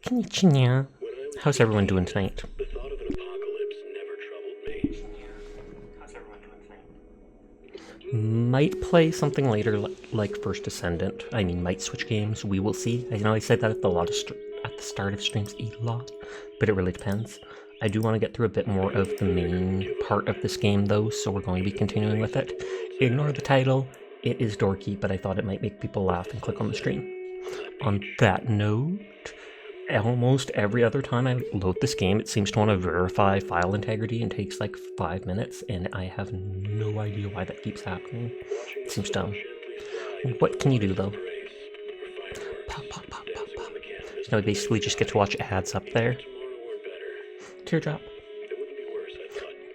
Konnichiwa. How's everyone doing tonight? The thought of an apocalypse never troubled me. How's everyone doing tonight? Might play something later, like first Descendant. I mean, might switch games. We will see. I know I said that at the start of streams a lot, but it really depends. I do want to get through a bit more of the main part of this game, though, so we're going to be continuing with it. Ignore the title. It is dorky, but I thought it might make people laugh and click on the stream. On that note, almost every other time I load this game, it seems to want to verify file integrity and takes like 5 minutes, and I have no idea why that keeps happening. It seems dumb. What can you do, though? Pop, pop, pop, pop, pop. So now we basically just get to watch ads up there. Teardrop.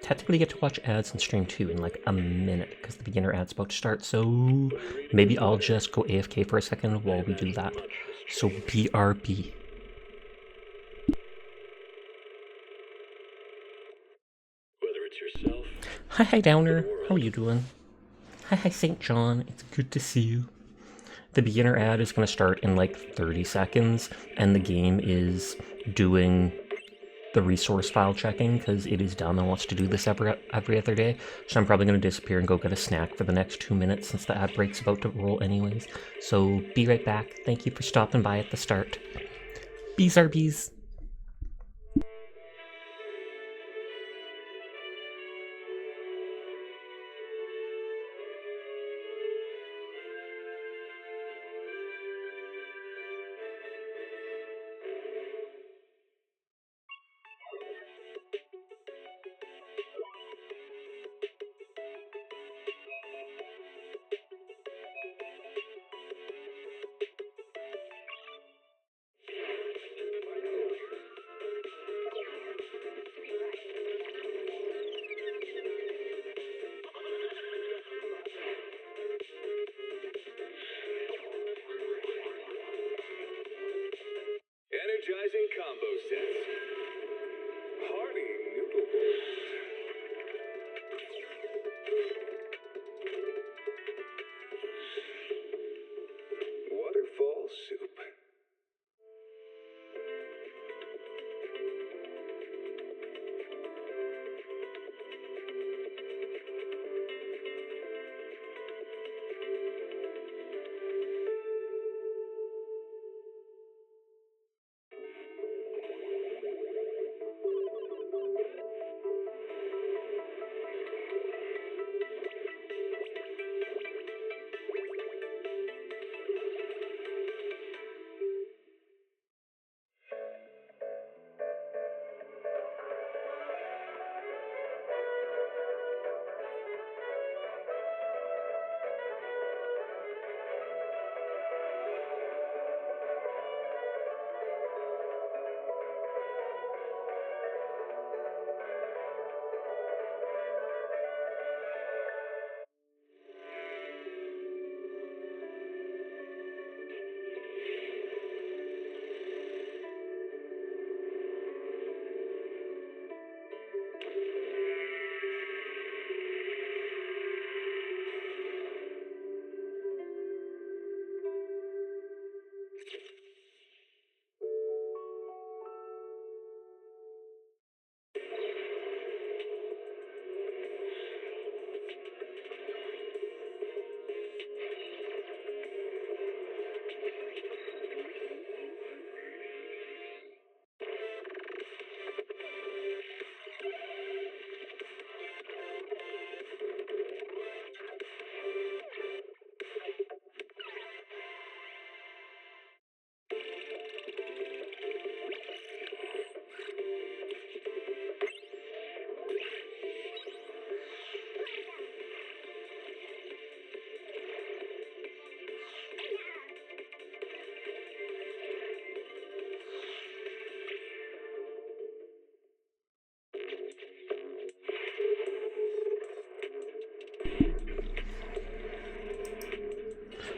Technically get to watch ads in stream too in like a minute because the beginner ad's about to start, so maybe I'll just go AFK for a second while we do that. So BRB. Whether it's yourself, Hi Downer, how are you doing? Hi St. John, it's good to see you. The beginner ad is going to start in like 30 seconds, and the game is doing the resource file checking because it is dumb and wants to do this every other day. So I'm probably going to disappear and go get a snack for the next 2 minutes since the ad break's about to roll anyways. So be right back. Thank you for stopping by at the start. Bees are bees. energizing combo sets. Hearty noodle bowls. Waterfall soup.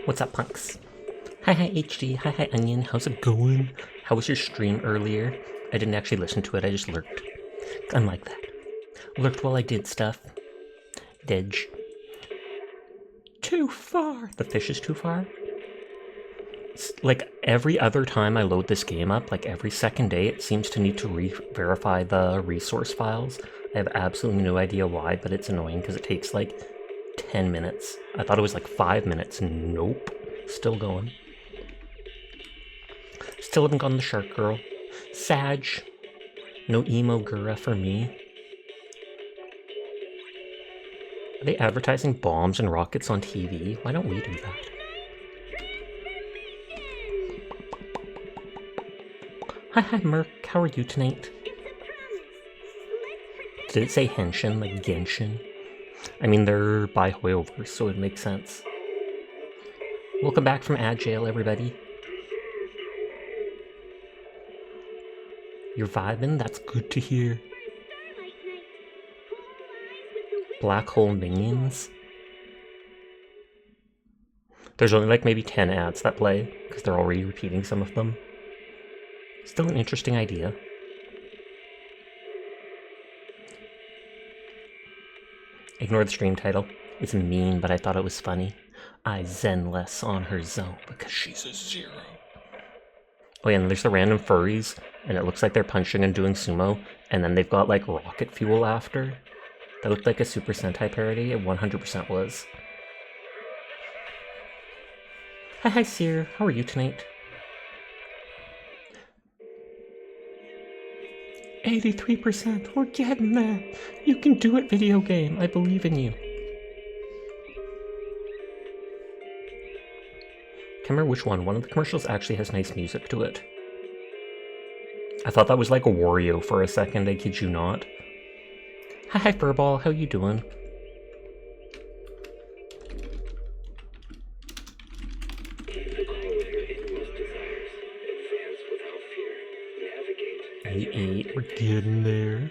What's up, punks? Hi HD, hi Onion, how's it going? How was your stream earlier? I didn't actually listen to it, I just lurked. I'm like that. Lurked while I did stuff. Didge. Too far! The fish is too far? Like every other time I load this game up, like every second day, it seems to need to verify the resource files. I have absolutely no idea why, but it's annoying because it takes like 10 minutes. I thought it was like 5 minutes. Nope. Still going. Still haven't gotten the shark girl. Sag. No emo Gura for me. Are they advertising bombs and rockets on TV? Why don't we do that? Hi, Merc. How are you tonight? Did it say Henshin, like Genshin? I mean, they're by Hoyoverse, so it makes sense. Welcome back from ad jail, everybody. You're vibing? That's good to hear. Black hole minions? There's only like maybe 10 ads that play, because they're already repeating some of them. Still an interesting idea. Ignore the stream title. It's mean, but I thought it was funny. I Zenless on her zone because she's a 0. Oh yeah, and there's the random furries, and it looks like they're punching and doing sumo, and then they've got like rocket fuel after. That looked like a Super Sentai parody. It 100% was. Hi, Seer. How are you tonight? 83%. We're getting there. You can do it, video game. I believe in you. Can't remember which one. One of the commercials actually has nice music to it. I thought that was like a Wario for a second. I kid you not. Hi, Furball. How you doing? We're getting there.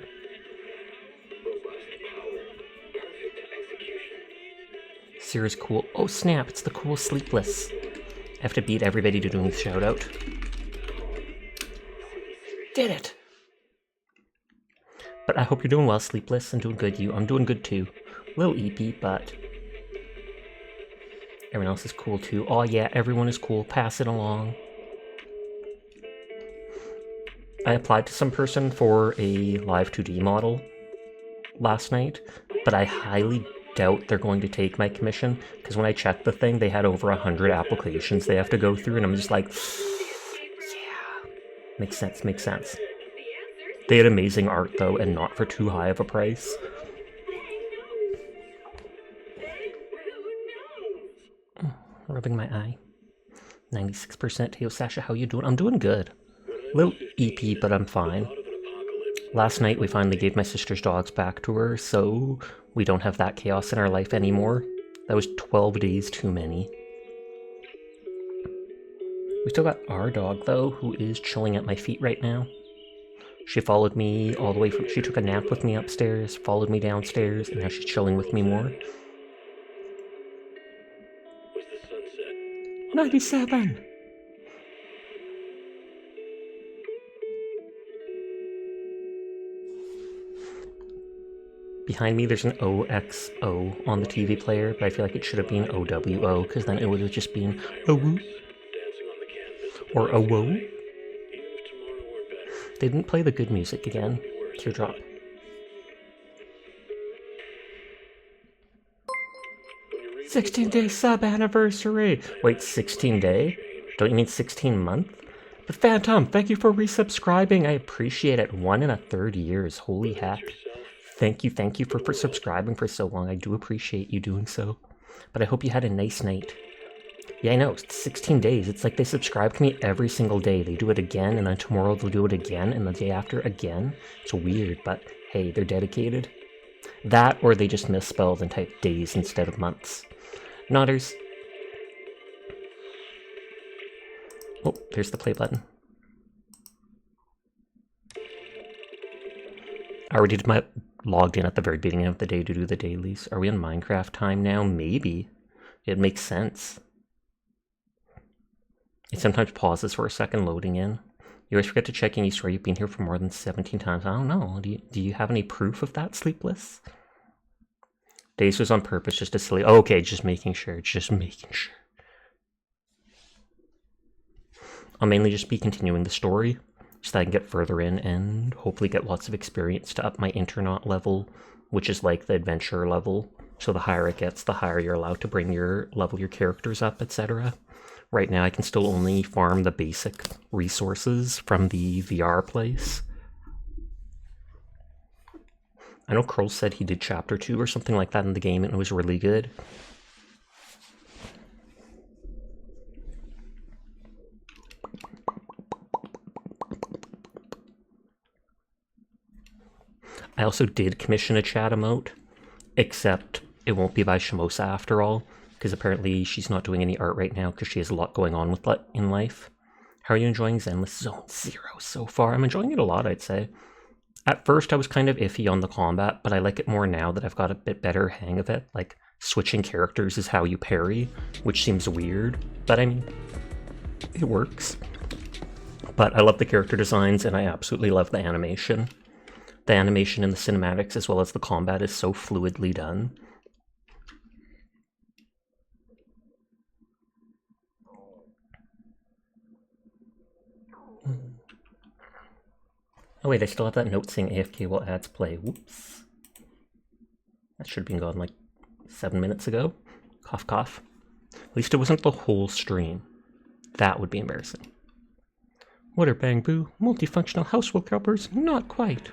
Seer's cool. Oh snap, it's the cool Sleepless. I have to beat everybody to doing the shout out. Did it! But I hope you're doing well, Sleepless, and doing good. I'm doing good too. A little EP, but everyone else is cool too. Oh yeah, everyone is cool. Pass it along. I applied to some person for a live 2D model last night, but I highly doubt they're going to take my commission, because when I checked the thing, they had over 100 applications they have to go through, and I'm just like, yeah, makes sense. They had amazing art, though, and not for too high of a price. Rubbing my eye. 96%. Hey, Sasha, how you doing? I'm doing good. Little EP, but I'm fine. Last night we finally gave my sister's dogs back to her, so we don't have that chaos in our life anymore. That was 12 days too many. We still got our dog, though, who is chilling at my feet right now. She followed me all the way from... She took a nap with me upstairs, followed me downstairs, and now she's chilling with me more. 97! Behind me there's an OXO on the TV player, but I feel like it should have been OWO, because then it would have just been OWO. Or OWO. They didn't play the good music again. Teardrop. "16-day sub anniversary!" Wait, 16-day? Don't you mean 16-month? But Phantom, thank you for resubscribing. I appreciate it. 1 1/3 years. Holy heck. Thank you for subscribing for so long. I do appreciate you doing so. But I hope you had a nice night. Yeah, I know. It's 16 days. It's like they subscribe to me every single day. They do it again, and then tomorrow they'll do it again, and the day after again. It's weird, but hey, they're dedicated. That, or they just misspelled and typed days instead of months. Nodders. Oh, there's the play button. I already did my logged in at the very beginning of the day to do the dailies. Are we in Minecraft time now? Maybe. It makes sense. It sometimes pauses for a second loading in. You always forget to check in. You swear you've been here for more than 17 times. I don't know. Do you have any proof of that, Sleepless? Days was on purpose just to silly. Oh, okay, just making sure. I'll mainly just be continuing the story so that I can get further in and hopefully get lots of experience to up my Internaut level, which is like the adventure level. So the higher it gets, the higher you're allowed to bring your characters up, etc. Right now I can still only farm the basic resources from the VR place. I know Kroll said he did chapter 2 or something like that in the game and it was really good. I also did commission a chat emote, except it won't be by Shimosa after all, because apparently she's not doing any art right now because she has a lot going on with in life. How are you enjoying Zenless Zone 0 so far? I'm enjoying it a lot, I'd say. At first I was kind of iffy on the combat, but I like it more now that I've got a bit better hang of it. Like, switching characters is how you parry, which seems weird, but I mean, it works. But I love the character designs and I absolutely love the animation. The animation in the cinematics as well as the combat is so fluidly done. Oh wait, I still have that note saying AFK while ads play. Whoops. That should have been gone like 7 minutes ago. Cough cough. At least it wasn't the whole stream. That would be embarrassing. What are Bang Boo? Multifunctional housework helpers? Not quite.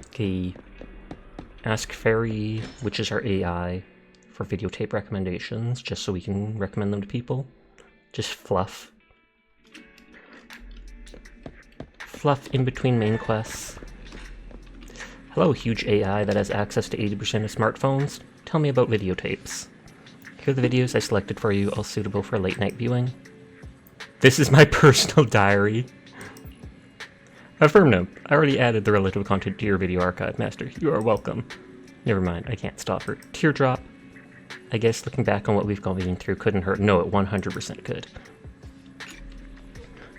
Okay. Ask Fairy, which is our AI, for videotape recommendations, just so we can recommend them to people. Just fluff. Fluff in between main quests. Hello, huge AI that has access to 80% of smartphones. Tell me about videotapes. Here are the videos I selected for you, all suitable for late night viewing. This is my personal diary. Affirm no. I already added the relative content to your video archive, Master. You are welcome. Never mind, I can't stop her. Teardrop. I guess looking back on what we've gone through couldn't hurt. No, it 100% could.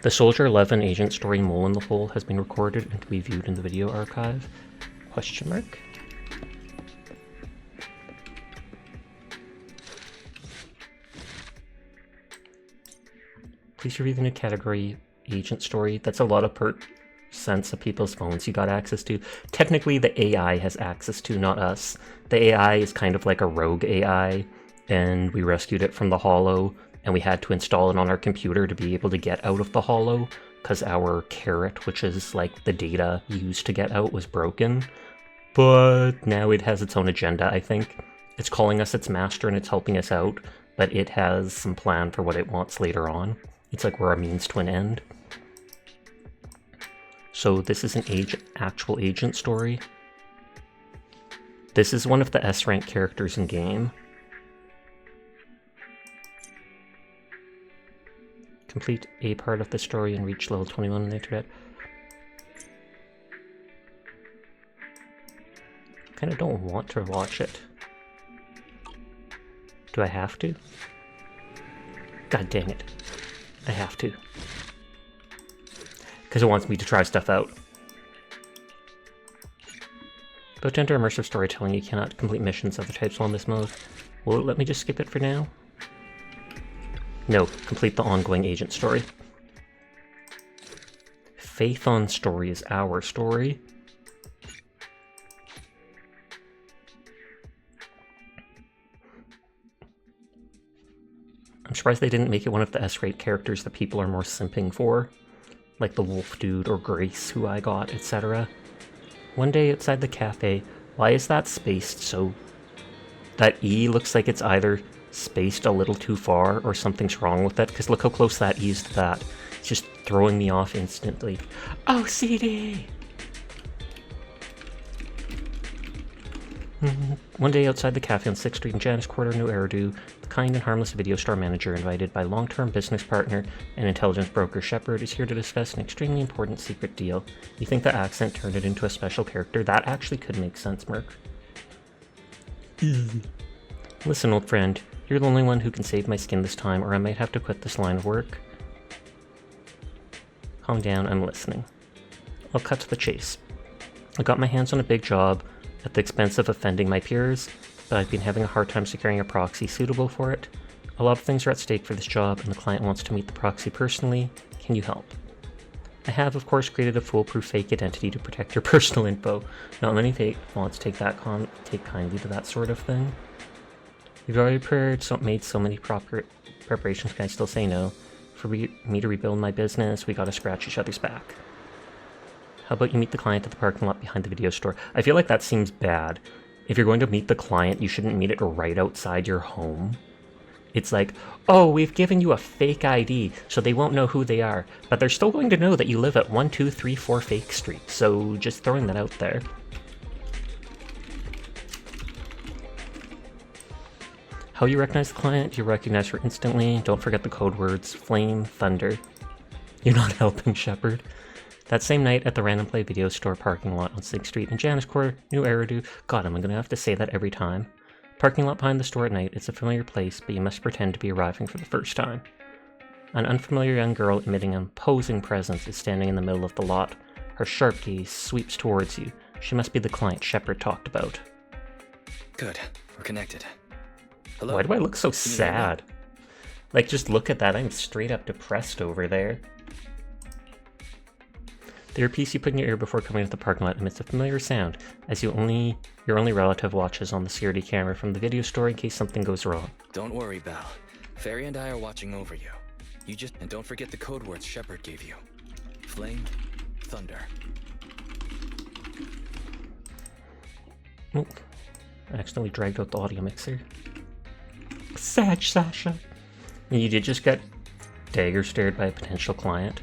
The Soldier 11 agent story Mole in the Hole has been recorded and to be viewed in the video archive. Question mark? Please review the new category agent story. That's a lot of percents of people's phones you got access to. Technically, the AI has access to, not us. The AI is kind of like a rogue AI, and we rescued it from the Hollow, and we had to install it on our computer to be able to get out of the Hollow, because our carrot, which is like the data used to get out, was broken. But now it has its own agenda, I think. It's calling us its master and it's helping us out, but it has some plan for what it wants later on. It's like we're a means to an end. So this is an actual agent story. This is one of the S-rank characters in game. Complete a part of the story and reach level 21 on the internet. Kinda don't want to watch it. Do I have to? God dang it. I have to. Because it wants me to try stuff out. But to enter immersive storytelling, you cannot complete missions of the types on this mode. Will it let me just skip it for now? No, complete the ongoing agent story. Phaethon story is our story. I'm surprised they didn't make it one of the S-rate characters that people are more simping for. Like the wolf dude or Grace, who I got, etc. One day outside the cafe, why is that spaced so... That E looks like it's either spaced a little too far or something's wrong with it, because look how close that E is to that. It's just throwing me off instantly. OCD! One day outside the cafe on 6th Street in Janus Quarter, New Eridu, the kind and harmless video store manager invited by long-term business partner and intelligence broker Shepard is here to discuss an extremely important secret deal. You think the accent turned it into a special character? That actually could make sense, Merc. Listen, old friend, you're the only one who can save my skin this time, or I might have to quit this line of work. Calm down, I'm listening. I'll cut to the chase. I got my hands on a big job, at the expense of offending my peers, but I've been having a hard time securing a proxy suitable for it. A lot of things are at stake for this job, and the client wants to meet the proxy personally. Can you help? I have, of course, created a foolproof fake identity to protect your personal info. Not many fake fonts take kindly to that sort of thing. You've already made so many preparations, can I still say no? For me to rebuild my business, we gotta scratch each other's back. How about you meet the client at the parking lot behind the video store? I feel like that seems bad. If you're going to meet the client, you shouldn't meet it right outside your home. It's like, oh, we've given you a fake ID, so they won't know who they are. But they're still going to know that you live at 1234 Fake Street, so just throwing that out there. How you recognize the client? You recognize her instantly. Don't forget the code words, flame, thunder. You're not helping, Shepard. That same night at the Random Play video store parking lot on 6th Street in Janice Court, New Eridu. God, am I going to have to say that every time? Parking lot behind the store at night. It's a familiar place, but you must pretend to be arriving for the first time. An unfamiliar young girl emitting an imposing presence is standing in the middle of the lot. Her sharp gaze sweeps towards you. She must be the client Shepard talked about. Good. We're connected. Hello? Why do I look so sad? Like, just look at that. I'm straight up depressed over there. The earpiece you put in your ear before coming to the parking lot emits a familiar sound, as your only relative watches on the security camera from the video store in case something goes wrong. Don't worry, Belle. Fairy and I are watching over you. And don't forget the code words Shepard gave you. Flame, thunder. Oh, I accidentally dragged out the audio mixer. Sad, Sasha. You did just get dagger stared by a potential client.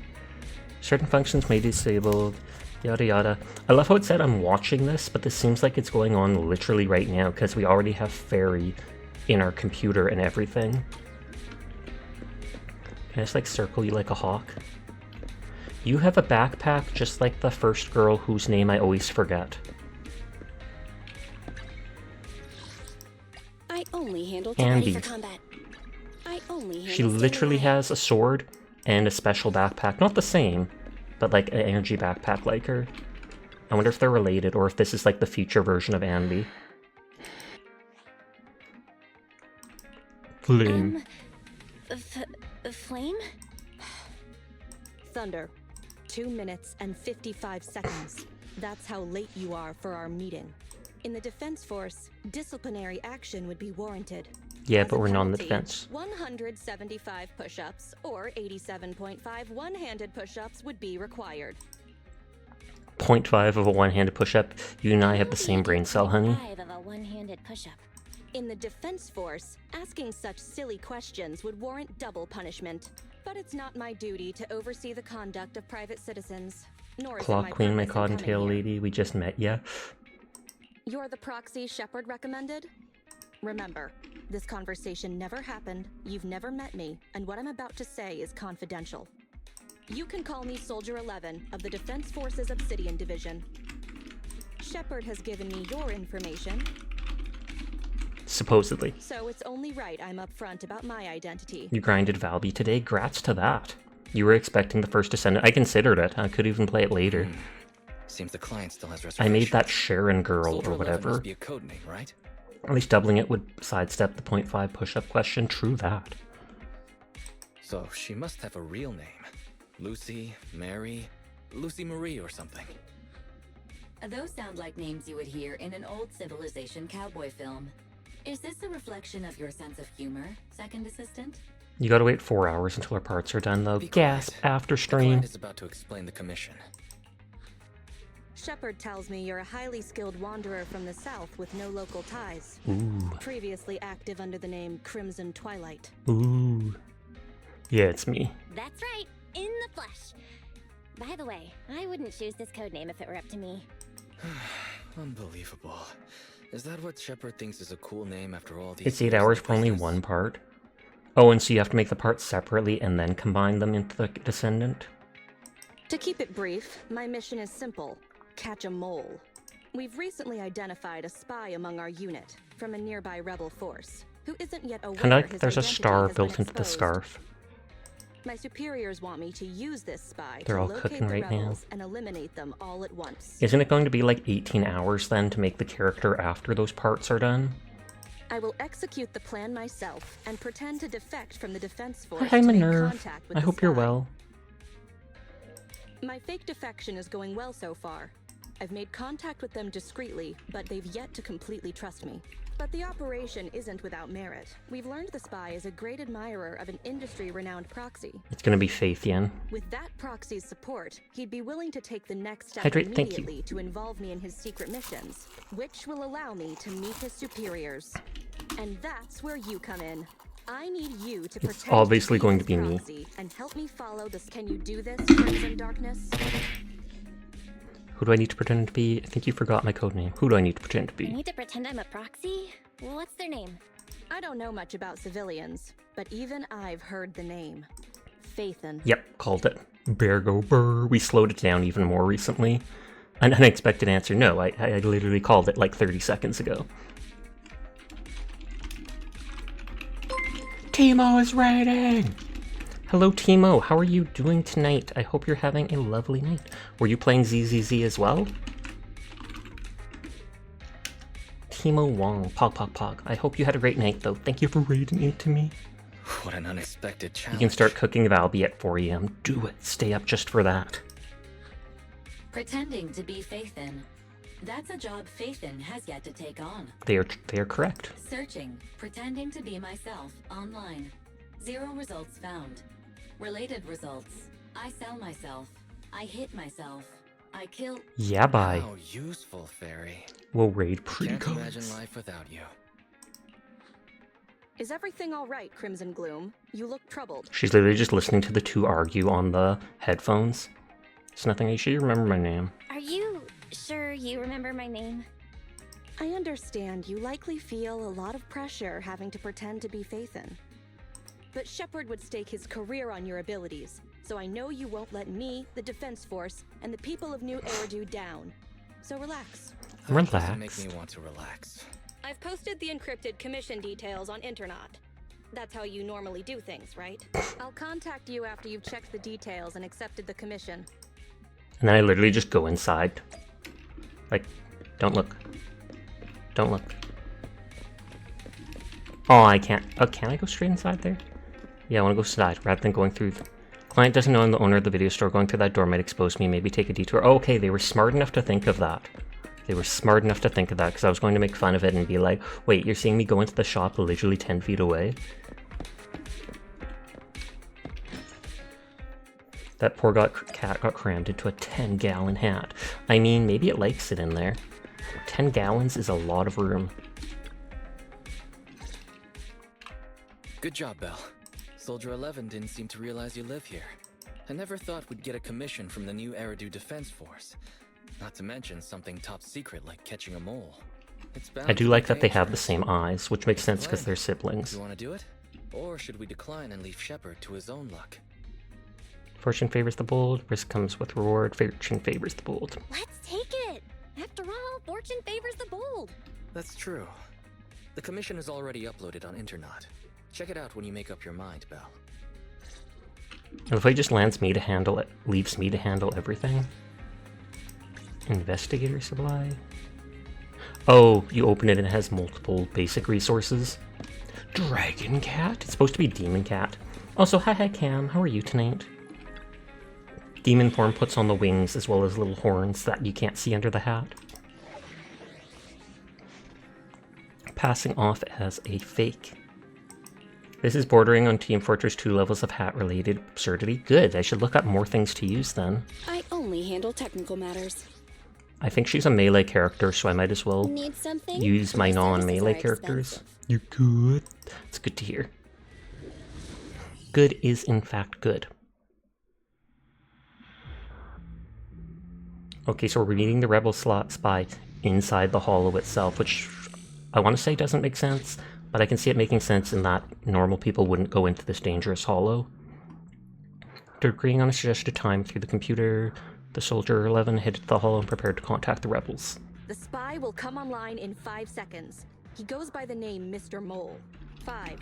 Certain functions may be disabled, yada yada. I love how it said I'm watching this, but this seems like it's going on literally right now because we already have Fairy in our computer and everything. Can I just like circle you like a hawk? You have a backpack just like the first girl whose name I always forget. I only handle ready for Andy. combat. I only handle She literally has a sword and a special backpack. Not the same, but like an energy backpack like her. I wonder if they're related or if this is like the future version of Andy. Flame. Flame? Thunder. 2 minutes and 55 seconds. That's how late you are for our meeting. In the Defense Force, disciplinary action would be warranted. Yeah, As but a we're not in the penalty, defense. 175 push-ups or 87.5 one-handed push-ups would be required. 0.5 of a one-handed push-up. You and I have the same brain cell, honey. 5 of a one-handed push-up. In the Defense Force, asking such silly questions would warrant double punishment. But it's not my duty to oversee the conduct of private citizens. Nor is it Clock my Queen, my purpose in coming cottontail here. lady, we just met ya. You're the proxy Shepard recommended? Remember, this conversation never happened, you've never met me, and what I'm about to say is confidential. You can call me Soldier 11 of the Defense Forces Obsidian Division. Shepard has given me your information, Supposedly. so it's only right I'm upfront about my identity. You grinded Valby today? Grats to that. You were expecting the first Descendant. I considered it. I could even play it later. Seems the client still has I reservations. made that Sharon girl Soldier or 11 whatever. must be a code name, right? At least doubling it would sidestep the 0.5 push-up question. True that. So she must have a real name. Lucy, Mary, Lucy Marie or something. Those sound like names you would hear in an old civilization cowboy film. Is this a reflection of your sense of humor, second assistant? You gotta wait 4 hours until our parts are done though. Be Gasp quiet. after The stream. client is about to explain the commission. Shepard tells me you're a highly skilled wanderer from the south with no local ties. Ooh. Previously active under the name Crimson Twilight. Ooh. Yeah, it's me. That's right, in the flesh. By the way, I wouldn't choose this codename if it were up to me. Unbelievable. Is that what Shepard thinks is a cool name after all these It's 8 years hours of for only business? one part. Oh, and so you have to make the parts separately and then combine them into the Descendant? To keep it brief, my mission is simple. Catch a mole. We've recently identified a spy among our unit from a nearby rebel force who isn't yet aware Kinda like his there's a identity star has been built into the exposed. scarf. My superiors want me to use this spy They're to all locate cooking the right now. rebels and eliminate them all at once. Isn't it going to be like 18 hours then to make the character after those parts are done? I will execute the plan myself and pretend to defect from the defense force Hi, to make Minerve. contact with I the hope you're spy. well. My fake defection is going well so far. I've made contact with them discreetly, but they've yet to completely trust me. But the operation isn't without merit. We've learned the spy is a great admirer of an industry-renowned proxy. It's gonna be Faith Yen. With that proxy's support, he'd be willing to take the next step Hydrate, thank you. immediately to involve me in his secret missions, which will allow me to meet his superiors. And that's where you come in. I need you to pretend obviously to going his to be me. proxy and help me follow this. Can you do this, Crimson Darkness? Who do I need to pretend to be? I think you forgot my code name. Who do I need to pretend to I be? need to pretend I'm a proxy? What's their name? I don't know much about civilians, but even I've heard the name. Faithin. Yep, called it. Bear go burr. We slowed it down even more recently. An unexpected answer. No, I literally called it like 30 seconds ago. Timo is raiding! Hello, Timo. How are you doing tonight? I hope you're having a lovely night. Were you playing ZZZ as well? Timo Wong. Pog, pog, pog. I hope you had a great night, though. Thank you for raiding into me. What an unexpected You challenge. can start cooking Valby at 4 a.m. Do it. Stay up just for that. Pretending to be Faithin. That's a job Faithin has yet to take on. They are correct. Searching, pretending to be myself online. 0 results found. Related results. I sell myself. I hit myself. I kill. Yeah, bye. How useful, Fairy. We'll raid pretty Can't codes. imagine life without you. Is everything all right, Crimson Gloom? You look troubled. She's literally just listening to the two argue on the headphones. It's nothing. You should remember my name. Are you sure you remember my name? I understand you likely feel a lot of pressure having to pretend to be Faithin. But Shepard would stake his career on your abilities, so I know you won't let me, the Defense Force, and the people of New Eridu down. So relax. That doesn't Relax. make me want to relax. I've posted the encrypted commission details on Internet. That's how you normally do things, right? I'll contact you after you've checked the details and accepted the commission. And then I literally just go inside. Like, don't look. Don't look. Oh, I can't. Oh, can I go straight inside there? Yeah, I want to go inside rather than going through. Client doesn't know I'm the owner of the video store. Going through that door might expose me. Maybe take a detour. Oh, okay, they were smart enough to think of that. They were smart enough to think of that because I was going to make fun of it and be like, wait, you're seeing me go into the shop literally 10 feet away? That poor cat got crammed into a 10-gallon hat. I mean, maybe it likes it in there. 10 gallons is a lot of room. Good job, Belle. Soldier 11 didn't seem to realize you live here. I never thought we'd get a commission from the New Eridu Defense Force. Not to mention something top secret like catching a mole. It's bound I do to like be that they have the dangerous. same eyes, which makes sense because Glenn, they're siblings. Do you want to do it? Or should we decline and leave Shepard to his own luck? Fortune favors the bold, risk comes with reward, fortune favors the bold. Let's take it! After all, fortune favors the bold. That's true. The commission is already uploaded on Internet. Check it out when you make up your mind, Belle. If he just lands me to handle it, leaves me to handle everything. Investigator supply. Oh, you open it and it has multiple basic resources. Dragon cat? It's supposed to be demon cat. Also, hi Cam, how are you tonight? Demon form puts on the wings as well as little horns that you can't see under the hat. Passing off as a fake. This is bordering on Team Fortress 2 levels of hat-related absurdity. Good, I should look up more things to use then. I only handle technical matters. I think she's a melee character, so I might as well Need something? use my Your services non-melee are characters. expensive. You good? It's good to hear. Good is in fact good. Okay, so we're meeting the rebel spy inside the hollow itself, which I want to say doesn't make sense, but I can see it making sense in that normal people wouldn't go into this dangerous hollow. After agreeing on a suggested time through the computer, the Soldier 11 headed to the hollow and prepared to contact the rebels. The spy will come online in 5 seconds. He goes by the name Mr. Mole. 5,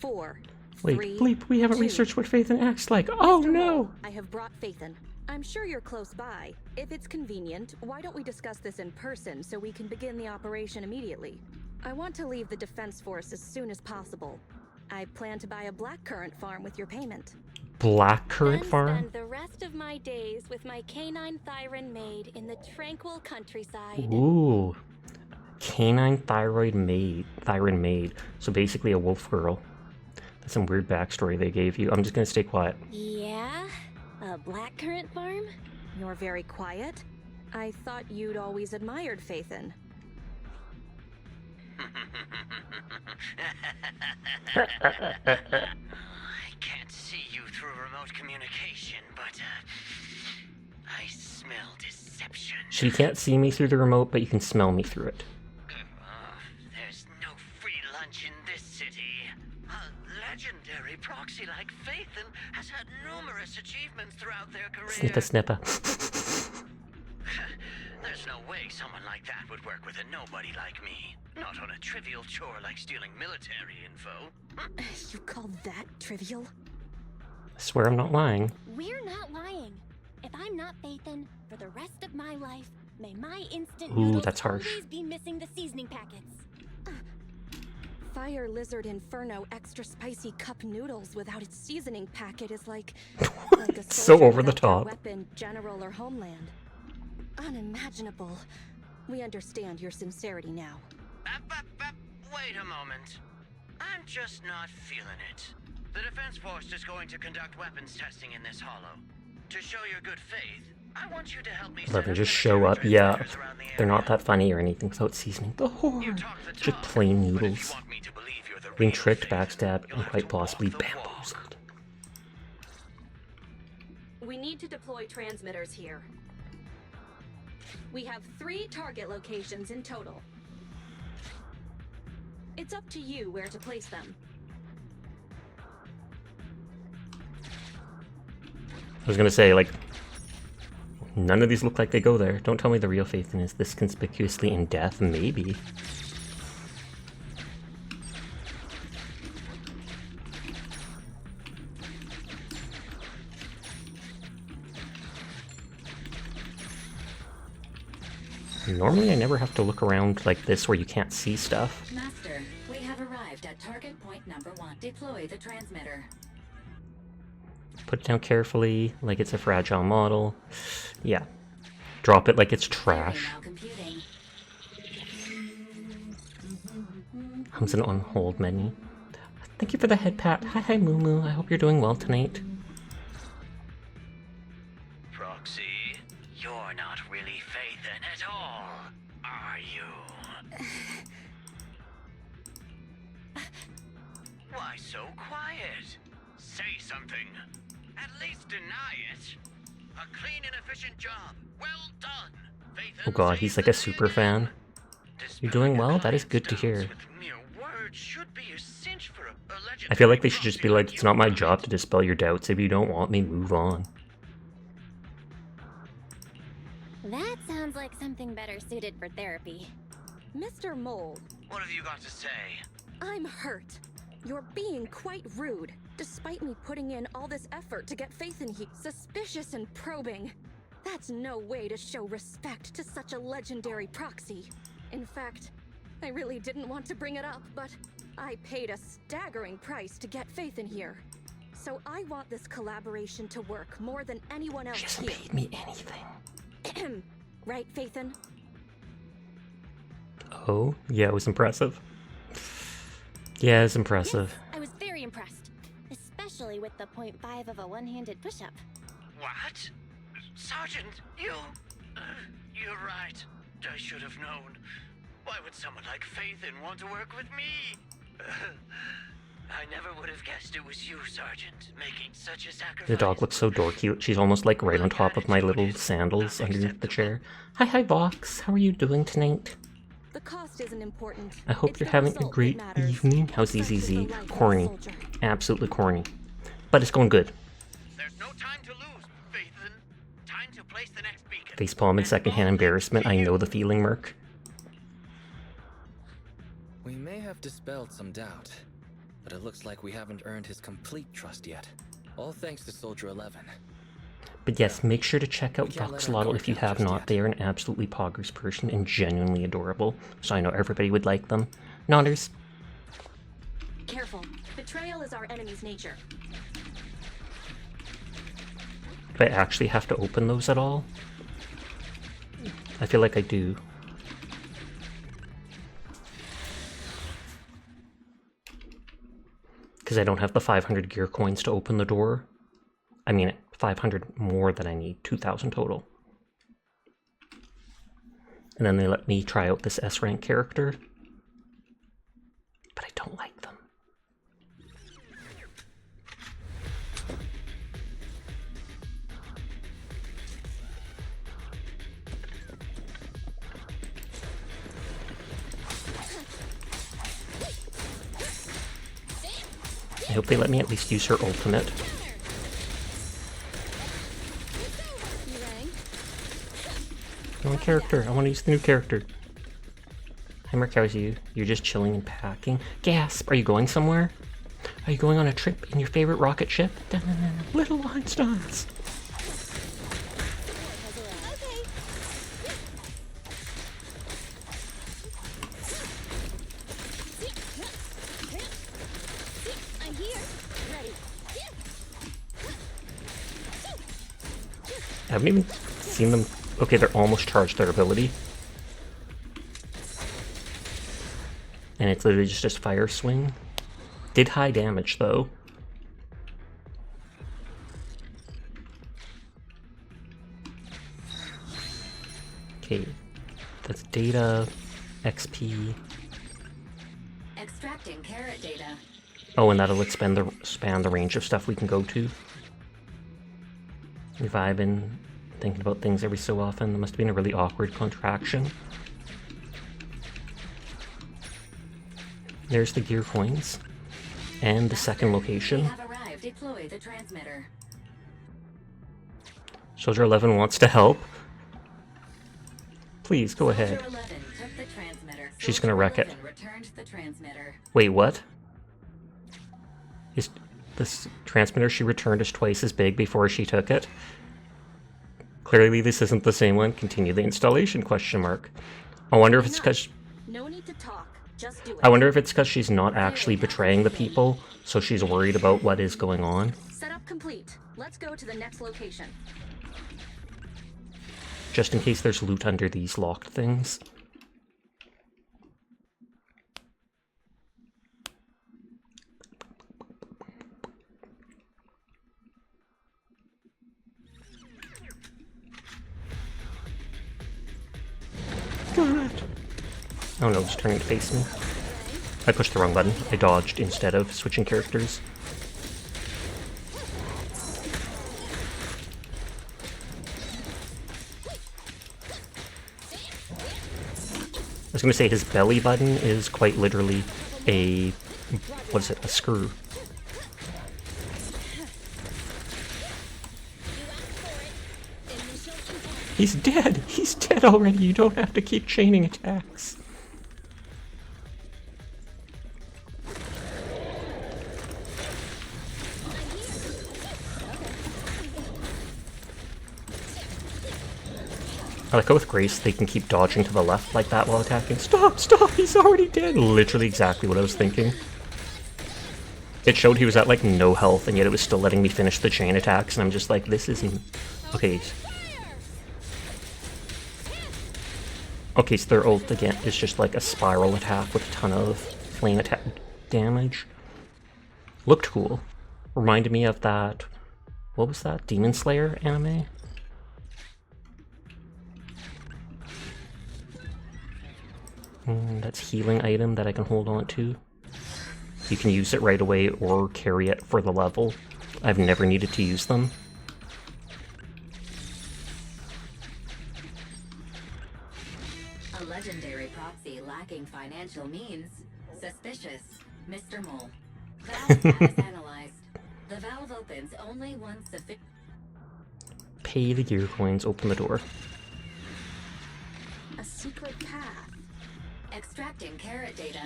4, Wait, 3, bleep, we haven't 2. researched what Faithin acts like. Oh Mr. no! Mole, I have brought Faithin. I'm sure you're close by. If it's convenient, why don't we discuss this in person so we can begin the operation immediately? I want to leave the Defense Force as soon as possible. I plan to buy a blackcurrant farm with your payment. Blackcurrant Then farm? spend the rest of my days with my canine Thyron maid in the tranquil countryside. Ooh. Canine Thyron maid. So basically a wolf girl. That's some weird backstory they gave you. I'm just gonna stay quiet. Yeah? A blackcurrant farm? You're very quiet. I thought you'd always admired Phaethon. I can't see you through remote communication, but I smell deception. So you can't see me through the remote, but you can smell me through it. There's no free lunch in this city. A legendary proxy like Phaethon has had numerous achievements throughout their career. Snippa. There's no way someone like that would work with a nobody like me. Not on a trivial chore like stealing military info. You call that trivial? I swear I'm not lying. We're not lying. If I'm not Phaethon, for the rest of my life, may my instant Ooh, noodles that's harsh. always be missing the seasoning packets. Fire Lizard Inferno extra spicy cup noodles without its seasoning packet is like a So soldier over the without their top. weapon, general, or homeland. Unimaginable. We understand your sincerity now. Wait a moment. I'm just not feeling it. The Defense Force is going to conduct weapons testing in this hollow. To show your good faith, I want you to help me. Let them just show up. Yeah, they're not that funny or anything without seasoning. The horde. Just plain noodles. Being tricked, backstabbed, and quite possibly bamboozled. We need to deploy transmitters here. We have 3 target locations in total. It's up to you where to place them. I was gonna say, like, none of these look like they go there. Don't tell me the real Phaethon is this conspicuously in death. Maybe. Normally I never have to look around like this where you can't see stuff. Master, we have arrived at target point number 1. Deploy the transmitter. Put it down carefully, like it's a fragile model. Yeah. Drop it like it's trash. Now computing. Comes in on hold menu. Thank you for the head pat. Hi Moo Moo. I hope you're doing well tonight. Proxy, you're not really Phaethon at all, are you? Why so quiet? Say something. At least deny it. A clean and efficient job. Well done. Phaethon Oh god, he's like a super fan. You're doing well? That is good to hear. I feel like they should just be like, it's not my job to dispel your doubts. If you don't want me, move on. That sounds like something better suited for therapy. Mr. Mole, What have you got to say? I'm hurt. You're being quite rude, despite me putting in all this effort to get Phaethon here. Suspicious and probing. That's no way to show respect to such a legendary proxy. In fact, I really didn't want to bring it up, but I paid a staggering price to get Phaethon here. So I want this collaboration to work more than anyone else She hasn't here. paid me anything. Right, Phaethon? Oh, yeah, it was impressive. Yeah, it's impressive. Yes, I was very impressed. Especially with the 0.5 of a one-handed push-up. What? Sergeant, you... you're right. I should have known. Why would someone like Phaethon want to work with me? I never would have guessed it was you, Sergeant, making such a sacrifice. The dog looks so dorky. She's almost like right on top of my little sandals underneath the chair. Hi Vox. How are you doing tonight? The cost isn't important. I hope It's you're the having a result great that matters. evening. How's Such is the EZZ? life of a Corny. soldier. Absolutely corny. But it's going good. There's no time to lose, Phaethon. Time to place the next beacon. Facepalm and secondhand embarrassment. I know the feeling, Merc. We may have dispelled some doubt, but it looks like we haven't earned his complete trust yet. All thanks to Soldier 11. But yes, make sure to check out We can't let Vox our Lotto guard if you down have just not. yet. They are an absolutely poggers person and genuinely adorable. So I know everybody would like them. Nonders. Careful. Betrayal is our enemy's nature. Do I actually have to open those at all? I feel like I do. Because I don't have the 500 gear coins to open the door. I mean, 500 more than I need, 2,000 total. And then they let me try out this S-rank character. But I don't like them. I hope they let me at least use her ultimate. New character. I want to use the new character. Hi, Mark, how's you? You're just chilling and packing. Gasp! Are you going somewhere? Are you going on a trip in your favorite rocket ship? Little Einsteins. I'm here. Ready. I haven't even seen them. Okay, they're almost charged their ability. And it's literally just a fire swing. Did high damage though. Okay, that's data, XP. Extracting carrot data. Oh, and that'll expand the range of stuff we can go to. If I've been thinking about things every so often, there must have been a really awkward contraction. There's the gear coins. And the second location. We have arrived. Deploy the transmitter. Soldier 11 wants to help. Please, go ahead. Soldier 11 took the transmitter. She's gonna wreck it. 11 returned the transmitter. Wait, what? Is this transmitter she returned is twice as big before she took it? Clearly this isn't the same one. Continue the installation, question mark. I wonder if it's because... No need to talk. Just do it. I wonder if it's because she's not actually betraying the people, so she's worried about what is going on. Setup complete. Let's go to the next location. Just in case there's loot under these locked things. God. Oh no, it's turning to face me. I pushed the wrong button. I dodged instead of switching characters. I was gonna say his belly button is quite literally a... what is it? A screw. He's dead! He's dead already! You don't have to keep chaining attacks. I like how with Grace they can keep dodging to the left like that while attacking. Stop! Stop! He's already dead! Literally exactly what I was thinking. It showed he was at like no health and yet it was still letting me finish the chain attacks and I'm just like, this isn't... Okay. Okay, so their ult again is just like a spiral attack with a ton of flame attack damage. Looked cool. Reminded me of that... What was that? Demon Slayer anime? That's healing item that I can hold on to. You can use it right away or carry it for the level. I've never needed to use them. A legendary proxy lacking financial means. Suspicious. Mr. Mole. Valve status analyzed. The valve opens only once sufficient. Pay the gear coins, open the door. A secret path. Extracting carrot data.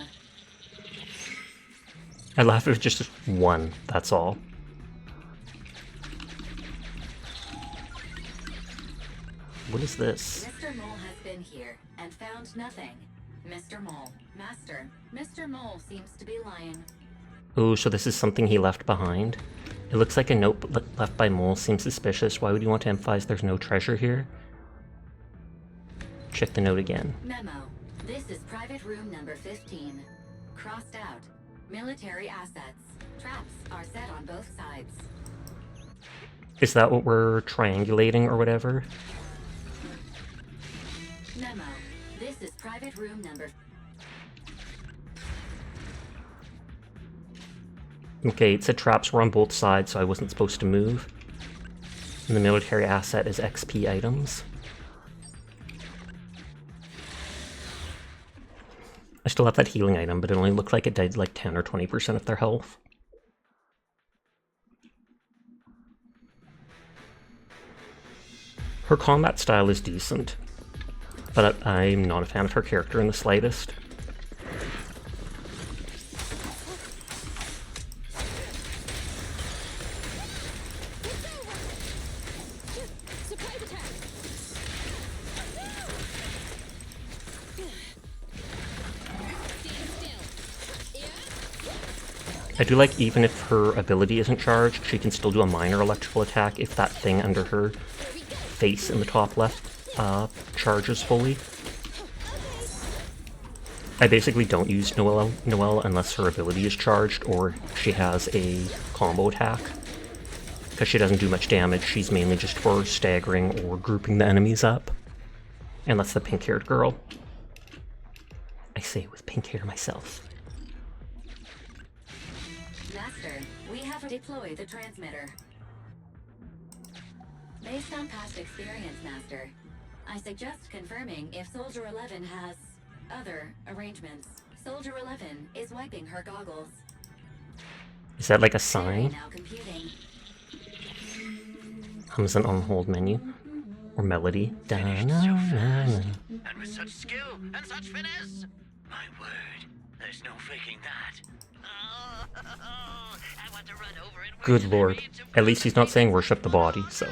I laugh if it's just one, that's all. What is this? Mr. Mole has been here and found nothing. Mr. Mole, Master, Mr. Mole seems to be lying. Oh, so this is something he left behind. It looks like a note left by Mole. Seems suspicious. Why would you want to emphasize there's no treasure here? Check the note again. Memo. This is private room number 15. Crossed out. Military assets. Traps are set on both sides. Is that what we're triangulating or whatever? Memo. This is private room number... Okay, it said traps were on both sides, so I wasn't supposed to move. And the military asset is XP items. I still have that healing item, but it only looked like it did like 10 or 20% of their health. Her combat style is decent, but I'm not a fan of her character in the slightest. I do like even if her ability isn't charged, she can still do a minor electrical attack if that thing under her face in the top left charges fully. I basically don't use Noelle unless her ability is charged or she has a combo attack. Because she doesn't do much damage, she's mainly just for staggering or grouping the enemies up. And that's the pink-haired girl. I say with pink hair myself. Master, we have to deploy the transmitter. Based on past experience, Master, I suggest confirming if Soldier 11 has other arrangements. Soldier 11 is wiping her goggles. Is that like a sign? Now computing. Comes an on hold menu. Or melody. And with such skill and such finesse. My word, there's no faking that. I want to run over it. Good lord. At least he's not saying worship the body, so.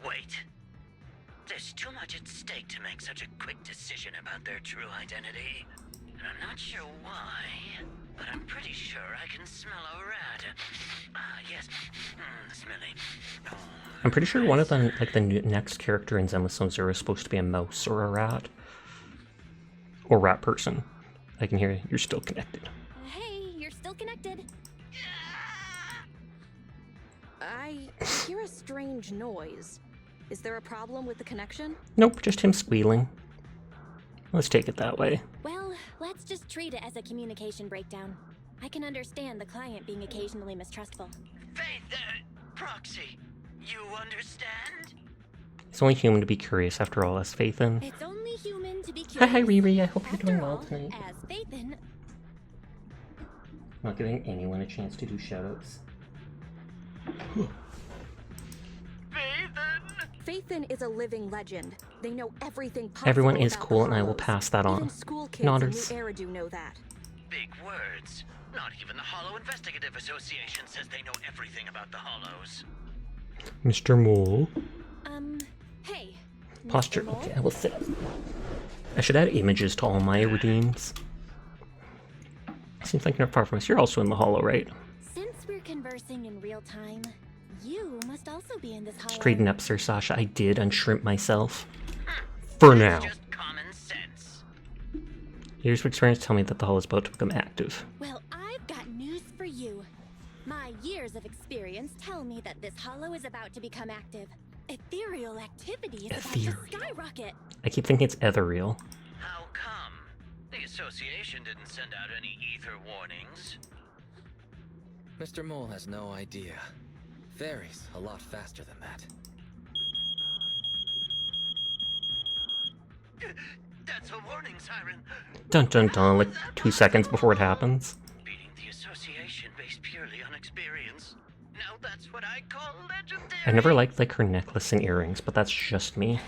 Wait. There's too much at stake to make such a quick decision about their true identity. And I'm not sure why, but I'm pretty sure I can smell a rat. Yes. Smelly. Oh, I'm pretty sure one of them, like the next character in Zenless Zero is supposed to be a mouse or a rat. Or rat person. I can hear you. You're still connected. Hey, you're still connected. I hear a strange noise. Is there a problem with the connection? Nope, just him squealing. Let's take it that way. Well, let's just treat it as a communication breakdown. I can understand the client being occasionally mistrustful. Faith, Proxy, you understand? It's only human to be curious after all, as Faithin. It's only human to be curious. Hi, Riri. I hope you're After doing well all, tonight. As Faithin, Not giving anyone a chance to do shoutouts. Faithin is a living legend. They know everything possible. Everyone is about cool, the and I will Hollows. pass that on. Even school kids Nodders. in New Eridu know that. Big words. Not even the Hollow Investigative Association says they know everything about the Hollows. Mr. Mole. hey. Posture. Mr. Mole? Okay, I will sit. I should add images to all my redeems. Seems like you're not far from us. You're also in the hollow, right? Since we're conversing in real time, you must also be in this hollow. Straighten up, Sir Sasha. I did unshrimp myself. For now. It's just common sense. Years of experience tell me that the hollow is about to become active. Well, I've got news for you. My years of experience tell me that this hollow is about to become active. Ethereal activity is about Ethereal. to skyrocket. I keep thinking it's ethereal. How come? The association didn't send out any ether warnings. Mr. Mole has no idea. Varies a lot faster than that. That's a warning siren. Dun dun dun, like 2 seconds before it happens. Beating the association based purely on experience. Now that's what I call legendary. I never liked like her necklace and earrings, but that's just me.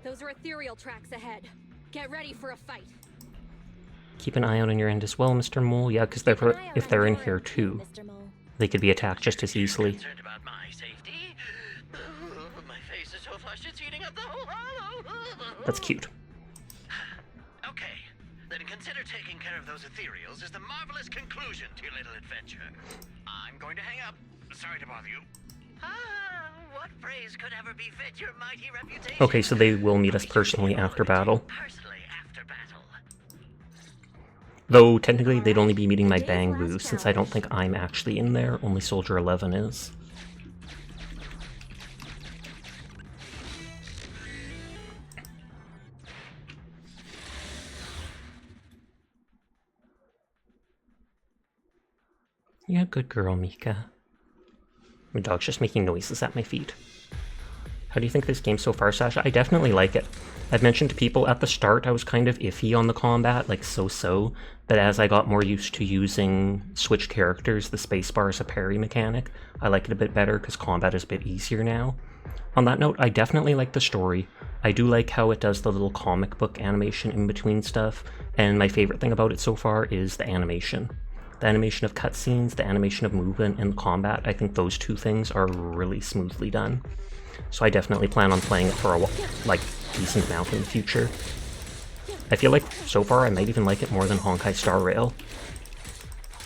Those are ethereal tracks ahead. Get ready for a fight. Keep an eye out on your end as well, Mr. Mole. Yeah, because if they're in here too, Mr. Mole. they could be attacked just as easily. Concerned about my safety? My face is so flushed it's heating up the whole hollow. That's cute. Okay, then consider taking care of those ethereals as the marvelous conclusion to your little adventure. I'm going to hang up. Sorry to bother you. What praise could ever befit your mighty reputation? Okay, so they will meet us personally after battle. Personally after battle. Though, technically, they'd only be meeting my Bang Boo, since I don't think I'm actually in there, only Soldier 11 is. Yeah, good girl, Mika. My dog's just making noises at my feet. How do you think this game so far, Sasha? I definitely like it. I've mentioned to people at the start I was kind of iffy on the combat, like so-so, but as I got more used to using switch characters, the spacebar is a parry mechanic, I like it a bit better because combat is a bit easier now. On that note, I definitely like the story. I do like how it does the little comic book animation in between stuff, and my favorite thing about it so far is the animation. The animation of cutscenes, the animation of movement, and the combat, I think those two things are really smoothly done. So I definitely plan on playing it for a decent amount in the future. I feel like so far I might even like it more than Honkai Star Rail.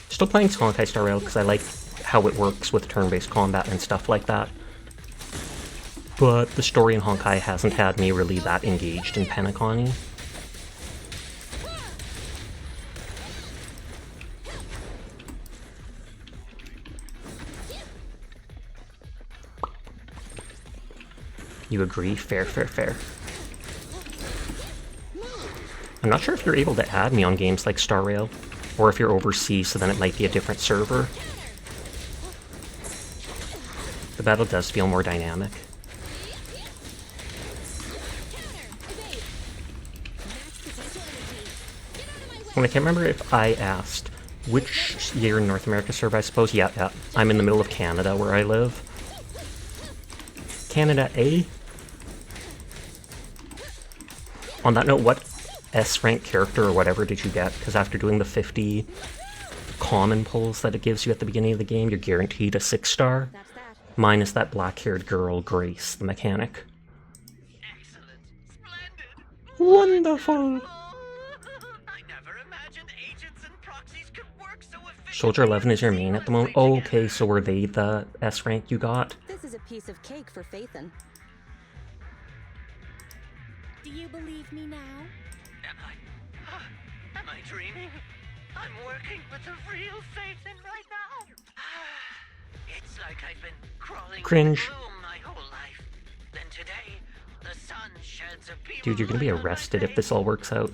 Still playing Honkai Star Rail because I like how it works with turn-based combat and stuff like that. But the story in Honkai hasn't had me really that engaged in Penacony. You agree? Fair, fair, fair. I'm not sure if you're able to add me on games like Star Rail, or if you're overseas, so then it might be a different server. The battle does feel more dynamic. And I can't remember if I asked which year in North America server, I suppose. Yeah, I'm in the middle of Canada where I live. Canada A? On that note, what S-rank character or whatever did you get? Because after doing the 50 common pulls that it gives you at the beginning of the game, you're guaranteed a 6-star. Mine is that black-haired girl, Grace, the mechanic. Excellent. Splendid. Wonderful! I never imagined agents and proxies could work so efficiently. Soldier 11 is your main at the moment? Oh, okay, so were they the S-rank you got? This is a piece of cake for Phaethon. Do you believe me now? Am I dreaming? I'm working with the real Phaethon right now. It's like I've been crawling Cringe. in gloom my whole life. Then today, the sun sheds a beam. Dude, you're gonna be arrested if this all works out.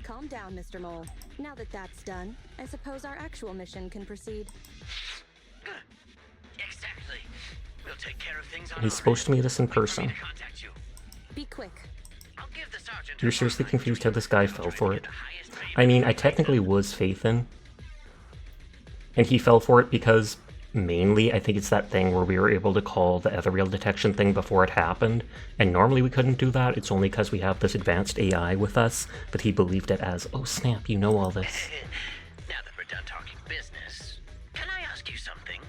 Calm down, Mr. Mole. Now that that's done, I suppose our actual mission can proceed. Exactly. We'll take care of things on He's our supposed to end. meet us in Wait for me person. to contact you. Be quick. I'll give the sergeant You're a seriously hotline confused to how this guy fell for it? the highest paid I mean, I technically was Phaethon. And he fell for it because, mainly, I think it's that thing where we were able to call the ethereal detection thing before it happened. And normally we couldn't do that, it's only because we have this advanced AI with us. But he believed it as, oh snap, you know all this. Now that we're done talking business, can I ask you something?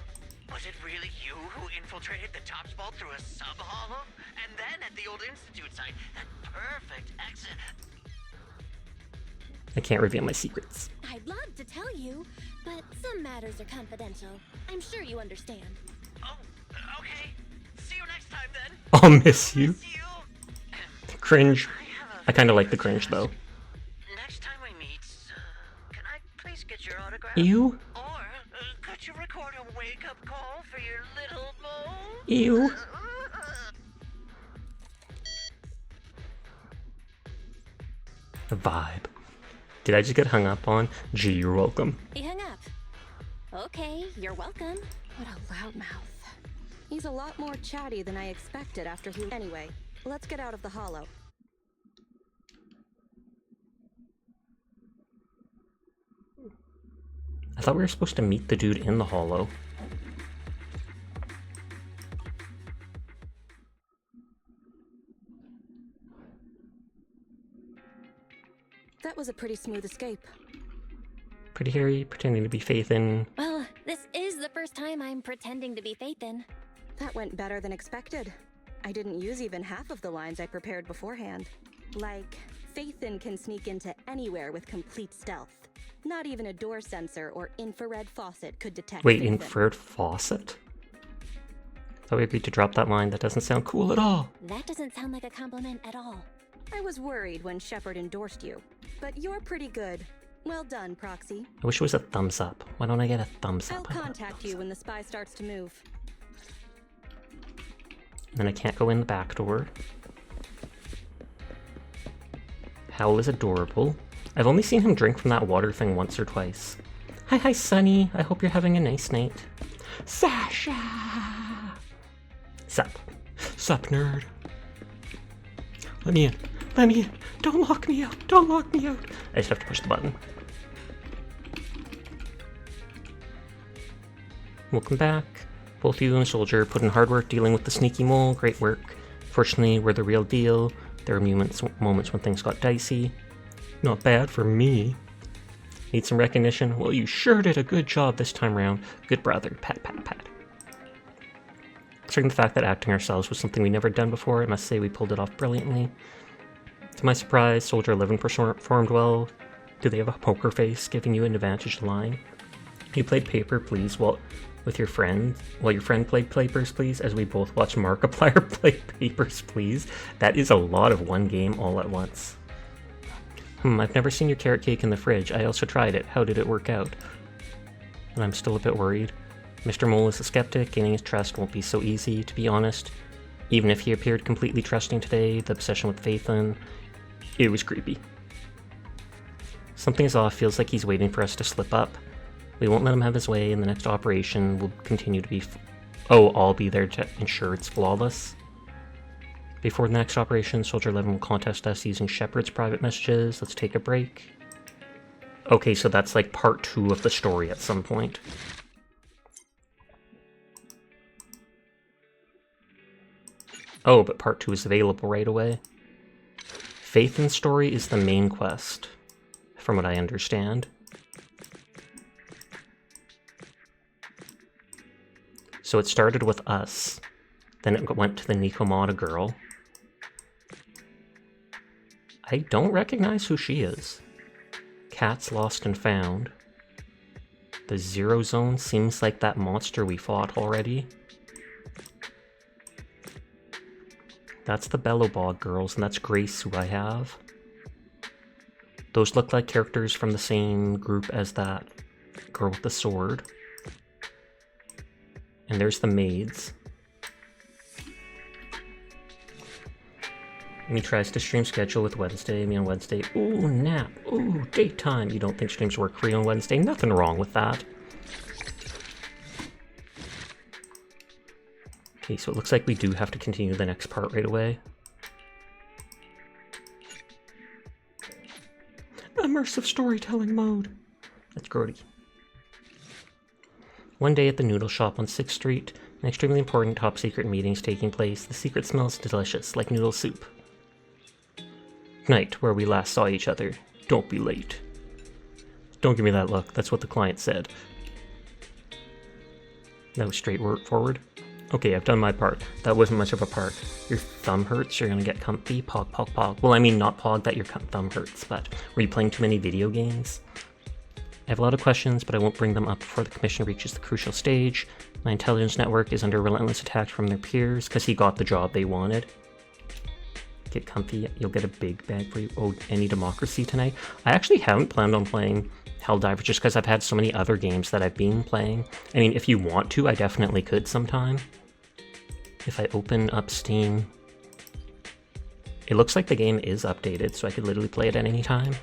Was it really you who infiltrated the Tops Vault through a sub-hollow? And then at the old Institute site, that perfect exit... I can't reveal my secrets. I'd love to tell you, but some matters are confidential. I'm sure you understand. Oh, okay. See you next time then. I'll miss you. See you. Cringe. I have I kinda like the cringe though. Next time we meet, can I please get your autograph? Ew. Or could you record a wake-up call for your little bow? Ew. The vibe. Did I just get hung up on? Gee, you're welcome. He hung up. Okay, you're welcome. What a loudmouth. He's a lot more chatty than I expected after he... Anyway, let's get out of the hollow. I thought we were supposed to meet the dude in the hollow. That was a pretty smooth escape. Pretty hairy, pretending to be Phaethon. Well, this is the first time I'm pretending to be Phaethon. That went better than expected. I didn't use even half of the lines I prepared beforehand. Like, Phaethon can sneak into anywhere with complete stealth. Not even a door sensor or infrared faucet could detect Wait, Phaethon. infrared faucet? Thought we agreed to drop that line. That doesn't sound cool at all. That doesn't sound like a compliment at all. I was worried when Shepard endorsed you, but you're pretty good. Well done, Proxy. I wish it was a thumbs up. Why don't I get a thumbs I'll up? contact you when the spy starts to move. And then I can't go in the back door. Hal is adorable. I've only seen him drink from that water thing once or twice. Hi, Sonny. I hope you're having a nice night. Sasha! Sup? Sup, nerd? Let me in. Let me in. Don't lock me out. Don't lock me out. I just have to push the button. Welcome back. Both you and the soldier put in hard work dealing with the sneaky mole. Great work. Fortunately, we're the real deal. There were moments when things got dicey. Not bad for me. Need some recognition? Well, you sure did a good job this time round. Good brother. Pat, pat, pat. Considering the fact that acting ourselves was something we never done before, I must say we pulled it off brilliantly. To my surprise, Soldier 11 performed well. Do they have a poker face giving you an advantage line? You played Paper, please, while your friend played Papers, please, as we both watched Markiplier play Papers, please. That is a lot of one game all at once. I've never seen your carrot cake in the fridge. I also tried it. How did it work out? And I'm still a bit worried. Mr. Mole is a skeptic. Gaining his trust won't be so easy, to be honest. Even if he appeared completely trusting today, the obsession with Phaethon, it was creepy. Something's off. Feels like he's waiting for us to slip up. We won't let him have his way. In the next operation, we'll continue to be... I'll be there to ensure it's flawless. Before the next operation, Soldier 11 will contest us using Shepard's private messages. Let's take a break. Okay, so that's like part 2 of the story at some point. Oh, but part 2 is available right away. Phaethon's story is the main quest, from what I understand. So it started with us, then it went to the Nikomata girl. I don't recognize who she is. Cat's lost and found. The Zero Zone seems like that monster we fought already. That's the Bellowbog girls, and that's Grace, who I have. Those look like characters from the same group as that girl with the sword. And there's the maids. And he tries to stream schedule with Wednesday, me on Wednesday. Ooh, nap. Ooh, daytime. You don't think streams work for you on Wednesday? Nothing wrong with that. Okay, so it looks like we do have to continue the next part right away. Immersive storytelling mode. That's grody. One day at the noodle shop on 6th Street, an extremely important top-secret meeting is taking place. The secret smells delicious, like noodle soup. Night, where we last saw each other. Don't be late. Don't give me that look. That's what the client said. That was forward. Okay, I've done my part. That wasn't much of a part. Your thumb hurts, you're gonna get comfy. Pog, pog, pog. Well, I mean, not pog that your thumb hurts, but were you playing too many video games? I have a lot of questions, but I won't bring them up before the commission reaches the crucial stage. My intelligence network is under relentless attack from their peers, because he got the job they wanted. Get comfy, you'll get a big bag for you. Oh, any democracy tonight? I actually haven't planned on playing Helldivers just because I've had so many other games that I've been playing. I mean, if you want to, I definitely could sometime. If I open up Steam, it looks like the game is updated, so I could literally play it at any time.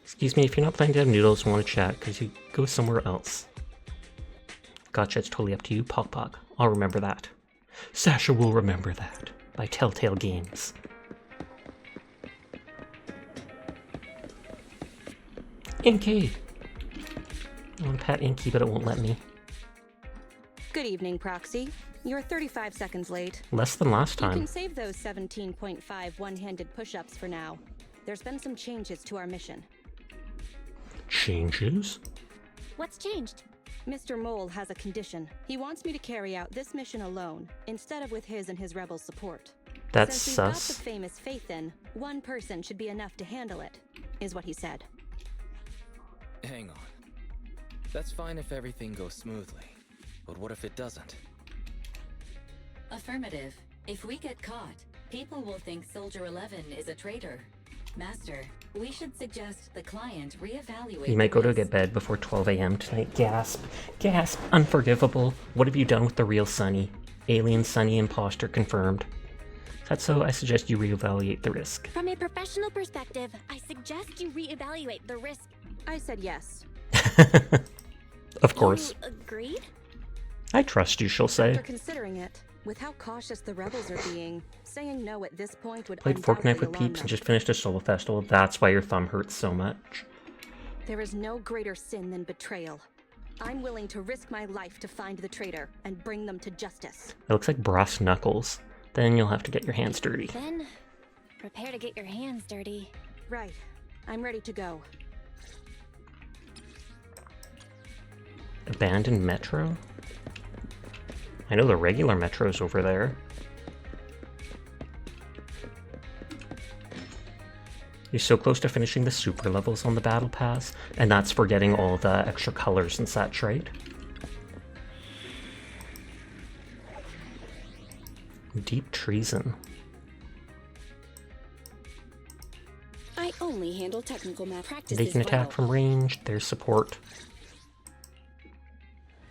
Excuse me, if you're not planning to have noodles and want to chat, because you go somewhere else. Gotcha, it's totally up to you. Pog Pog. I'll remember that. Sasha will remember that. By Telltale Games. Inky! I want to pat Inky, but it won't let me. Good evening, Proxy. You're 35 seconds late. Less than last You time. can save those 17.5 one-handed push-ups for now. There's been some changes to our mission. Changes? What's changed? Mr. Mole has a condition. He wants me to carry out this mission alone, instead of with his and his rebels' support. That's Since we've got sus. the famous faith in, one person should be enough to handle it, is what he said. Hang on. That's fine if everything goes smoothly. But what if it doesn't? Affirmative. If we get caught, people will think Soldier 11 is a traitor. Master, we should suggest the client reevaluate. You might go to the get bed before 12 a.m. tonight. Gasp. Gasp. Unforgivable. What have you done with the real Sunny? Alien Sunny imposter confirmed. That's so I suggest you reevaluate the risk. From a professional perspective, I suggest you reevaluate the risk. I said yes. Of course. You agreed? I trust you, she'll say. After considering it, with how cautious the rebels are being, saying no at this point would Played undoubtedly Fortnite with alarm peeps them. and just finished a solo festival. That's why your thumb hurts so much. There is no greater sin than betrayal. I'm willing to risk my life to find the traitor and bring them to justice. It looks like brass knuckles. Then you'll have to get your hands dirty. Then, prepare to get your hands dirty. Right. I'm ready to go. Abandoned metro? I know the regular metro's over there. You're so close to finishing the super levels on the battle pass, and that's for getting all the extra colors and such, right? Deep treason. I only handle technical math. Practice They is can attack vital. from range, there's support.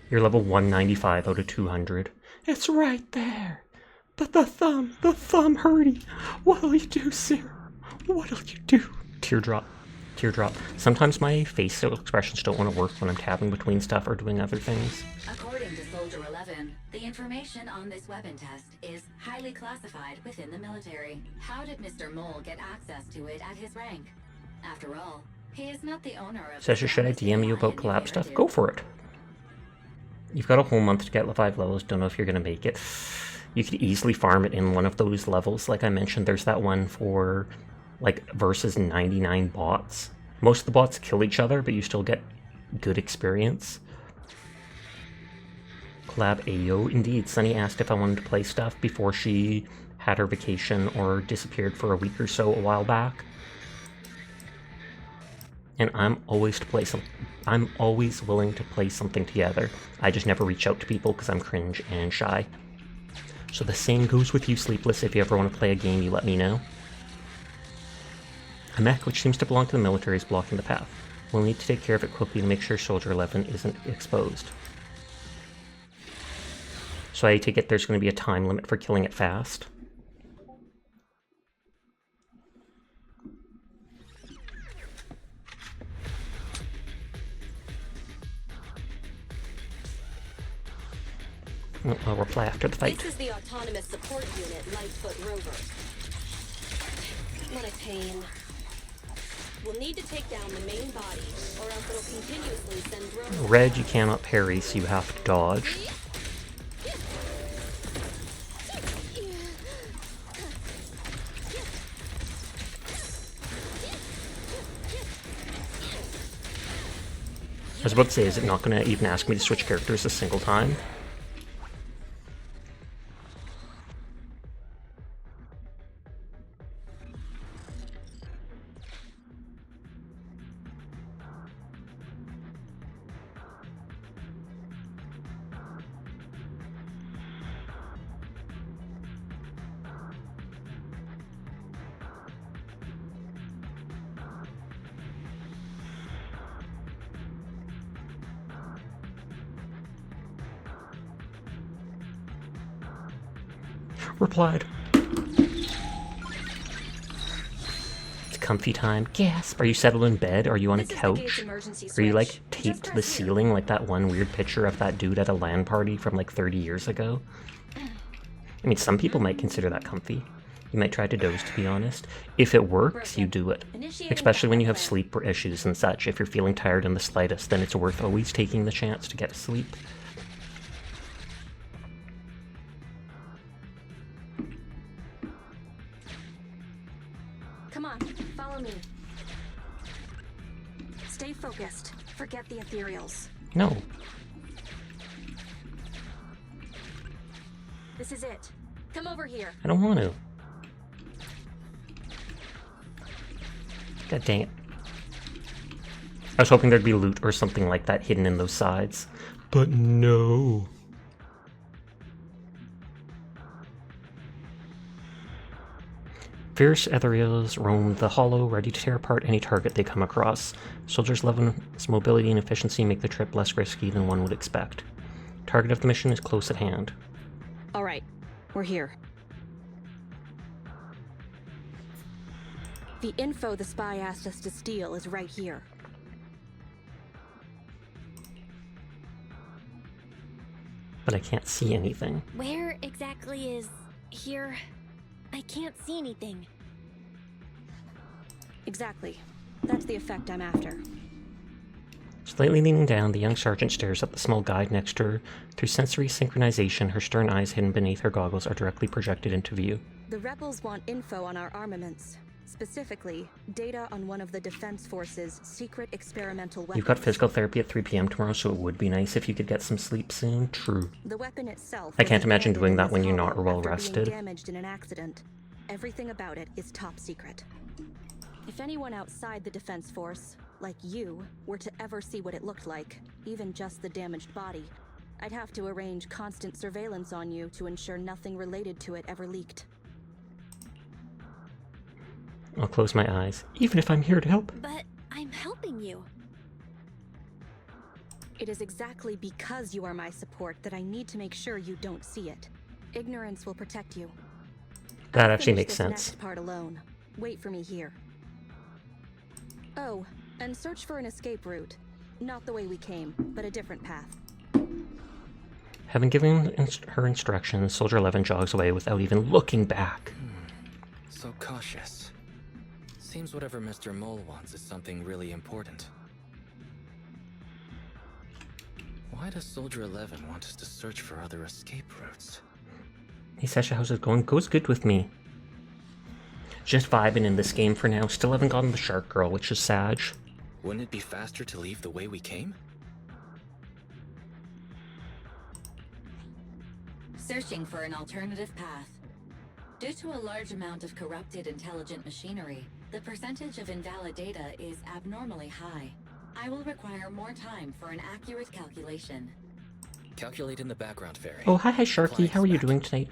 You're level 195 out of 200. It's right there. But the thumb hurting. What'll you do, Sarah? What'll you do? Teardrop. Teardrop. Sometimes my facial expressions don't want to work when I'm tapping between stuff or doing other things. According to Soldier 11, the information on this weapon test is highly classified within the military. How did Mr. Mole get access to it at his rank? After all, he is not the owner of... Sasha, should I DM you about collab stuff? Go for it. You've got a whole month to get 5 levels. Don't know if you're going to make it. You could easily farm it in one of those levels. Like I mentioned, there's that one for, like, versus 99 bots. Most of the bots kill each other, but you still get good experience. Collab Ayo. Indeed, Sunny asked if I wanted to play stuff before she had her vacation or disappeared for a week or so a while back. And I'm always willing to play something together. I just never reach out to people because I'm cringe and shy. So the same goes with you, Sleepless. If you ever want to play a game, you let me know. A mech, which seems to belong to the military, is blocking the path. We'll need to take care of it quickly to make sure Soldier 11 isn't exposed. So I take it there's going to be a time limit for killing it fast. I'll reply after the fight. This is the autonomous support unit, Lightfoot Rover. What a pain. We'll need to take down the main body, or else it'll continuously send drones. Red, you cannot parry, so you have to dodge. I was about to say, is it not going to even ask me to switch characters a single time? Replied. It's comfy time. Gasp! Are you settled in bed? Are you on a This is the couch? gate's emergency Are you like switch. taped Just to the press here. ceiling like that one weird picture of that dude at a LAN party from like 30 years ago? I mean, some people might consider that comfy. You might try to doze, to be honest. If it works, you do it. Initiating Especially when you have backup sleep issues and such. If you're feeling tired in the slightest, then it's worth always taking the chance to get sleep. Come on, follow me. Stay focused. Forget the ethereals. No. This is it. Come over here. I don't want to. God dang it. I was hoping there'd be loot or something like that hidden in those sides. But no. Fierce ethereals roam the hollow, ready to tear apart any target they come across. Soldiers' level's mobility and efficiency make the trip less risky than one would expect. Target of the mission is close at hand. All right, we're here. The info the spy asked us to steal is right here. But I can't see anything. Where exactly is here? I can't see anything. Exactly. That's the effect I'm after. Slightly leaning down, the young sergeant stares at the small guide next to her. Through sensory synchronization, her stern eyes hidden beneath her goggles are directly projected into view. The rebels want info on our armaments. Specifically, data on one of the Defense Force's secret experimental weapons. You've got physical therapy at 3 p.m. tomorrow, so it would be nice if you could get some sleep soon. True. The weapon itself. I can't imagine was doing that abandoned when you're in not this well hollow after rested. being damaged in an accident. Everything about it is top secret. If anyone outside the Defense Force, like you, were to ever see what it looked like, even just the damaged body, I'd have to arrange constant surveillance on you to ensure nothing related to it ever leaked. I'll close my eyes, even if I'm here to help. But I'm helping you. It is exactly because you are my support that I need to make sure you don't see it. Ignorance will protect you. That I'll actually finish makes this sense. Next part alone. Wait for me here. Oh, and search for an escape route. Not the way we came, but a different path. Having given her instructions, Soldier 11 jogs away without even looking back. So cautious. Seems whatever Mr. Mole wants is something really important. Why does Soldier 11 want us to search for other escape routes? Hey Sasha, how's it going? Goes good with me. Just vibing in this game for now. Still haven't gotten the Shark Girl, which is sad. Wouldn't it be faster to leave the way we came? Searching for an alternative path. Due to a large amount of corrupted intelligent machinery, the percentage of invalid data is abnormally high. I will require more time for an accurate calculation. Calculate in the background, Fairy. Oh, hi Sharky. Client's How are you back. doing tonight?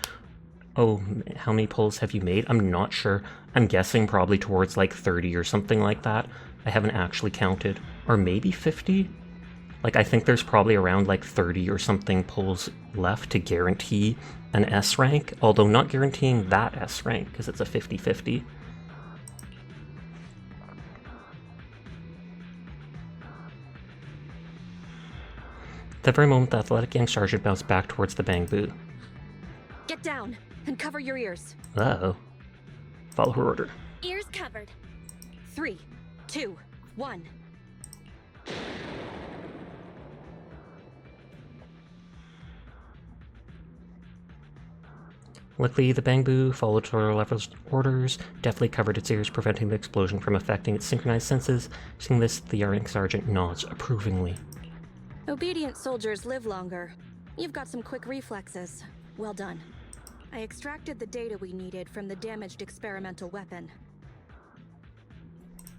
Oh, how many pulls have you made? I'm not sure. I'm guessing probably towards like 30 or something like that. I haven't actually counted. Or maybe 50? Like, I think there's probably around like 30 or something pulls left to guarantee an S rank, although not guaranteeing that S rank, because it's a 50-50. At the very moment, the athletic young sergeant bounds back towards the bamboo. Get down and cover your ears. Uh-oh. Follow her order. Ears covered. 3, 2, 1. Luckily, the bamboo followed her level's orders, deftly covered its ears, preventing the explosion from affecting its synchronized senses. Seeing this, the young sergeant nods approvingly. Obedient soldiers live longer. You've got some quick reflexes. Well done. I extracted the data we needed from the damaged experimental weapon.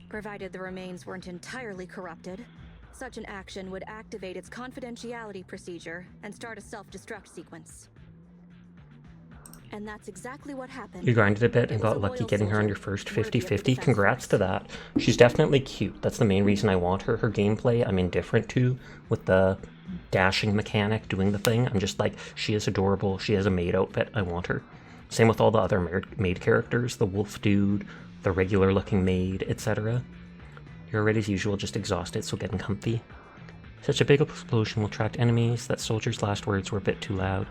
Provided the remains weren't entirely corrupted, such an action would activate its confidentiality procedure and start a self-destruct sequence. And that's exactly what happened. You grinded a bit and It was got a lucky loyal getting her on soldier, your first worthy of the 50-50. defense Congrats force. to that. She's definitely cute. That's the main reason I want her. Her gameplay, I'm indifferent to, with the dashing mechanic doing the thing. I'm just like, she is adorable. She has a maid outfit. I want her. Same with all the other maid characters. The wolf dude, the regular looking maid, etc. You're already as usual, just exhausted, so getting comfy. Such a big explosion will attract enemies. That soldier's last words were a bit too loud.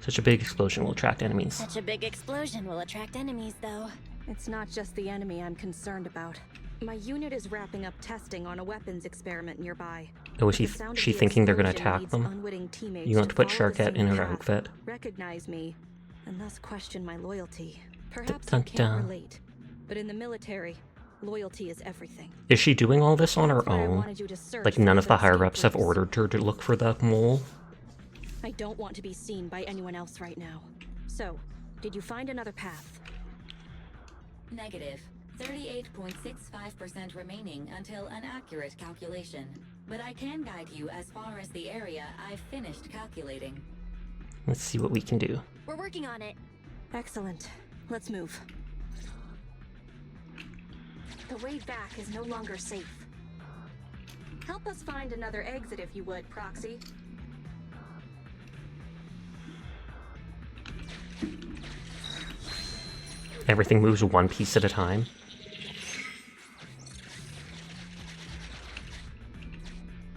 Such a big explosion will attract enemies. Such a big explosion will attract enemies, though. It's not just the enemy I'm concerned about. My unit is wrapping up testing on a weapons experiment nearby. Oh, is The sound of she the thinking they're gonna explosion attack leads them? unwitting teammates You want to put follow the Sharkette in same her path, outfit? recognize me, and thus question my loyalty. Perhaps Dun, you can't dun. relate, but in the military, loyalty is everything. Is she doing all this on her That's why I own? wanted you to search Like for none of other the higher escape ups have routes. ordered her to look for the mole? I don't want to be seen by anyone else right now. So, did you find another path? Negative. 38.65% remaining until an accurate calculation. But I can guide you as far as the area I've finished calculating. Let's see what we can do. We're working on it. Excellent. Let's move. The way back is no longer safe. Help us find another exit if you would, Proxy. Everything moves one piece at a time.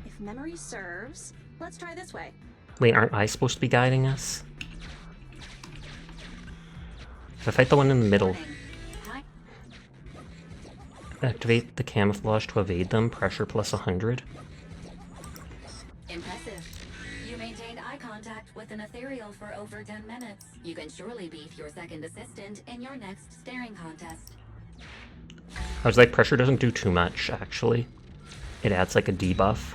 If memory serves, let's try this way. Wait, aren't I supposed to be guiding us? If I fight the one in the middle, Hi. activate the camouflage to evade them, pressure plus 100. Impressive. You maintained eye contact with an ethereal for over 10 minutes. You can surely beat your second assistant in your next staring contest. I was like, pressure doesn't do too much, actually. It adds like a debuff.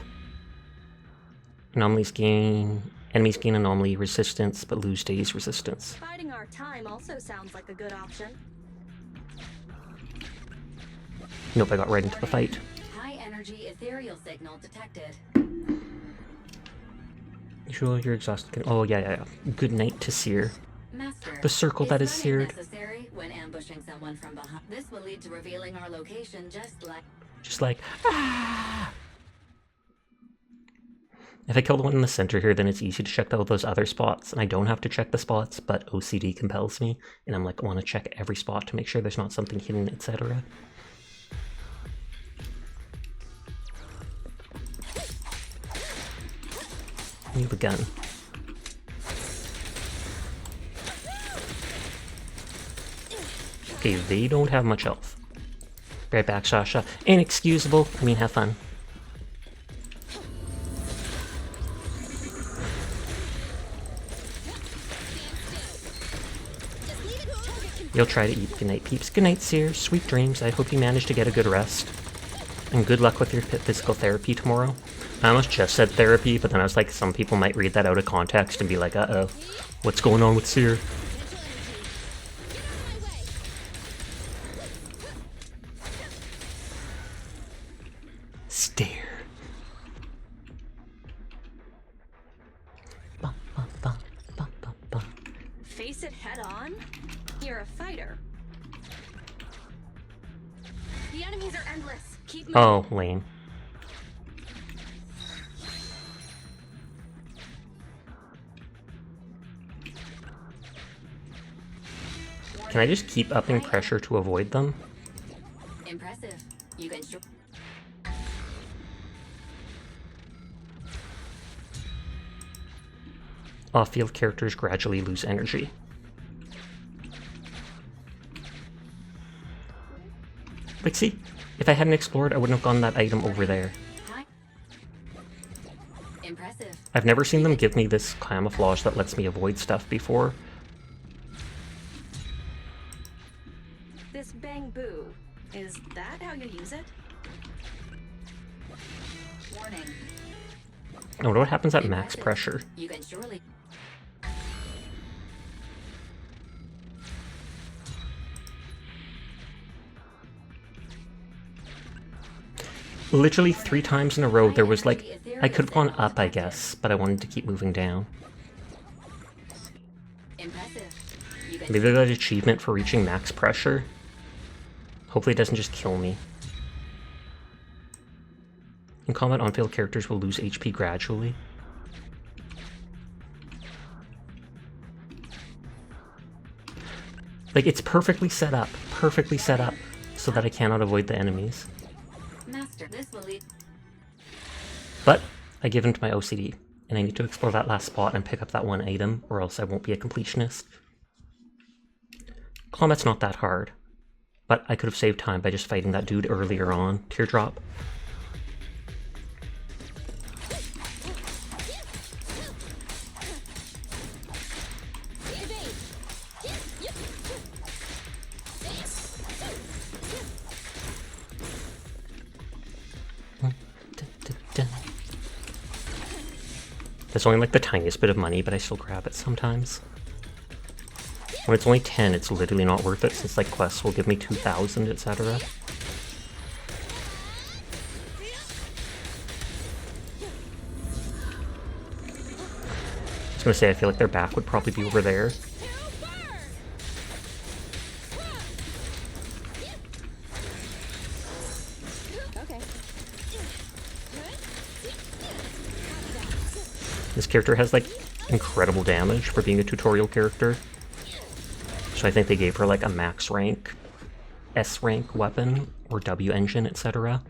Enemies gain anomaly resistance, but lose daze resistance. Biding our time also sounds like a good option. Nope, I got right into the fight. High energy ethereal signal detected. You feel you're exhausted. Oh, yeah. Good night to Seer. Master, The circle that is running seared. necessary when ambushing someone from behind. This will lead to revealing our location Just like, ah! If I kill the one in the center here, then it's easy to check out those other spots, and I don't have to check the spots, but OCD compels me, and I'm like, I want to check every spot to make sure there's not something hidden, etc. You have a gun. Okay, they don't have much health. Right back, Sasha. Inexcusable. I mean, have fun. You'll try to eat. Good night, peeps. Good night, Seer. Sweet dreams. I hope you manage to get a good rest. And good luck with your physical therapy tomorrow. I almost just said therapy, but then I was like, some people might read that out of context and be like, uh-oh, what's going on with Seer? Stare. Ba, ba, ba, ba, ba, ba. Face it head on? You're a fighter. The enemies are endless. Keep moving. Oh, lame. Can I just keep upping pressure to avoid them? Impressive. You can Off-field characters gradually lose energy. Like, see? If I hadn't explored, I wouldn't have gotten that item over there. Impressive. I've never seen them give me this camouflage that lets me avoid stuff before. This bang boo. Is that how you use it? Warning. I wonder what happens at max pressure. You can surely. Literally 3 times in a row, there was like, I could have gone up, I guess, but I wanted to keep moving down. Impressive. You can Maybe that achievement for reaching max pressure. Hopefully it doesn't just kill me. In combat, on-field characters will lose HP gradually. Like, it's perfectly set up, so that I cannot avoid the enemies. master. This will lead. But I give in to my OCD, and I need to explore that last spot and pick up that one item, or else I won't be a completionist. Combat's not that hard, but I could have saved time by just fighting that dude earlier on. Teardrop. That's only like the tiniest bit of money, but I still grab it sometimes. When it's only 10, it's literally not worth it, since like quests will give me 2,000, etc. I was gonna say, I feel like their back would probably be over there. This character has like incredible damage for being a tutorial character. So I think they gave her like a max rank, S rank weapon, or W engine, etc.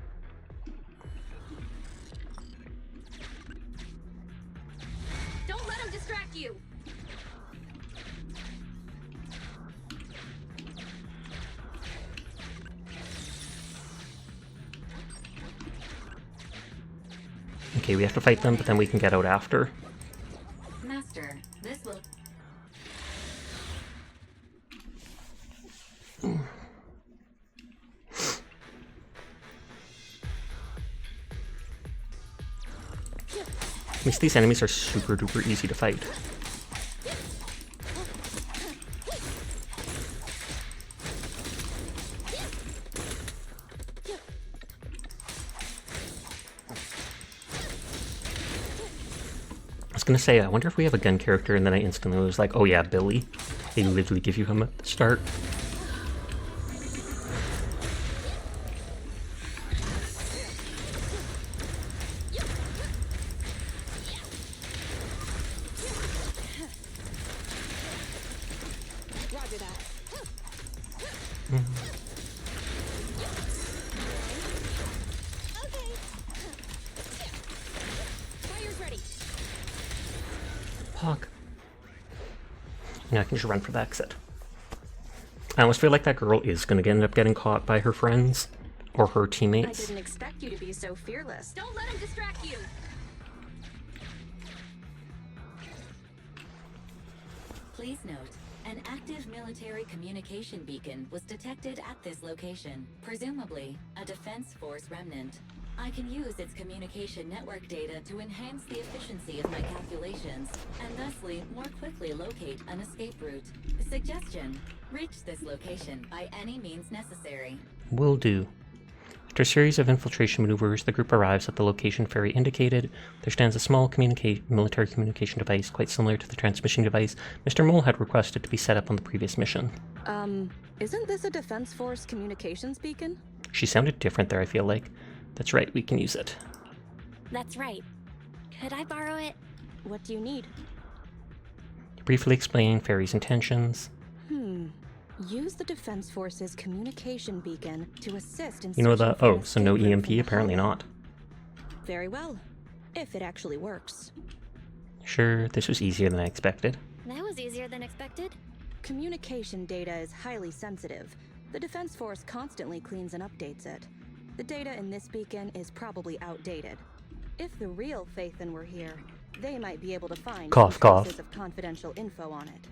Don't let him distract you. Okay, we have to fight them, but then we can get out after. Master, this will. At least these enemies are super duper easy to fight. I was gonna say, I wonder if we have a gun character, and then I instantly was like, oh yeah, Billy. They literally give you him at the start. Roger that. Okay. Fire's ready. Pog. Now I can just run for the exit. I almost feel like that girl is gonna end up getting caught by her friends or her I teammates. didn't expect you to be so fearless. Don't let him distract you. Please note, an active military communication beacon was detected at this location, presumably a Defense Force remnant. I can use its communication network data to enhance the efficiency of my calculations, and thusly more quickly locate an escape route. Suggestion: reach this location by any means necessary. Will do. After a series of infiltration maneuvers, the group arrives at the location Ferry indicated. There stands a small military communication device, quite similar to the transmission device Mr. Mole had requested to be set up on the previous mission. Isn't this a Defense Force communications beacon? She sounded different there, I feel like. That's right, we can use it. That's right. Could I borrow it? What do you need? Briefly explain Ferry's intentions. Use the Defense Force's communication beacon to assist in You know searching the... for an oh, so no escape route EMP? from the Apparently Hollow. not. Very well. If it actually works. Sure, this was easier than I expected. That was easier than expected. Communication data is highly sensitive. The Defense Force constantly cleans and updates it. The data in this beacon is probably outdated. If the real Phaethon were here, they might be able to find Cough, some cough. traces of confidential info on it.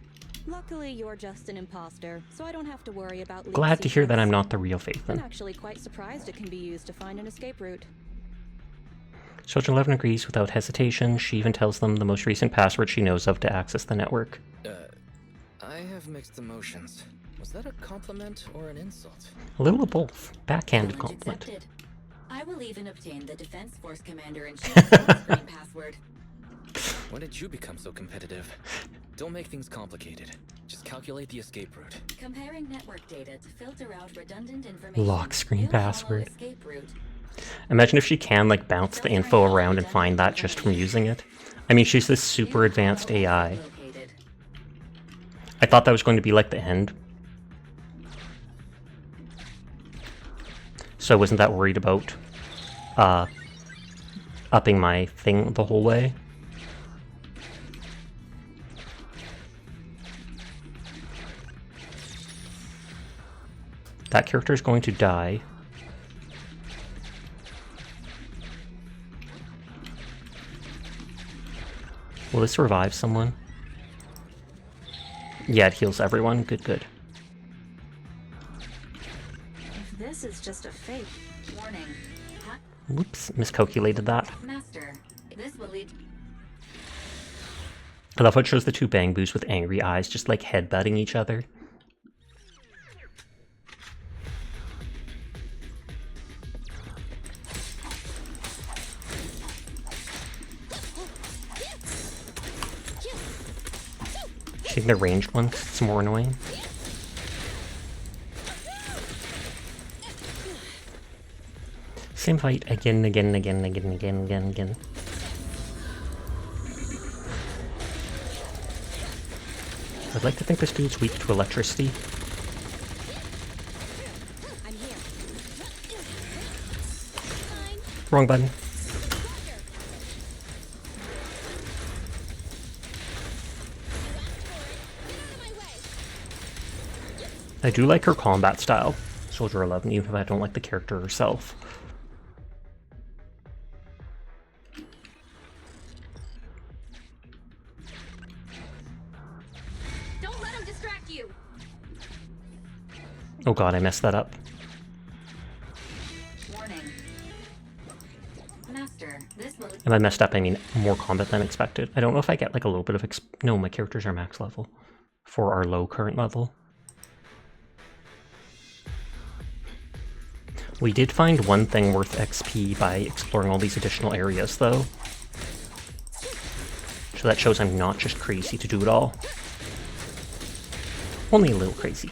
Luckily, you're just an imposter, so I don't have to worry about leaked Glad to hear that secrets. I'm not the real I'm Phaethon. actually quite surprised it can be used to find an escape route. Soldier 11 agrees without hesitation. She even tells them the most recent password she knows of to access the network. I have mixed emotions. Was that a compliment or an insult? A little of both. Backhanded Challenge compliment. accepted. I will even obtain the Defense Force Commander-in-Chief's screen password. When did you become so competitive? Don't make things complicated. Just calculate the escape route. Comparing network data to filter out redundant information. Lock screen New Hollow password. escape route. Imagine if she can, like, bounce the info around and find that just from using it. I mean, she's this super advanced AI. Located. I thought that was going to be, like, the end. So I wasn't that worried about, upping my thing the whole way. That character is going to die. Will this revive someone? Yeah, it heals everyone. Good, good. If this is just a fake, Warning. Whoops, miscalculated that. Master, this will lead. I love how it shows the two bang boos with angry eyes just like headbutting each other. Taking the ranged one because it's more annoying. Same fight again and again and again and again and again and again and again. I'd like to think this dude's weak to electricity. I'm here. Wrong button. I do like her combat style, Soldier 11, even if I don't like the character herself. Don't let him distract you. Oh god, I messed that up. Warning. Master, this mode. And by messed up, I mean more combat than expected. I don't know if I get like a little bit of no, my characters are max level for our low current level. We did find one thing worth XP by exploring all these additional areas, though. So that shows I'm not just crazy to do it all. Only a little crazy.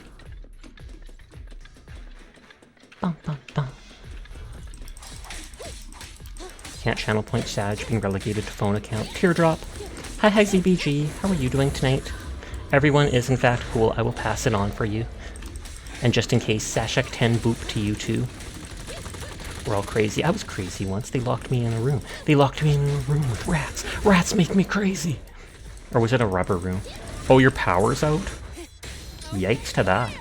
Bum, bum, bum. Can't channel point Sag being relegated to phone account. Teardrop. Hi ZBG, how are you doing tonight? Everyone is in fact cool, I will pass it on for you. And just in case, Sashek 10 boop to you too. We're all crazy. I was crazy once. They locked me in a room. They locked me in a room with rats. Rats make me crazy. Or was it a rubber room? Oh, your power's out? Yikes to that.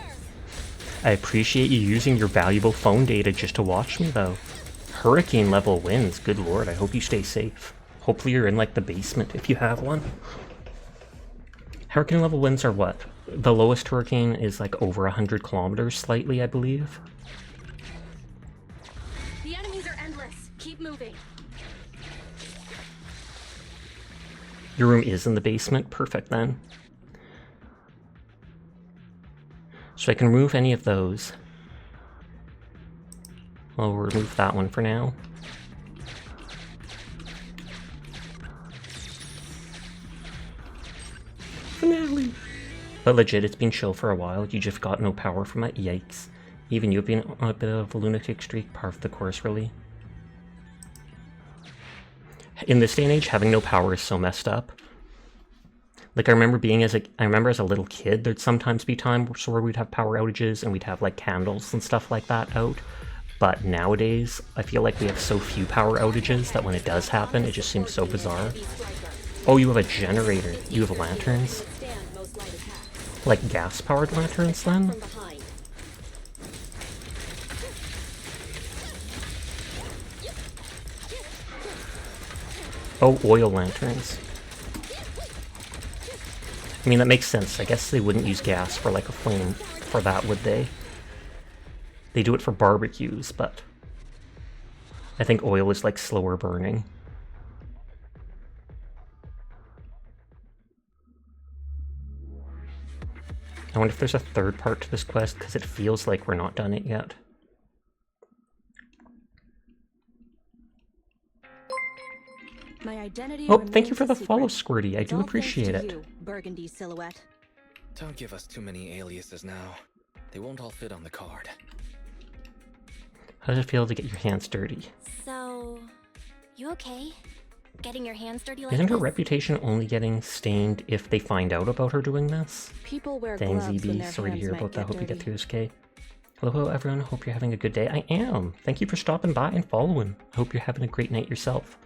I appreciate you using your valuable phone data just to watch me, though. Hurricane level wins. Good lord, I hope you stay safe. Hopefully you're in, like, the basement if you have one. Hurricane level winds are what? The lowest hurricane is, like, over 100 kilometers slightly, I believe. The enemies are endless. Keep moving. Your room is in the basement? Perfect then. So I can remove any of those. I'll remove that one for now. Finale! But legit, it's been chill for a while. You just got no power from it. Yikes. Even you've been on a bit of a lunatic streak, par of the course, really. In this day and age, having no power is so messed up. Like, I remember as a little kid, there'd sometimes be times where we'd have power outages and we'd have, like, candles and stuff like that out. But nowadays, I feel like we have so few power outages that when it does happen, it just seems so bizarre. Oh, you have a generator. You have lanterns? Like gas-powered lanterns, then? Oh, oil lanterns. I mean, that makes sense. I guess they wouldn't use gas for, like, a flame for that, would they? They do it for barbecues, but I think oil is, like, slower burning. I wonder if there's a third part to this quest, because it feels like we're not done it yet. My identity Oh, thank you remains for a the secret. follow, Squirty. I It's do all appreciate thanks to it. you, Burgundy silhouette. Don't give us too many aliases now. They won't all fit on the card. How does it feel to get your hands dirty? So, you okay? Getting your hands dirty like Isn't her this? reputation only getting stained if they find out about her doing this? People wear Dang, gloves when ZB, their sorry to hands hear might about that. get Hope you get dirty. through this, okay? Hello, everyone. Hope you're having a good day. I am. Thank you for stopping by and following. I hope you're having a great night yourself.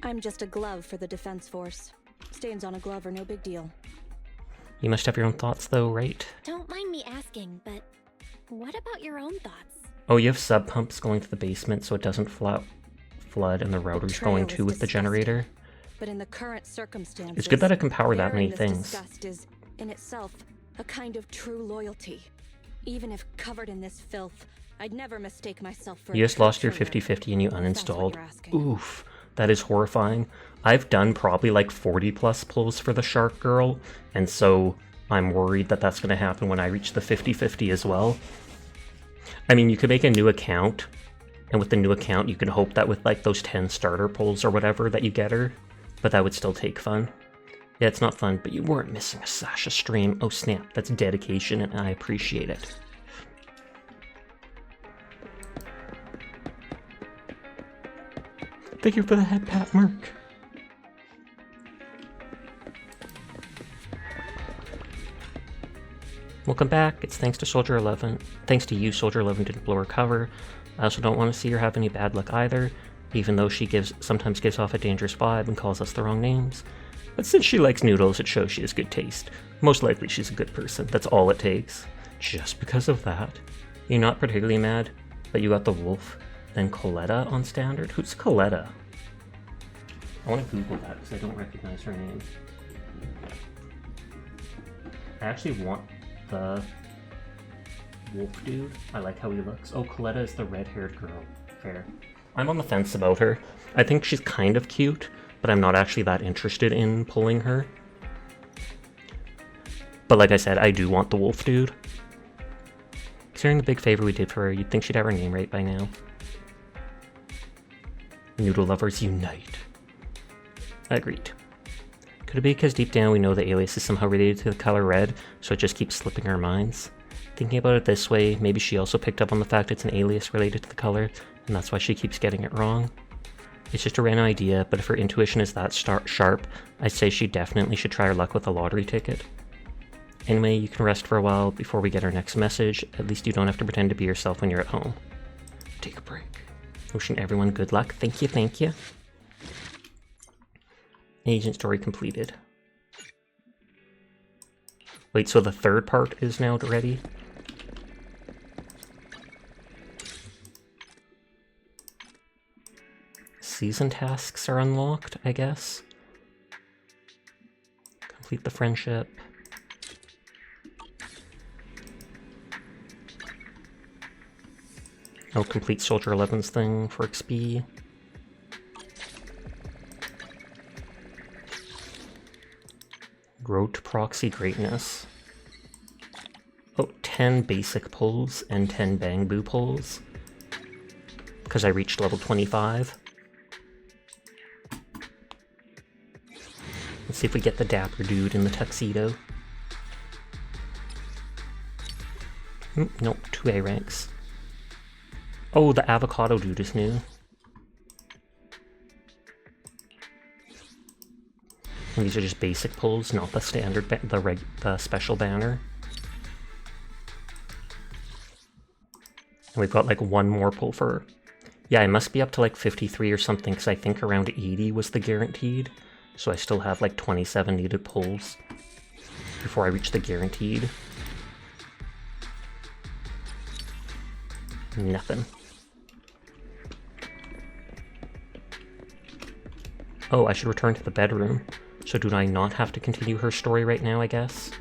I'm just a glove for the defense force. Stains on a glove are no big deal. You must have your own thoughts, though, right? Don't mind me asking, but what about your own thoughts? Oh, you have sub pumps going to the basement so it doesn't flood, and the router's Betrayal going is too with the disgusting. generator. But in the current circumstances, It's good that it can power that bearing many this things. disgust is, in itself, a kind of true loyalty. Even if covered in this filth, I'd never mistake myself for You a just lost your traitor. 50-50 and you If that's what uninstalled. you're asking. Oof, that is horrifying. I've done probably like 40 plus pulls for the Shark Girl, and so I'm worried that that's going to happen when I reach the 50-50 as well. I mean, you could make a new account, and with the new account, you can hope that with like those 10 starter pulls or whatever that you get her, but that would still take fun. Yeah, it's not fun, but you weren't missing a Sasha stream. Oh snap, that's dedication, and I appreciate it. Thank you for the head pat, Merc. Welcome back. It's thanks to Soldier 11. Thanks to you, Soldier 11 didn't blow her cover. I also don't want to see her have any bad luck either, even though she sometimes gives off a dangerous vibe and calls us the wrong names. But since she likes noodles, it shows she has good taste. Most likely she's a good person. That's all it takes. Just because of that. You're not particularly mad, but you got the wolf. Then Coletta on standard? Who's Coletta? I want to Google that because I don't recognize her name. I actually want the wolf dude. I like how he looks. Oh, Coletta is the red-haired girl. Fair. I'm on the fence about her. I think she's kind of cute, but I'm not actually that interested in pulling her. But like I said, I do want the wolf dude. Considering the big favor we did for her, you'd think she'd have her name right by now. Noodle lovers unite. Agreed. Could it be because deep down we know the alias is somehow related to the color red, so it just keeps slipping our minds? Thinking about it this way, maybe she also picked up on the fact it's an alias related to the color, and that's why she keeps getting it wrong. It's just a random idea, but if her intuition is that sharp, I'd say she definitely should try her luck with a lottery ticket. Anyway, you can rest for a while before we get our next message. At least you don't have to pretend to be yourself when you're at home. Take a break. Wishing everyone good luck. Thank you, thank you. Agent story completed. Wait, so the third part is now ready? Season tasks are unlocked, I guess. Complete the friendship. I'll complete Soldier 11's thing for XP. Road to proxy greatness. Oh, 10 basic pulls and 10 bang boo pulls. Because I reached level 25. Let's see if we get the dapper dude in the tuxedo. Nope, 2A ranks. Oh, the avocado dude is new. And these are just basic pulls, not the standard, the special banner. And we've got like one more pull for... Yeah, I must be up to like 53 or something, because I think around 80 was the guaranteed. So I still have like 27 needed pulls before I reach the guaranteed. Nothing. Oh, I should return to the bedroom. So do I not have to continue her story right now, I guess?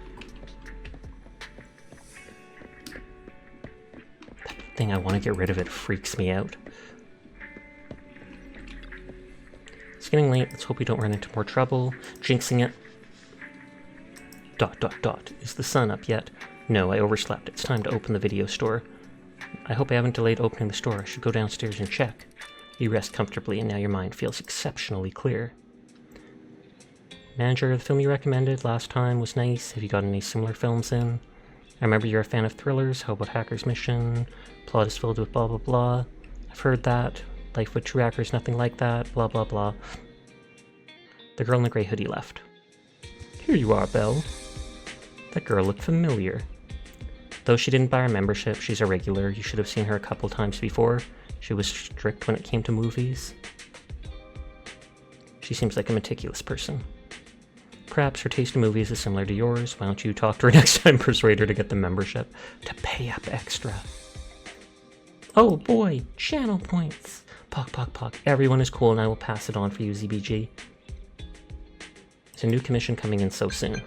That thing, I want to get rid of it, freaks me out. It's getting late, let's hope we don't run into more trouble. Jinxing it. ... Is the sun up yet? No, I overslept. It's time to open the video store. I hope I haven't delayed opening the store. I should go downstairs and check. You rest comfortably and now your mind feels exceptionally clear. Manager, the film you recommended last time was nice. Have you got any similar films in? I remember you're a fan of thrillers. How about Hacker's Mission? Plot is filled with blah blah blah. I've heard that. Life with true hackers, nothing like that. Blah blah blah. The girl in the grey hoodie left. Here you are, Belle. That girl looked familiar. Though she didn't buy our membership, she's a regular. You should have seen her a couple times before. She was strict when it came to movies. She seems like a meticulous person. Perhaps her taste in movies is similar to yours. Why don't you talk to her next time, persuade her to get the membership, to pay up extra. Oh boy, channel points. Pock, pock, pock. Everyone is cool and I will pass it on for you, ZBG. There's a new commission coming in so soon.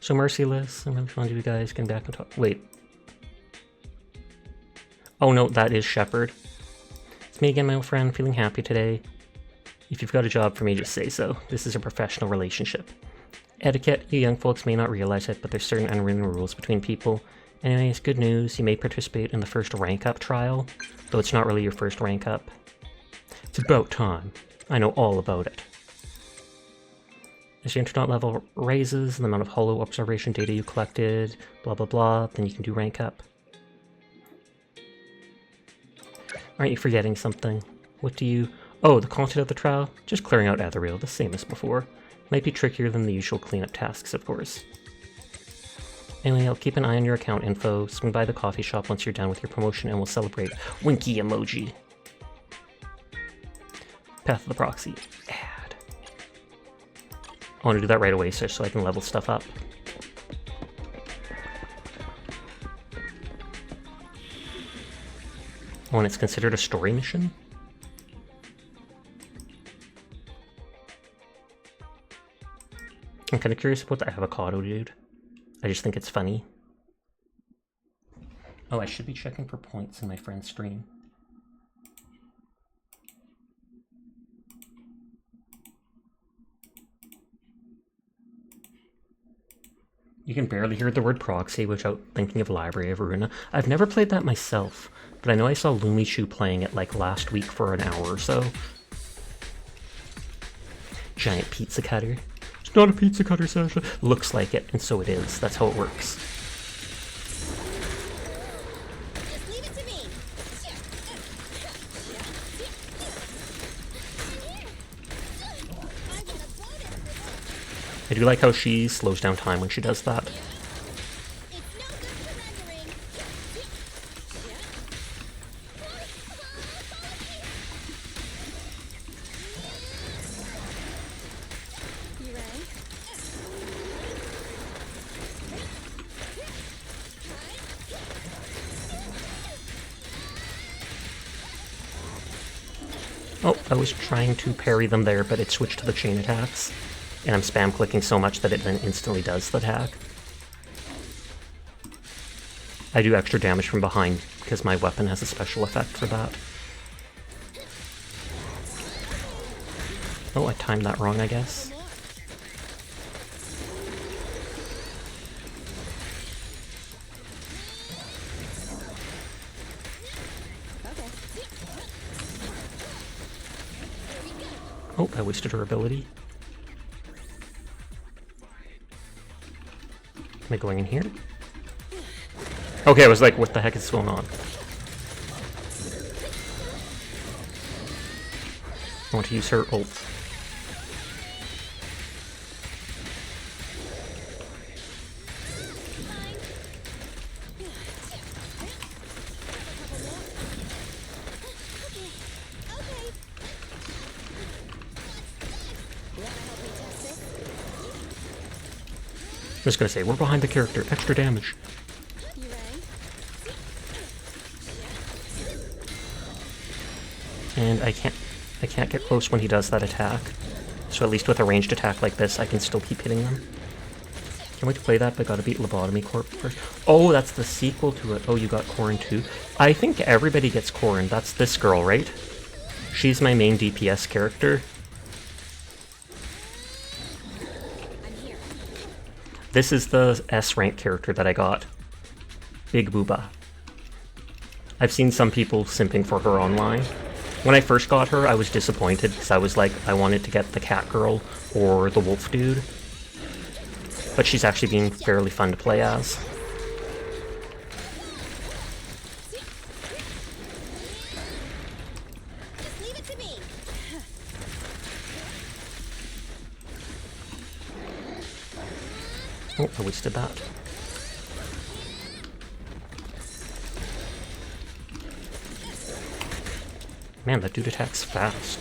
So Merciless, I'm really fond of you guys. Getting back and talk. Wait. Oh no, that is Shepard. me again, my old friend, feeling happy today. If you've got a job for me, just say so. This is a professional relationship. Etiquette, you young folks may not realize it, but there's certain unwritten rules between people. Anyways, good news, you may participate in the first rank up trial, though it's not really your first rank up. It's about time. I know all about it. As your internet level raises, the amount of hollow observation data you collected, blah blah blah, then you can do rank up. Aren't you forgetting something? What do you... Oh, the content of the trial? Just clearing out Ethereal, the same as before. Might be trickier than the usual cleanup tasks, of course. Anyway, I'll keep an eye on your account info, swing by the coffee shop once you're done with your promotion, and we'll celebrate. Winky emoji. Path of the Proxy. Add. I want to do that right away, so I can level stuff up. Oh, and it's considered a story mission? I'm kind of curious about the avocado dude. I just think it's funny. Oh, I should be checking for points in my friend's stream. You can barely hear the word proxy without thinking of Library of Ruina. I've never played that myself, but I know I saw Lumichu playing it like last week for an hour or so. Giant pizza cutter. It's not a pizza cutter, Sasha. Looks like it, and so it is. That's how it works. Just leave it to me. I do like how she slows down time when she does that. It's no good surrendering. You ready? Oh, I was trying to parry them there, but it switched to the chain attacks. And I'm spam clicking so much that it then instantly does the attack. I do extra damage from behind because my weapon has a special effect for that. Oh, I timed that wrong, I guess. Oh, I wasted her ability. Am I going in here? Okay, I was like, what the heck is going on? I want to use her ult. I'm just gonna say, we're behind the character, extra damage. You ready? And I can't get close when he does that attack. So at least with a ranged attack like this, I can still keep hitting them. Can't wait to play that, but gotta beat Lobotomy Corp first. Oh, that's the sequel to it. Oh, you got Corrin too? I think everybody gets Corrin. That's this girl, right? She's my main DPS character. This is the S-rank character that I got. Big Booba. I've seen some people simping for her online. When I first got her, I was disappointed because I was like, I wanted to get the cat girl or the wolf dude. But she's actually being fairly fun to play as. Just leave it to me. Oh, I wasted that. Man, that dude attacks fast.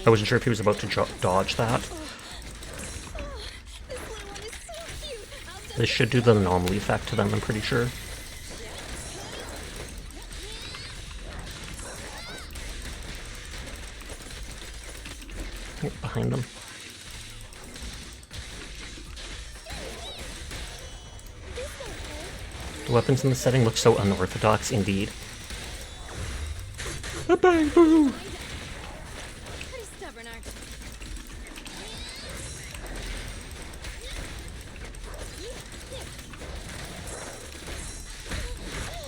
I wasn't sure if he was about to dodge that. This should do the anomaly effect to them, I'm pretty sure. Oh, behind them. The weapons in the setting look so unorthodox indeed. A bang boo! Pretty stubborn, aren't you?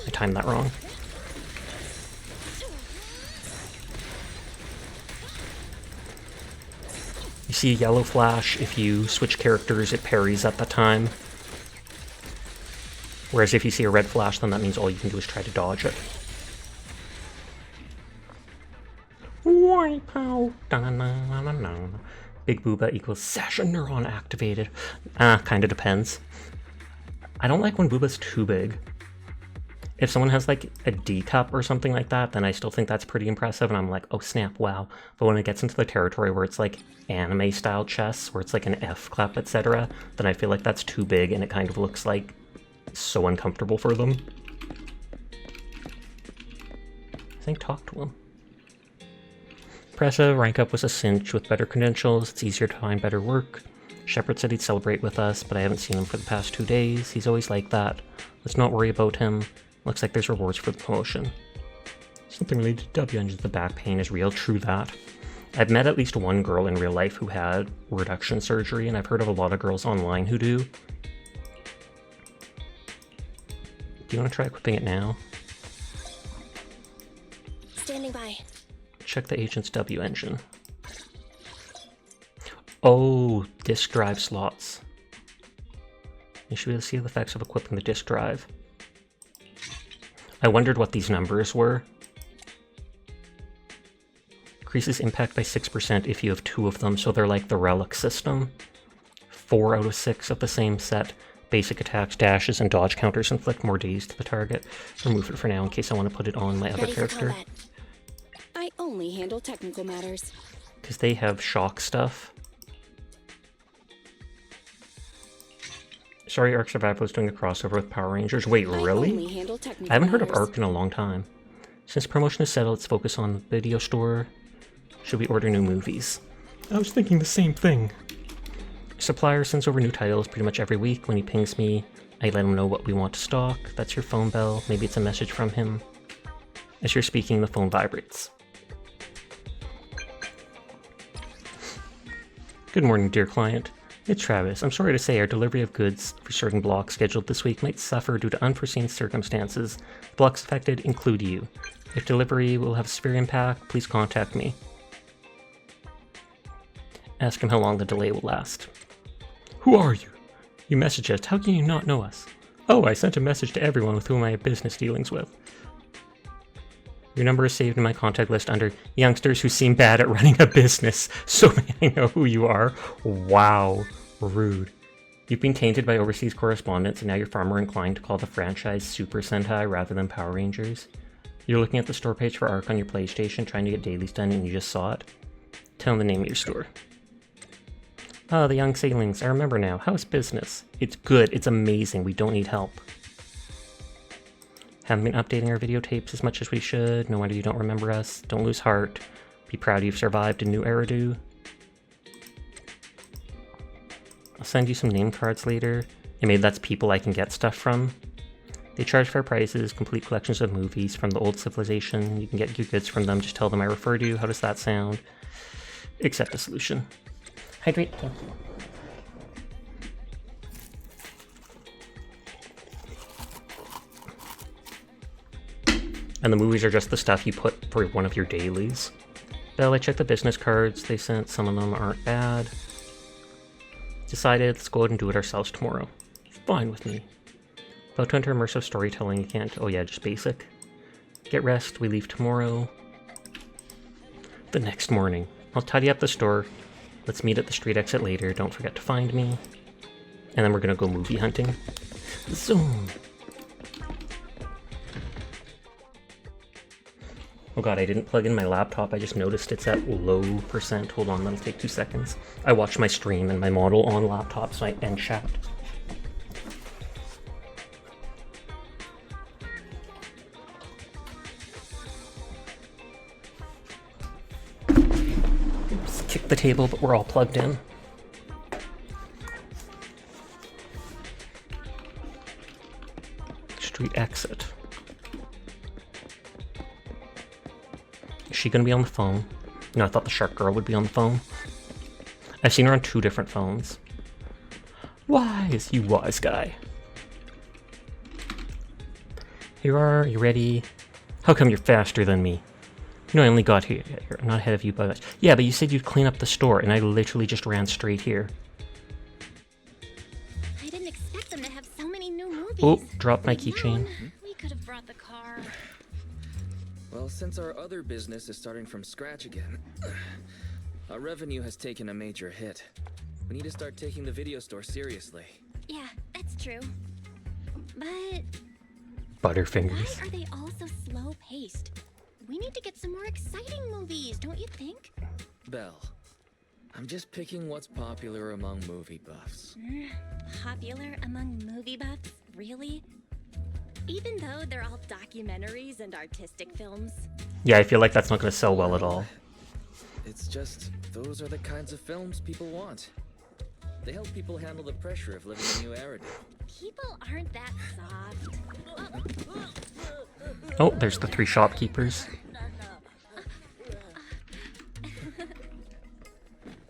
I timed that wrong. You see a yellow flash, if you switch characters it parries at the time. Whereas if you see a red flash, then that means all you can do is try to dodge it. Big booba equals Sasha neuron activated. Kinda depends. I don't like when booba's too big. If someone has like a D cup or something like that, then I still think that's pretty impressive and I'm like, oh snap, wow. But when it gets into the territory where it's like anime style chess, where it's like an F clap, etc., then I feel like that's too big and it kind of looks like so uncomfortable for them. I think talk to him. Pressa, rank up was a cinch with better credentials, it's easier to find better work. Shepard said he'd celebrate with us, but I haven't seen him for the past 2 days. He's always like that. Let's not worry about him. Looks like there's rewards for the promotion. Something related to W engines, the back pain is real, true that. I've met at least one girl in real life who had reduction surgery, and I've heard of a lot of girls online who do. Do you want to try equipping it now? Standing by. Check the agent's W engine. Oh, disk drive slots. You should be able to see the effects of equipping the disk drive. I wondered what these numbers were. Increases impact by 6% if you have 2 of them, so they're like the relic system. 4 out of 6 of the same set. Basic attacks, dashes, and dodge counters inflict more days to the target. Remove it for now in case I want to put it on my other Ready for character. combat. I only handle technical matters. Because they have shock stuff. Sorry, Ark Survival is doing a crossover with Power Rangers. Wait, I really? only handle technical I haven't heard of matters. Ark in a long time. Since promotion is settled, let's focus on the video store. Should we order new movies? I was thinking the same thing. Supplier sends over new titles pretty much every week. When he pings me, I let him know what we want to stock. That's your phone bell. Maybe it's a message from him. As you're speaking, the phone vibrates. Good morning, dear client. It's Travis. I'm sorry to say our delivery of goods for certain blocks scheduled this week might suffer due to unforeseen circumstances. The blocks affected include you. If delivery will have a severe impact, please contact me. Ask him how long the delay will last. Who are you? You message us. How can you not know us? Oh, I sent a message to everyone with whom I have business dealings with. Your number is saved in my contact list under youngsters who seem bad at running a business, so may I know who you are? Wow. Rude. You've been tainted by overseas correspondence, and now you're far more inclined to call the franchise Super Sentai rather than Power Rangers. You're looking at the store page for Ark on your PlayStation, trying to get dailies done, and you just saw it. Tell them the name of your store. Ah, the Young Sailings. I remember now. How's business? It's good. It's amazing. We don't need help. Haven't been updating our videotapes as much as we should. No wonder you don't remember us. Don't lose heart. Be proud you've survived a new Eridu. I'll send you some name cards later. And maybe that's people I can get stuff from. They charge fair prices, complete collections of movies from the old civilization. You can get your goods from them. Just tell them I referred you. How does that sound? Accept the solution. Hydrate. Thank you. And the movies are just the stuff you put for one of your dailies. Bell, I checked the business cards they sent. Some of them aren't bad. Decided, let's go ahead and do it ourselves tomorrow. Fine with me. About to enter immersive storytelling, you can't... Oh yeah, just basic. Get rest, we leave tomorrow. The next morning. I'll tidy up the store. Let's meet at the street exit later. Don't forget to find me. And then we're gonna go movie hunting. Zoom! Oh god, I didn't plug in my laptop. I just noticed it's at low percent. Hold on, that'll take 2 seconds. I watched my stream and my model on laptop, so I end chat. Oops, kicked the table, but we're all plugged in. Street exit. Is she gonna be on the phone? No, I thought the shark girl would be on the phone. I've seen her on 2 different phones. Wise, you wise guy. Here you are, you ready? How come you're faster than me? No, I only got here. I'm not ahead of you by much. Yeah, but you said you'd clean up the store, and I literally just ran straight here. I didn't expect them to have so many new movies. Oh, dropped my We'd keychain. known, we could have brought the car. Well, since our other business is starting from scratch again, our revenue has taken a major hit. We need to start taking the video store seriously. Yeah, that's true. But Butterfingers. why are they all so slow-paced? We need to get some more exciting movies, don't you think? Belle, I'm just picking what's popular among movie buffs. Popular among movie buffs? Really? Even though they're all documentaries and artistic films? Yeah, I feel like that's not gonna sell well at all. It's just, those are the kinds of films people want. They help people handle the pressure of living in New Eridu. People aren't that soft. Oh, there's the 3 shopkeepers.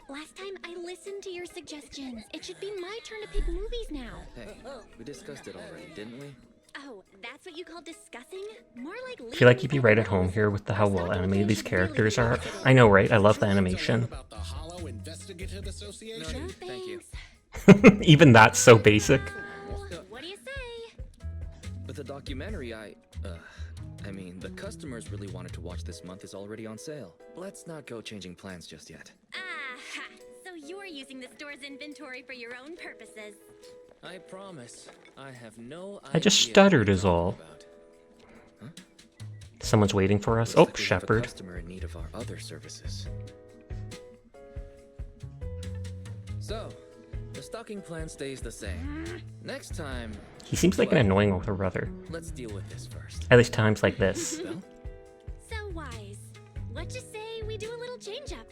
Last time I listened to your suggestions. It should be my turn to pick movies now. Hey, we discussed it already, didn't we? Oh, that's what you call discussing? More like I feel like you'd be right at home here with how well animated these characters are. I know, right? I love the animation. About the Hollow Investigative Association? No Thank you. thanks. Even that's so basic. What do you say? But the documentary I mean, the customers really wanted to watch this month is already on sale. Let's not go changing plans just yet. Aha! So you're using the store's inventory for your own purposes. I promise, I have no idea. I just stuttered what is you're all. talking about. Someone's waiting for us. Looks Oh, like we have a Shepard. customer in need of our other services. So, the stocking plan stays the same. Next time, He seems like an annoying older brother. let's deal with this first. At least times like this. Well, So wise. What you say we do a little change up?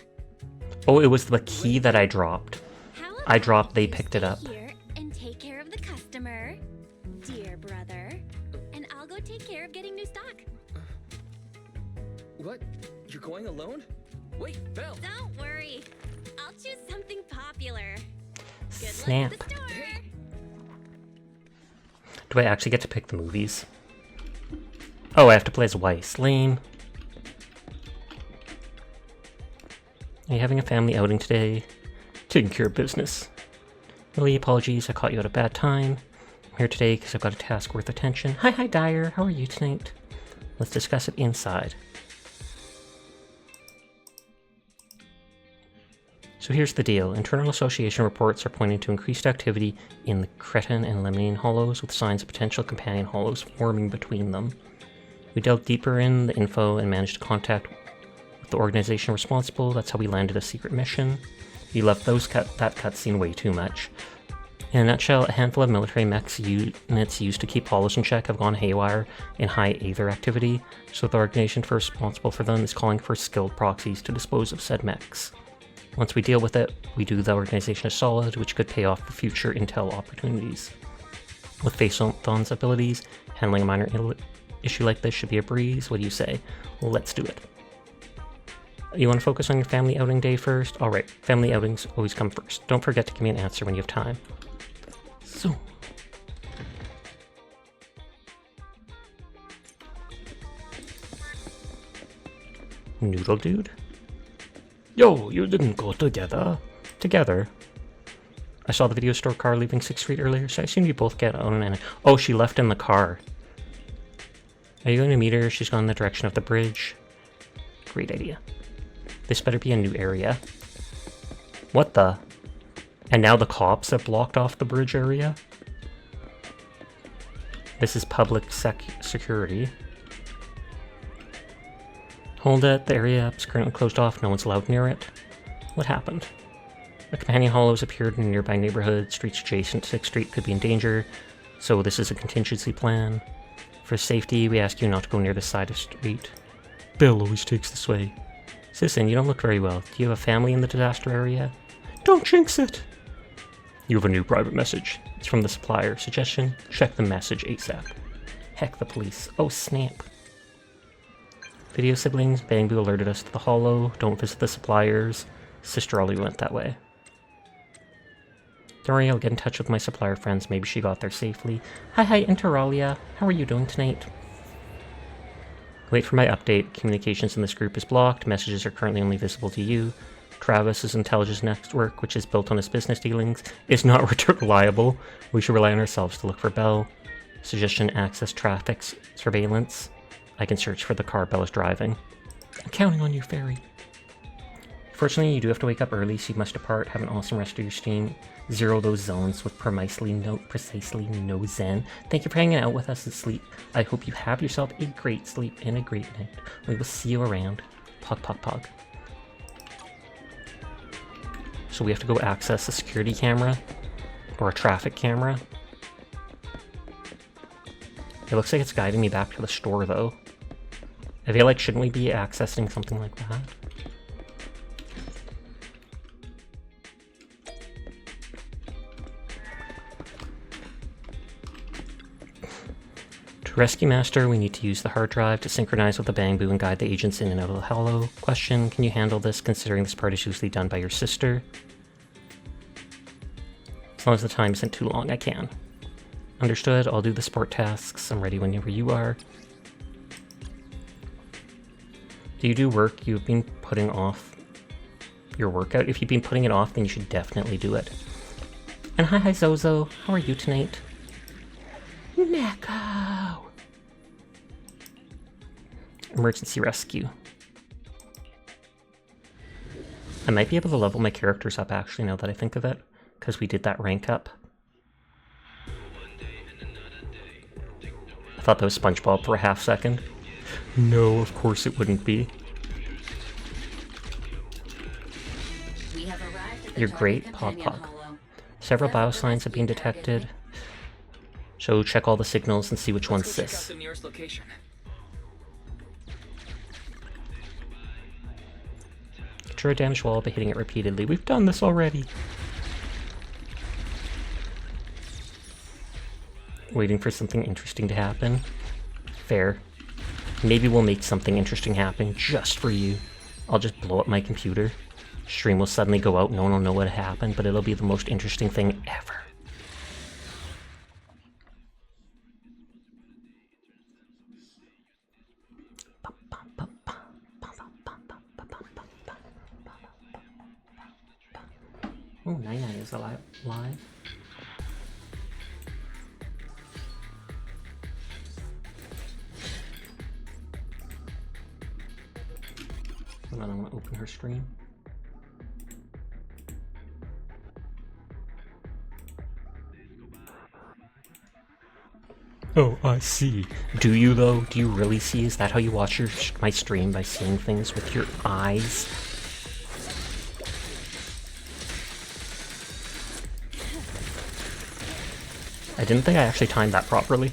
Oh, it was the key that I dropped. How I about dropped, they you picked it stay up. Here and take care of the customer, dear brother, and I'll go take care of getting new stock. what? You're going alone? Wait, Belle! Don't worry, I'll choose something popular. Good Snap. luck at the store. Do I actually get to pick the movies? Oh, I have to play as Weiss. Lame. Are you having a family outing today? Taking care of business. Really, apologies, I caught you at a bad time. I'm here today because I've got a task worth attention. Hi, Dyer. How are you tonight? Let's discuss it inside. So here's the deal. Internal association reports are pointing to increased activity in the Cretan and Lemnian hollows, with signs of potential companion hollows forming between them. We delved deeper in the info and managed to contact with the organization responsible. That's how we landed a secret mission. You left that cutscene way too much. In a nutshell, a handful of military mechs units used to keep hollows in check have gone haywire in high Aether activity, so the organization responsible for them is calling for skilled proxies to dispose of said mechs. Once we deal with it, we do the organization a solid, which could pay off for future intel opportunities. With Phaethon's abilities, handling a minor issue like this should be a breeze. What do you say? Well, let's do it. You want to focus on your family outing day first? Alright, family outings always come first. Don't forget to give me an answer when you have time. So. Noodle Dude? Yo, you didn't go together. Together? I saw the video store car leaving 6th Street earlier, so I assume you both get on and... Oh, she left in the car. Are you going to meet her? She's gone in the direction of the bridge. Great idea. This better be a new area. What the? And now the cops have blocked off the bridge area? This is public security. Hold it, the area is currently closed off, no one's allowed near it. What happened? A companion hollows appeared in a nearby neighborhood, streets adjacent to 6th Street could be in danger, so this is a contingency plan. For safety, we ask you not to go near this side of the street. Bill always takes this way. Citizen, you don't look very well. Do you have a family in the disaster area? Don't jinx it! You have a new private message. It's from the supplier. Suggestion, check the message ASAP. Heck, the police. Oh, snap. Video siblings, Bangbu alerted us to the hollow. Don't visit the suppliers. Sister Ollie went that way. Don't worry, I'll get in touch with my supplier friends. Maybe she got there safely. Hi, Interalia. How are you doing tonight? Wait for my update. Communications in this group is blocked. Messages are currently only visible to you. Travis's intelligence network, which is built on his business dealings, is not reliable. We should rely on ourselves to look for Bell. Suggestion: access traffic surveillance. I can search for the car Bell is driving. I'm counting on you, Fairy. Fortunately, you do have to wake up early, so you must depart. Have an awesome rest of your stream. Zero those zones with precisely no zen. Thank you for hanging out with us and sleep. I hope you have yourself a great sleep and a great night. We will see you around. Pog, pog, pog. So we have to go access a security camera or a traffic camera. It looks like it's guiding me back to the store, though. I feel like, shouldn't we be accessing something like that? To rescue Master, we need to use the hard drive to synchronize with the Bangbu and guide the agents in and out of the hollow. Question: can you handle this, considering this part is usually done by your sister? As long as the time isn't too long, I can. Understood, I'll do the sport tasks. I'm ready whenever you are. Do you do work? You've been putting off your workout? If you've been putting it off, then you should definitely do it. And hi Zozo, how are you tonight? Neko! Emergency rescue. I might be able to level my characters up actually, now that I think of it, because we did that rank up. I thought that was SpongeBob for a half second. No, of course it wouldn't be. You're great, Pog Pog. Several biosigns have been detected. So check all the signals and see which one's cis. Destroy a damaged wall by hitting it repeatedly. We've done this already. Waiting for something interesting to happen. Fair. Maybe we'll make something interesting happen just for you. I'll just blow up my computer. Stream will suddenly go out, no one will know what happened, but it'll be the most interesting thing ever. Oh, Nine is alive. Hold on, I want to open her stream. Oh, I see. Do you though? Do you really see? Is that how you watch my stream, by seeing things with your eyes? I didn't think I actually timed that properly.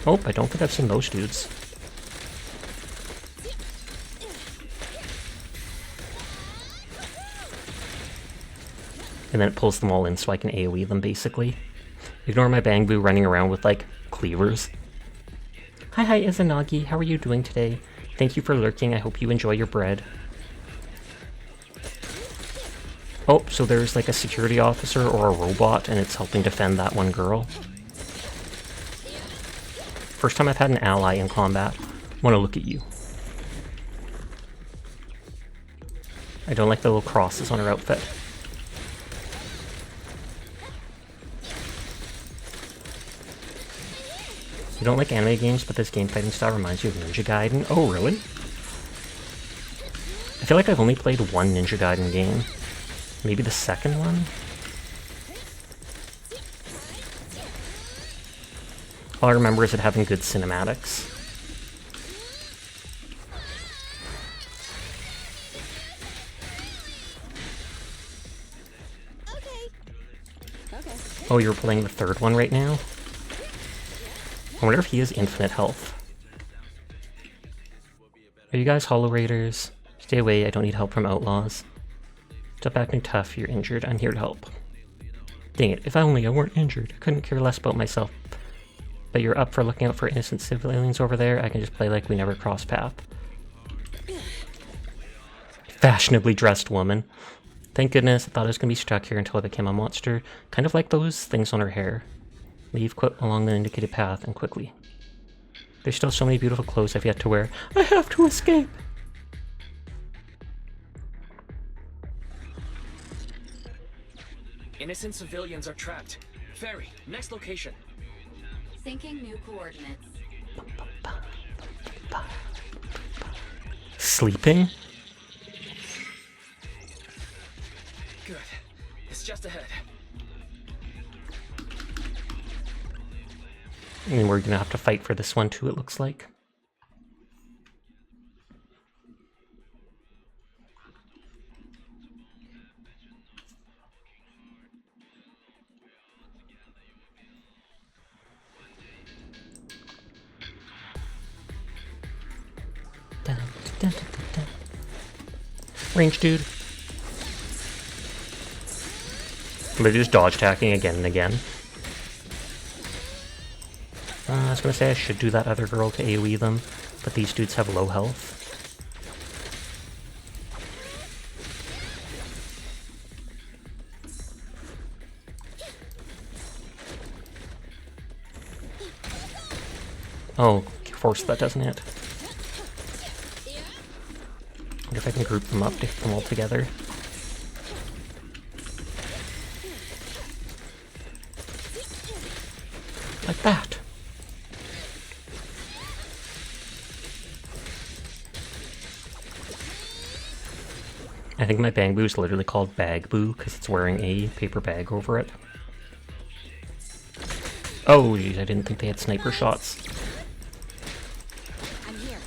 Oh, I don't think I've seen those dudes. And then it pulls them all in so I can AoE them, basically. Ignore my Bangbu running around with, like, cleavers. Hi, Izanagi. How are you doing today? Thank you for lurking. I hope you enjoy your bread. Oh, so there's, like, a security officer or a robot, and it's helping defend that one girl. First time I've had an ally in combat. Want to look at you. I don't like the little crosses on her outfit. You don't like anime games, but this game fighting style reminds you of Ninja Gaiden? Oh, really? I feel like I've only played one Ninja Gaiden game. Maybe the second one? All I remember is it having good cinematics. Oh, you're playing the third one right now? I wonder if he has infinite health. Are you guys Hollow Raiders? Stay away, I don't need help from outlaws. Stop acting tough, you're injured, I'm here to help. Dang it, if only I weren't injured. I couldn't care less about myself. But you're up for looking out for innocent civilians over there, I can just play like we never crossed path. Fashionably dressed woman. Thank goodness, I thought I was going to be stuck here until I became a monster. Kind of like those things on her hair. Leave along the indicated path and quickly. There's still so many beautiful clothes I've yet to wear. I have to escape! Innocent civilians are trapped. Ferry, next location. Syncing new coordinates. Sleeping? Good. It's just ahead. And we're gonna have to fight for this one too, it looks like. Range dude. They're just dodge attacking again and again. I was gonna say I should do that other girl to AoE them, but these dudes have low health. Oh, force that doesn't hit. Wonder if I can group them up to hit them all together. Like that. I think my bang boo is literally called bag boo because it's wearing a paper bag over it. Oh geez, I didn't think they had sniper shots. I'm here.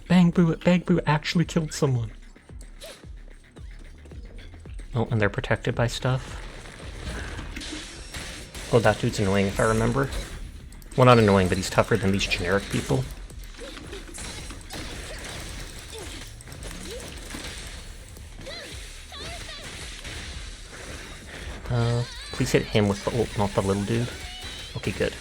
Bang boo actually killed someone. Oh, and they're protected by stuff. Oh, that dude's annoying if I remember. Well, not annoying, but he's tougher than these generic people. Please hit him with the ult, not the little dude. Okay, good.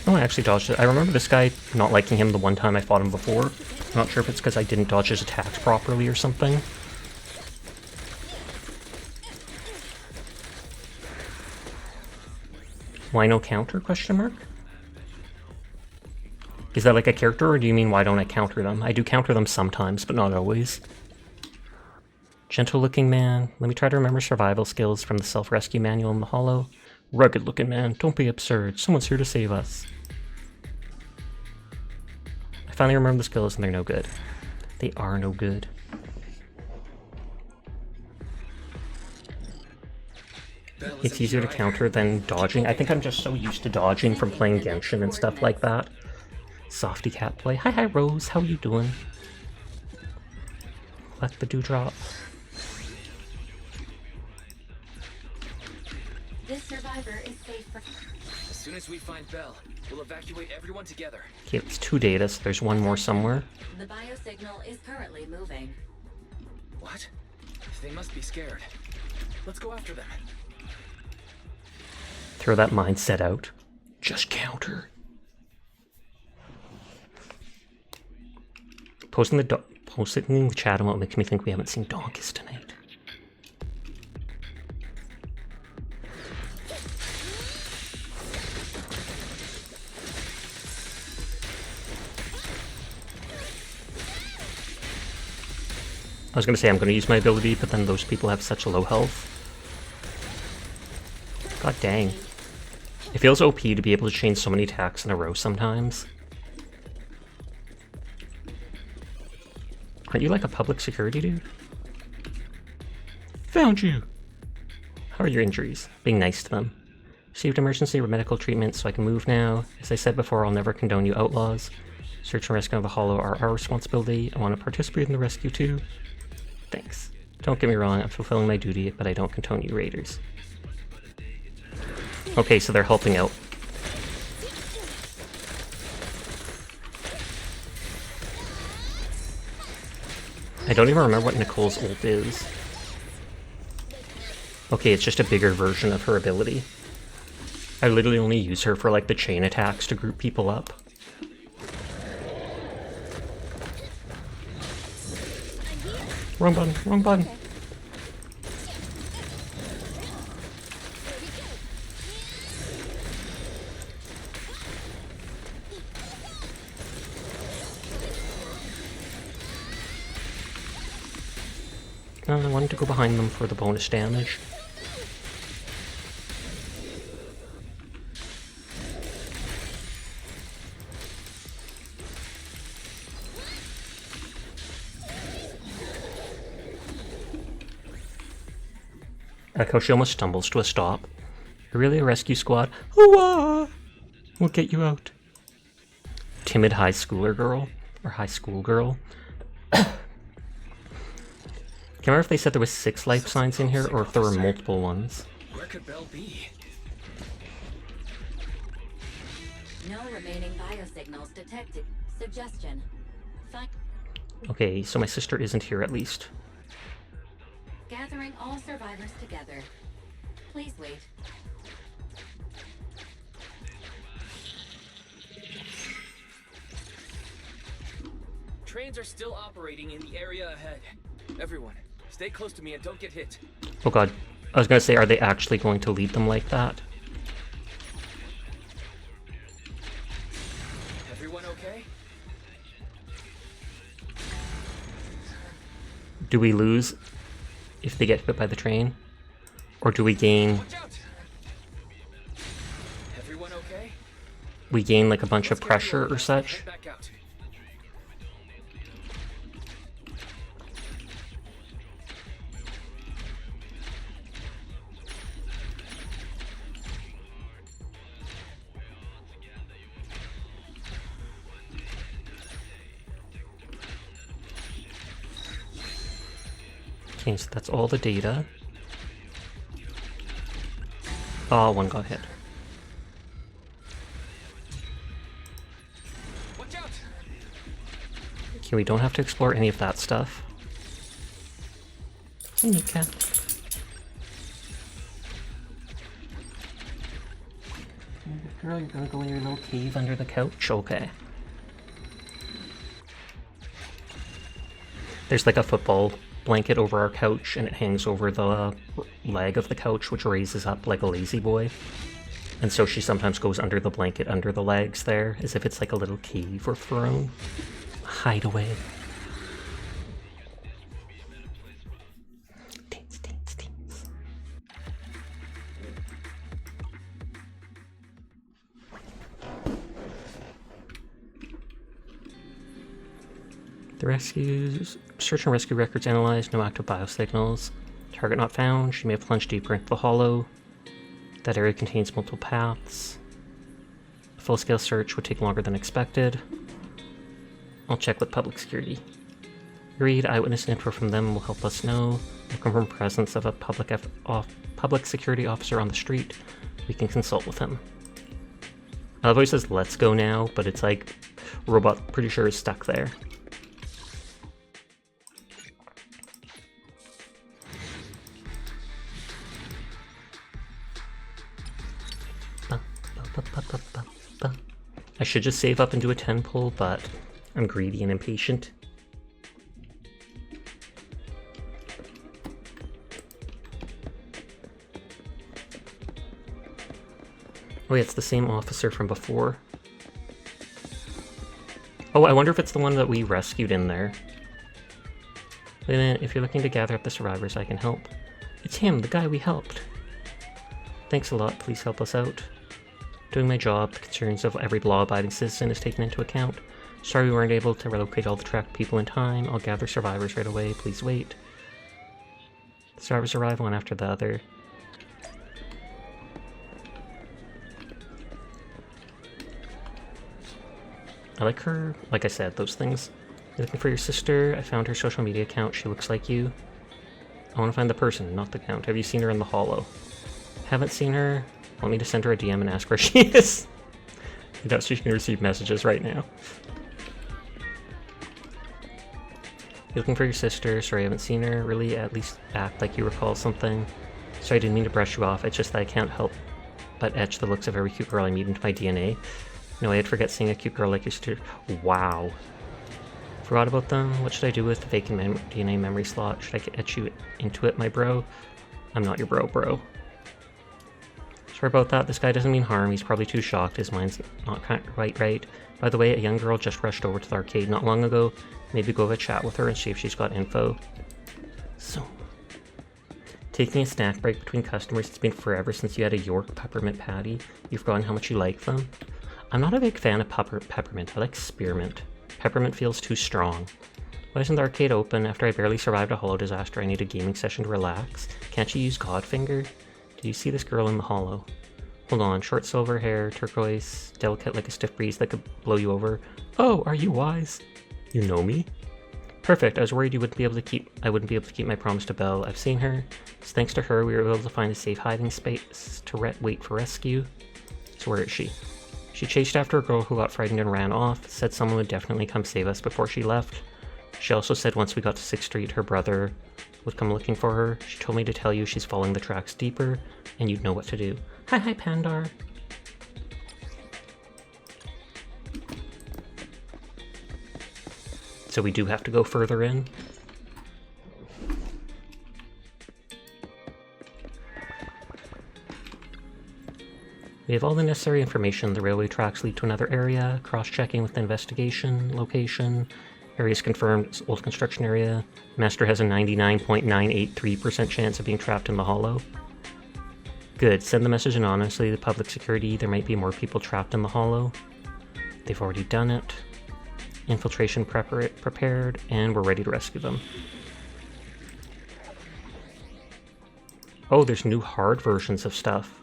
Oh, I actually dodged it. I remember this guy not liking him the one time I fought him before. I'm not sure if it's because I didn't dodge his attacks properly or something. Why no counter, question mark? Is that like a character, or do you mean why don't I counter them? I do counter them sometimes, but not always. Gentle looking man. Let me try to remember survival skills from the self-rescue manual in the hollow. Rugged looking man. Don't be absurd. Someone's here to save us. I finally remember the skills and they're no good. They are no good. It's easier to counter than dodging. I think I'm just so used to dodging from playing Genshin and stuff like that. Softy cat play. Hi Rose, how you doing? Collect the dewdrop. This survivor is safe for... As soon as we find Belle, we'll evacuate everyone together. Okay, it's 2 data, so there's one more somewhere. The biosignal is currently moving. What? They must be scared. Let's go after them. Throw that mindset out. Just counter. Posting it in the chat about makes me think we haven't seen donkeys tonight. I was gonna say I'm gonna use my ability, but then those people have such low health. God dang. It feels OP to be able to chain so many attacks in a row sometimes. Aren't you like a public security dude? Found you! How are your injuries? Being nice to them. Received emergency medical treatment, so I can move now. As I said before, I'll never condone you outlaws. Search and rescue of the Hollow are our responsibility. I want to participate in the rescue too. Thanks. Don't get me wrong, I'm fulfilling my duty, but I don't condone you raiders. Okay, so they're helping out. I don't even remember what Nicole's ult is. Okay, it's just a bigger version of her ability. I literally only use her for like the chain attacks to group people up. Wrong button, wrong button. I wanted to go behind them for the bonus damage. I like how she almost stumbles to a stop. You're really a rescue squad? Hoo-ah! We'll get you out. Timid high schooler girl? Or high school girl? Can't remember if they said there was 6 life signs in here or if there were multiple ones. Where could Belle be? No remaining biosignals detected. Suggestion. Find Okay, so my sister isn't here at least. gathering all survivors together. Please wait. Trains are still operating in the area ahead. Everyone, stay close to me and don't get hit. Oh god, I was gonna say, are they actually going to lead them like that? Everyone okay? Do we lose if they get hit by the train? Or do we gain... Watch out! Everyone okay? We gain like a bunch of pressure or such? Head back out. Okay, so that's all the data. Oh, one got hit. Watch out! Okay, we don't have to explore any of that stuff. Hey, Nika. Girl, you're gonna go in your little cave under the couch? Okay. There's like a football blanket over our couch, and it hangs over the leg of the couch, which raises up like a lazy boy. And so she sometimes goes under the blanket, under the legs there, as if it's like a little cave or throne. Hideaway. Teens, teens, teens. The search and rescue records analyzed, no active biosignals. Target not found, she may have plunged deeper into the hollow. That area contains multiple paths. A full-scale search would take longer than expected. I'll check with public security. Agreed, eyewitness info from them will help us know. We'll confirm presence of a public security officer on the street. We can consult with him. I love how he says, let's go now, but it's like, robot pretty sure is stuck there. I should just save up and do a 10 pull, but I'm greedy and impatient. Oh yeah, it's the same officer from before. Oh, I wonder if it's the one that we rescued in there. Wait a minute, if you're looking to gather up the survivors, I can help. It's him, the guy we helped. Thanks a lot, please help us out. Doing my job, the concerns of every law-abiding citizen is taken into account. Sorry we weren't able to relocate all the trapped people in time. I'll gather survivors right away, please wait. Servers arrive one after the other. I like her, like I said, those things. You're looking for your sister. I found her social media account. She looks like you. I want to find the person, not the count. Have you seen her in the Hollow? Haven't seen her. Want me to send her a DM and ask where she is? You know, she can receive messages right now. You're looking for your sister. Sorry, I haven't seen her. Really, at least act like you recall something. Sorry, I didn't mean to brush you off. It's just that I can't help but etch the looks of every cute girl I meet into my DNA. No way I'd forget seeing a cute girl like your sister. Wow. Forgot about them. What should I do with the vacant DNA memory slot? Should I etch you into it, my bro? I'm not your bro. Sorry about that. This guy doesn't mean harm. He's probably too shocked. His mind's not quite right. By the way, a young girl just rushed over to the arcade not long ago. Maybe go have a chat with her and see if she's got info. So, taking a snack break between customers. It's been forever since you had a York peppermint patty. You've forgotten how much you like them. I'm not a big fan of peppermint. I like spearmint. Peppermint feels too strong. Why isn't the arcade open? After I barely survived a hollow disaster, I need a gaming session to relax. Can't you use Godfinger? Do you see this girl in the hollow? Hold on, short silver hair, turquoise, delicate like a stiff breeze that could blow you over. Oh, are you wise? You know me? Perfect, I was worried I wouldn't be able to keep my promise to Belle. I've seen her. It's thanks to her we were able to find a safe hiding space to wait for rescue. So where is she? She chased after a girl who got frightened and ran off, said someone would definitely come save us before she left. She also said once we got to 6th Street, her brother would come looking for her. She told me to tell you she's following the tracks deeper, and you'd know what to do. Hi, Pandar. So we do have to go further in. We have all the necessary information. The railway tracks lead to another area. Cross-checking with the investigation location. Area is confirmed. It's old construction area. Master has a 99.983% chance of being trapped in the hollow. Good. Send the message anonymously to public security. There might be more people trapped in the hollow. They've already done it. Infiltration prepared, and we're ready to rescue them. Oh, there's new hard versions of stuff.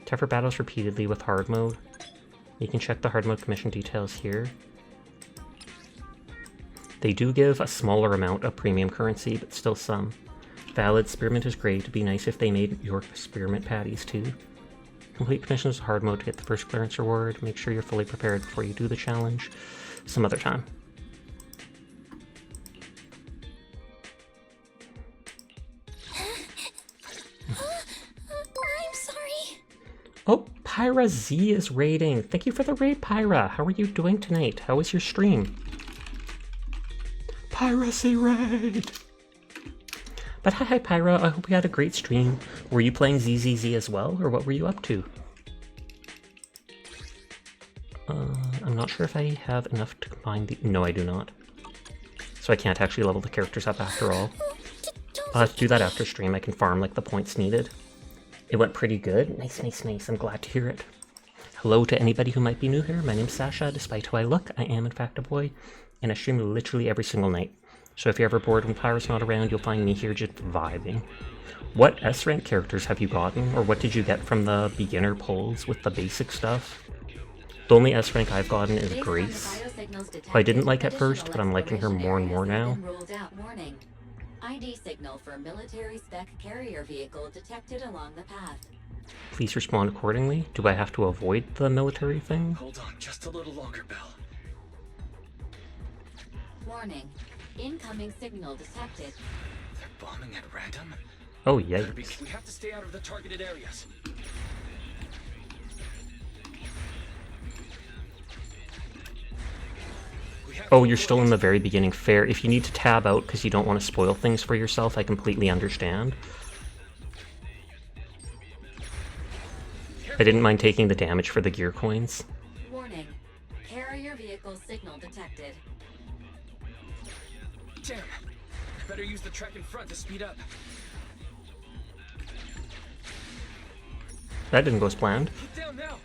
Tougher battles repeatedly with hard mode. You can check the hard mode commission details here. They do give a smaller amount of premium currency, but still some. Valid. Spearmint is great. It'd be nice if they made York spearmint patties too. Complete commissions with hard mode to get the first clearance reward. Make sure you're fully prepared before you do the challenge. Some other time. I'm sorry. Oh, Pyra Z is raiding. Thank you for the raid, Pyra. How are you doing tonight? How was your stream? Pyra Z raid! But hi Pyra, I hope you had a great stream. Were you playing ZZZ as well, or what were you up to? I'm not sure if I have enough to combine the... No, I do not. So I can't actually level the characters up after all. I'll have to do that after stream. I can farm like the points needed. It went pretty good. Nice. I'm glad to hear it. Hello to anybody who might be new here. My name's Sasha. Despite who I look, I am in fact a boy. And I stream literally every single night. So if you're ever bored when Pyra's not around, you'll find me here just vibing. What S-rank characters have you gotten? Or what did you get from the beginner polls with the basic stuff? The only S-rank I've gotten is Grace, who I didn't like at first, but I'm liking her more and more now. ID signal for military spec carrier vehicle detected along the path. Please respond accordingly. Do I have to avoid the military thing? Hold on just a little longer, Belle. Warning. Incoming signal detected. They're bombing at random? Oh, yikes. We have to stay out of the targeted areas. Oh, you're still in the very beginning. Fair. If you need to tab out because you don't want to spoil things for yourself, I completely understand. I didn't mind taking the damage for the gear coins. Warning. Carrier vehicle signal detected. Damn! Better use the track in front to speed up. That didn't go as planned. Get down now!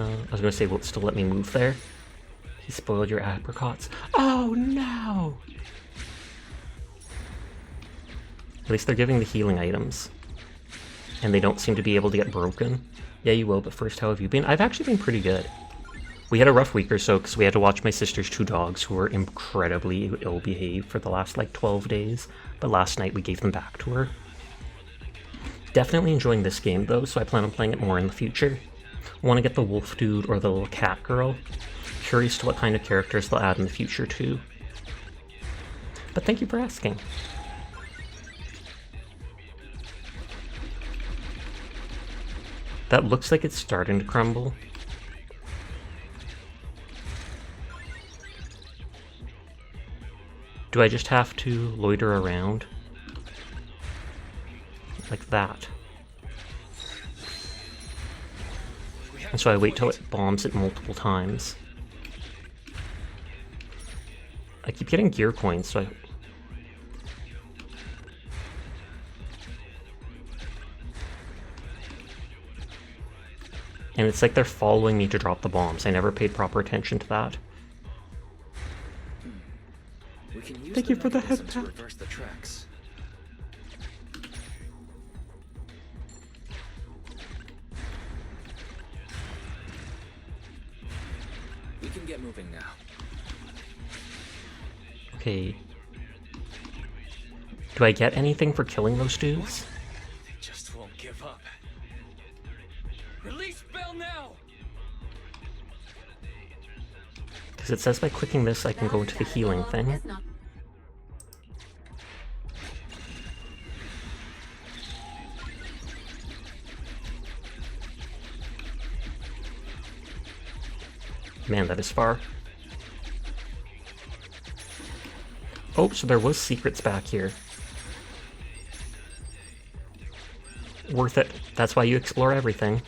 I was gonna say, will it still let me move there? He spoiled your apricots. Oh no! At least they're giving the healing items. And they don't seem to be able to get broken. Yeah, you will, but first, how have you been? I've actually been pretty good. We had a rough week or so because we had to watch my sister's 2 dogs who were incredibly ill-behaved for the last, like, 12 days. But last night we gave them back to her. Definitely enjoying this game, though, so I plan on playing it more in the future. I want to get the wolf dude or the little cat girl. Curious to what kind of characters they'll add in the future, too. But thank you for asking. That looks like it's starting to crumble. Do I just have to loiter around? Like that. And so I wait till it bombs it multiple times. I keep getting gear coins, so and it's like they're following me to drop the bombs. I never paid proper attention to that. Thank you for the head pat. Reverse the tracks. We can get moving now. Okay. Do I get anything for killing those dudes? They just won't give up. Release Bell now! Because it says by clicking this I can go into the healing thing. Man, that is far. Oh, so there was secrets back here. Worth it. That's why you explore everything.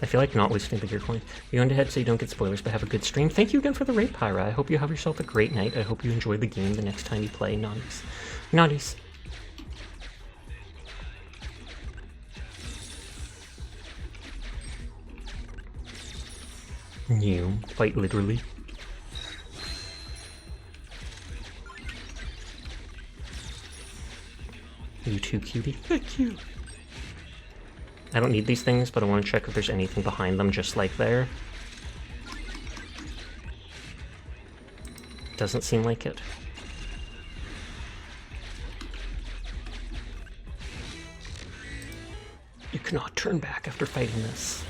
I feel like not wasting the gear coin. You're going to head so you don't get spoilers, but have a good stream. Thank you again for the raid, Pyra. I hope you have yourself a great night. I hope you enjoy the game the next time you play. Nice. Nice. You, quite literally. You too, cutie. Thank you. I don't need these things, but I want to check if there's anything behind them just like there. Doesn't seem like it. You cannot turn back after fighting this.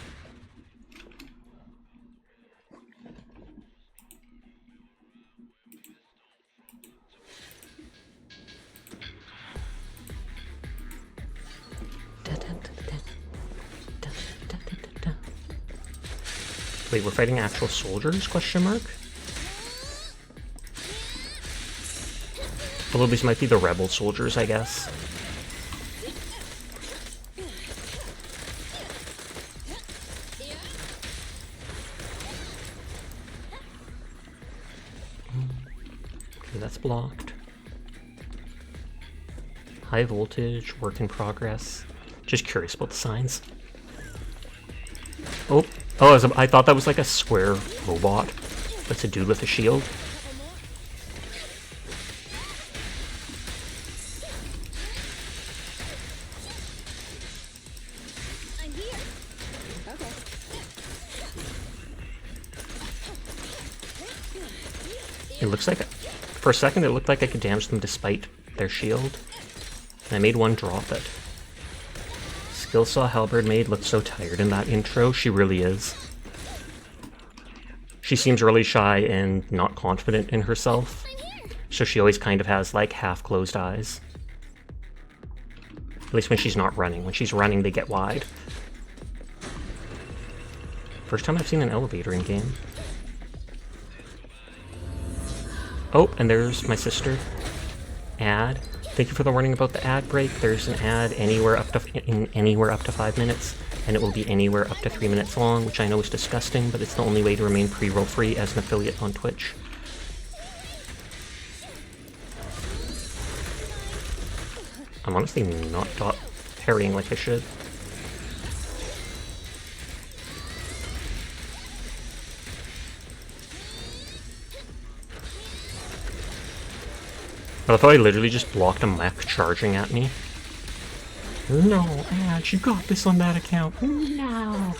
Wait, we're fighting actual soldiers? Question mark? Although these might be the rebel soldiers, I guess. Okay, that's blocked. High voltage, work in progress. Just curious about the signs. Oh, I thought that was like a square robot. That's a dude with a shield. I'm here. Okay. It looks like, for a second it looked like I could damage them despite their shield. And I made one drop it. Skillsaw Halberd Maid looks so tired in that intro. She really is. She seems really shy and not confident in herself. So she always kind of has like half-closed eyes. At least when she's not running. When she's running, they get wide. First time I've seen an elevator in game. Oh, and there's my sister. Ad. Thank you for the warning about the ad break. There's an ad anywhere up to 5 minutes, and it will be anywhere up to 3 minutes long, which I know is disgusting, but it's the only way to remain pre-roll free as an affiliate on Twitch. I'm honestly not parrying like I should. I thought I literally just blocked a mech charging at me. No, Ash, you got this on that account. No.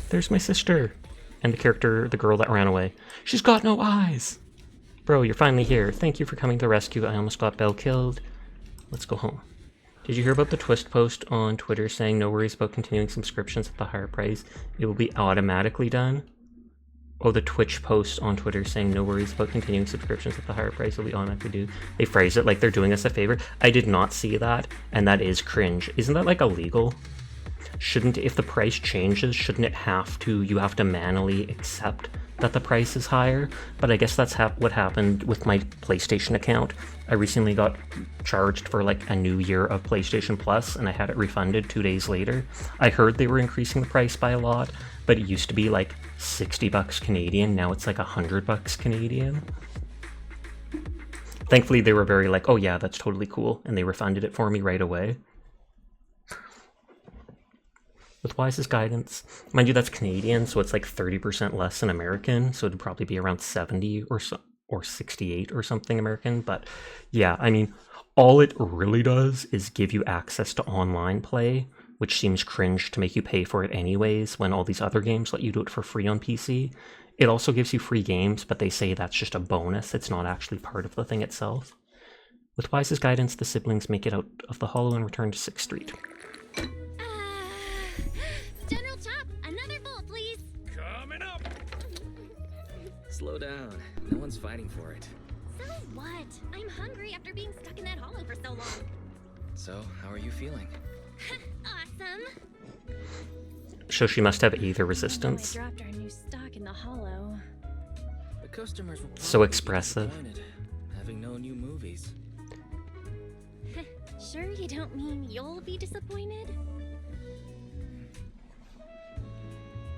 There's my sister. And the character, the girl that ran away. She's got no eyes. Bro, you're finally here. Thank you for coming to the rescue. I almost got Belle killed. Let's go home. Did you hear about the twist post on Twitter saying no worries about continuing subscriptions at the higher price? It will be automatically done. Oh, the Twitch post on Twitter saying no worries about continuing subscriptions at the higher price will be automatically due. They phrase it like they're doing us a favor. I did not see that, and that is cringe. Isn't that like illegal? Shouldn't, if the price changes, shouldn't it have to, you have to manually accept that the price is higher? But I guess that's what happened with my PlayStation account. I recently got charged for like a new year of PlayStation Plus, and I had it refunded 2 days later. I heard they were increasing the price by a lot, but it used to be like 60 bucks Canadian, now it's like 100 bucks Canadian. Thankfully they were very like, oh yeah, that's totally cool, and they refunded it for me right away. With Wise's guidance, mind you, that's Canadian, so it's like 30% less than American, so it'd probably be around 70 or so, or 68 or something American. But yeah, I mean, all it really does is give you access to online play, which seems cringe to make you pay for it anyways when all these other games let you do it for free on PC. It also gives you free games, but they say that's just a bonus. It's not actually part of the thing itself. With Wise's guidance, the siblings make it out of the hollow and return to 6th Street. General Chop, another bowl, please. Coming up! Slow down. No one's fighting for it. So what? I'm hungry after being stuck in that hollow for so long. So, how are you feeling? Awesome. So she must have either resistance. I dropped our new stock in the hollow. The customers will So probably be expressive. disappointed, having no new movies. Sure you don't mean you'll be disappointed?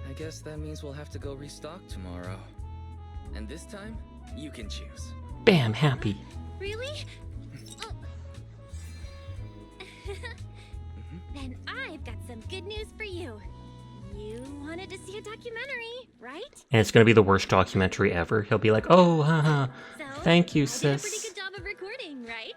I guess that means we'll have to go restock tomorrow. And this time, you can choose. Bam, happy. Really? Oh. Then I've got some good news for you. You wanted to see a documentary, right? And it's gonna be the worst documentary ever. He'll be like, oh, haha, So, thank you, I did a pretty sis. good job of recording, right?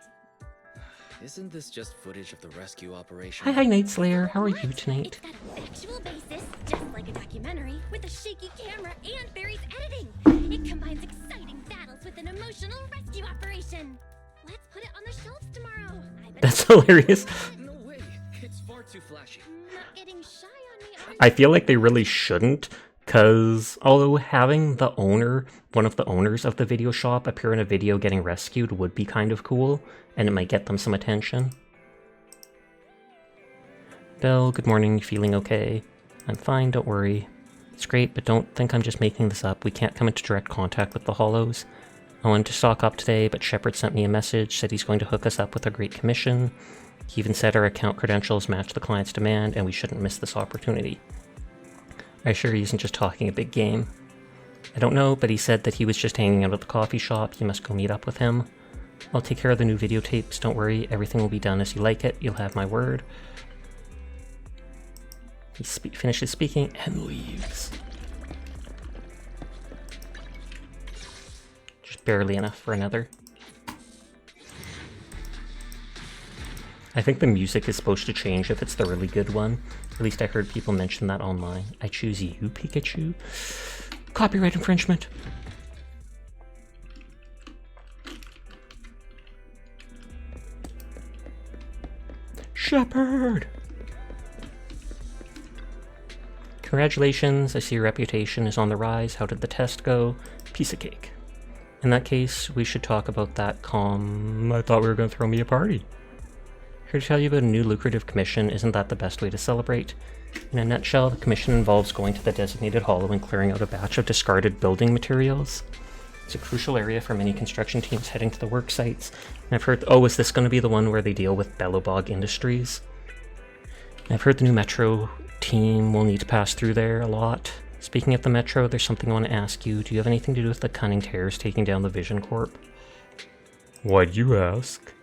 Isn't this just footage of the rescue operation? Hi, Night Slayer. How are you What? tonight? It's got a factual basis, just like a documentary, with a shaky camera and Barry's editing. It combines exciting battles with an emotional rescue operation. Let's put it on the shelves tomorrow. I bet That's hilarious. No way! It's far too flashy. Not getting shy on me, are you? I feel like they really shouldn't, because although having the owner, one of the owners of the video shop, appear in a video getting rescued would be kind of cool, and it might get them some attention. Belle, good morning. You feeling okay? I'm fine, don't worry. It's great, but don't think I'm just making this up. We can't come into direct contact with the Hollows. I wanted to stock up today, but Shepard sent me a message, said he's going to hook us up with a great commission. He even said our account credentials match the client's demand, and we shouldn't miss this opportunity. I'm sure he isn't just talking a big game. I don't know, but he said that he was just hanging out at the coffee shop. You must go meet up with him. I'll take care of the new videotapes, don't worry. Everything will be done as you like it. You'll have my word. He finishes speaking and leaves. Just barely enough for another. I think the music is supposed to change if it's the really good one. At least I heard people mention that online. I choose you, Pikachu. Copyright infringement. Shepard! Congratulations, I see your reputation is on the rise. How did the test go? Piece of cake. In that case, we should talk about that I thought we were going to throw me a party. Here to tell you about a new lucrative commission. Isn't that the best way to celebrate? In a nutshell, the commission involves going to the designated hollow and clearing out a batch of discarded building materials. It's a crucial area for many construction teams heading to the work sites. And I've heard, oh, is this going to be the one where they deal with Bellowbog Industries? And I've heard the new Metro team will need to pass through there a lot. Speaking of the Metro, there's something I want to ask you. Do you have anything to do with the cunning terrors taking down the Vision Corp? Why'd you ask?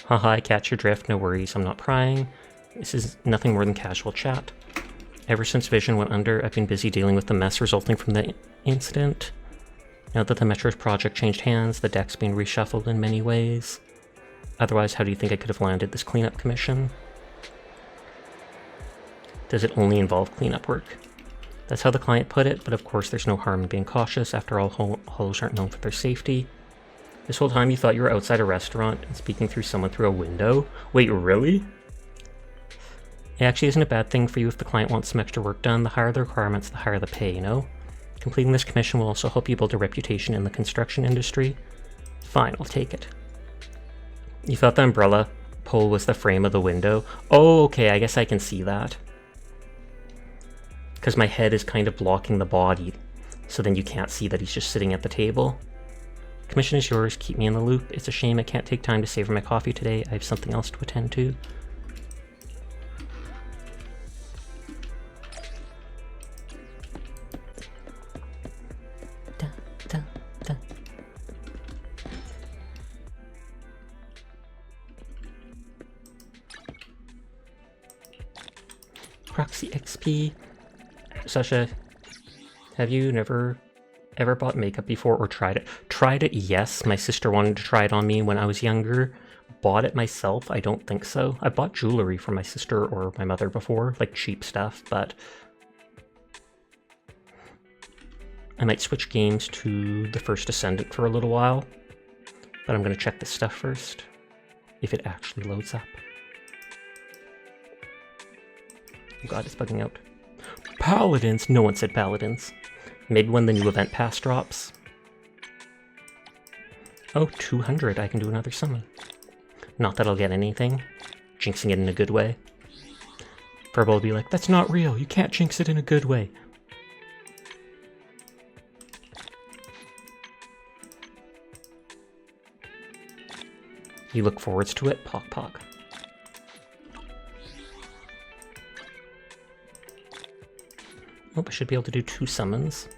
Haha, I catch your drift, no worries, I'm not prying. This is nothing more than casual chat. Ever since Vision went under, I've been busy dealing with the mess resulting from the incident. Now that the Metro's project changed hands, the deck's been reshuffled in many ways. Otherwise, how do you think I could have landed this cleanup commission? Does it only involve cleanup work? That's how the client put it, but of course there's no harm in being cautious. After all, hollows aren't known for their safety. This whole time you thought you were outside a restaurant and speaking through someone through a window? Wait, really? It actually isn't a bad thing for you if the client wants some extra work done. The higher the requirements, the higher the pay, you know? Completing this commission will also help you build a reputation in the construction industry. Fine, I'll take it. You thought the umbrella pole was the frame of the window? Oh, okay, I guess I can see that. Because my head is kind of blocking the body, so then you can't see that he's just sitting at the table. Commission is yours, keep me in the loop. It's a shame I can't take time to savor my coffee today. I have something else to attend to. Proxy XP. Sasha, have you never ever bought makeup before or tried it? Tried it, yes. My sister wanted to try it on me when I was younger. Bought it myself? I don't think so. I bought jewelry for my sister or my mother before, like cheap stuff, but I might switch games to the first Descendant for a little while, but I'm going to check this stuff first, if it actually loads up. Oh god, it's bugging out. Paladins! No one said paladins. Maybe when the new event pass drops. Oh, 200. I can do another summon. Not that I'll get anything. Jinxing it in a good way. Purple will be like, that's not real. You can't jinx it in a good way. You look forwards to it? Pock pock. Oh, I should be able to do 2 summons.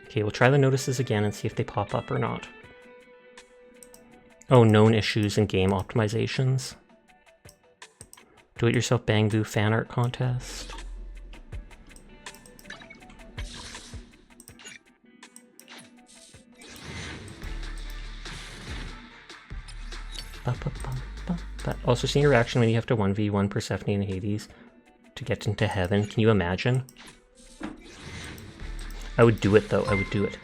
Okay, we'll try the notices again and see if they pop up or not. Oh, known issues in game optimizations. Do-it-yourself Bang Boo fan art contest. Also, seeing your reaction when you have to 1v1 Persephone and Hades to get into heaven. Can you imagine? I would do it though, I would do it.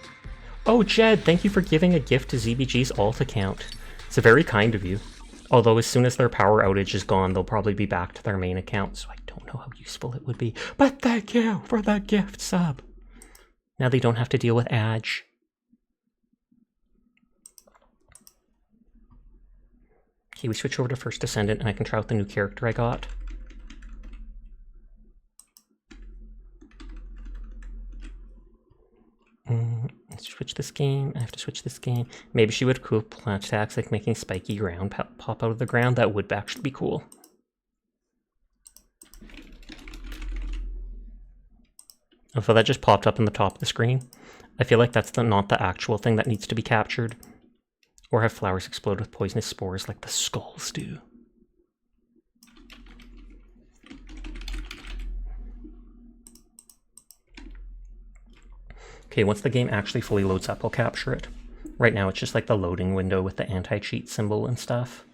Oh, Jed, thank you for giving a gift to ZBG's alt account. It's very kind of you. Although as soon as their power outage is gone, they'll probably be back to their main account, so I don't know how useful it would be. But thank you for the gift sub. Now they don't have to deal with Adge. Okay, we switch over to First Descendant and I can try out the new character I got. Let's switch this game. I have to switch this game. Maybe she would have cool plant attacks like making spiky ground pop out of the ground. That would actually be cool. So that just popped up in the top of the screen. I feel like that's not the actual thing that needs to be captured. Or have flowers explode with poisonous spores like the skulls do. Okay, once the game actually fully loads up, I'll capture it. Right now, it's just like the loading window with the anti-cheat symbol and stuff.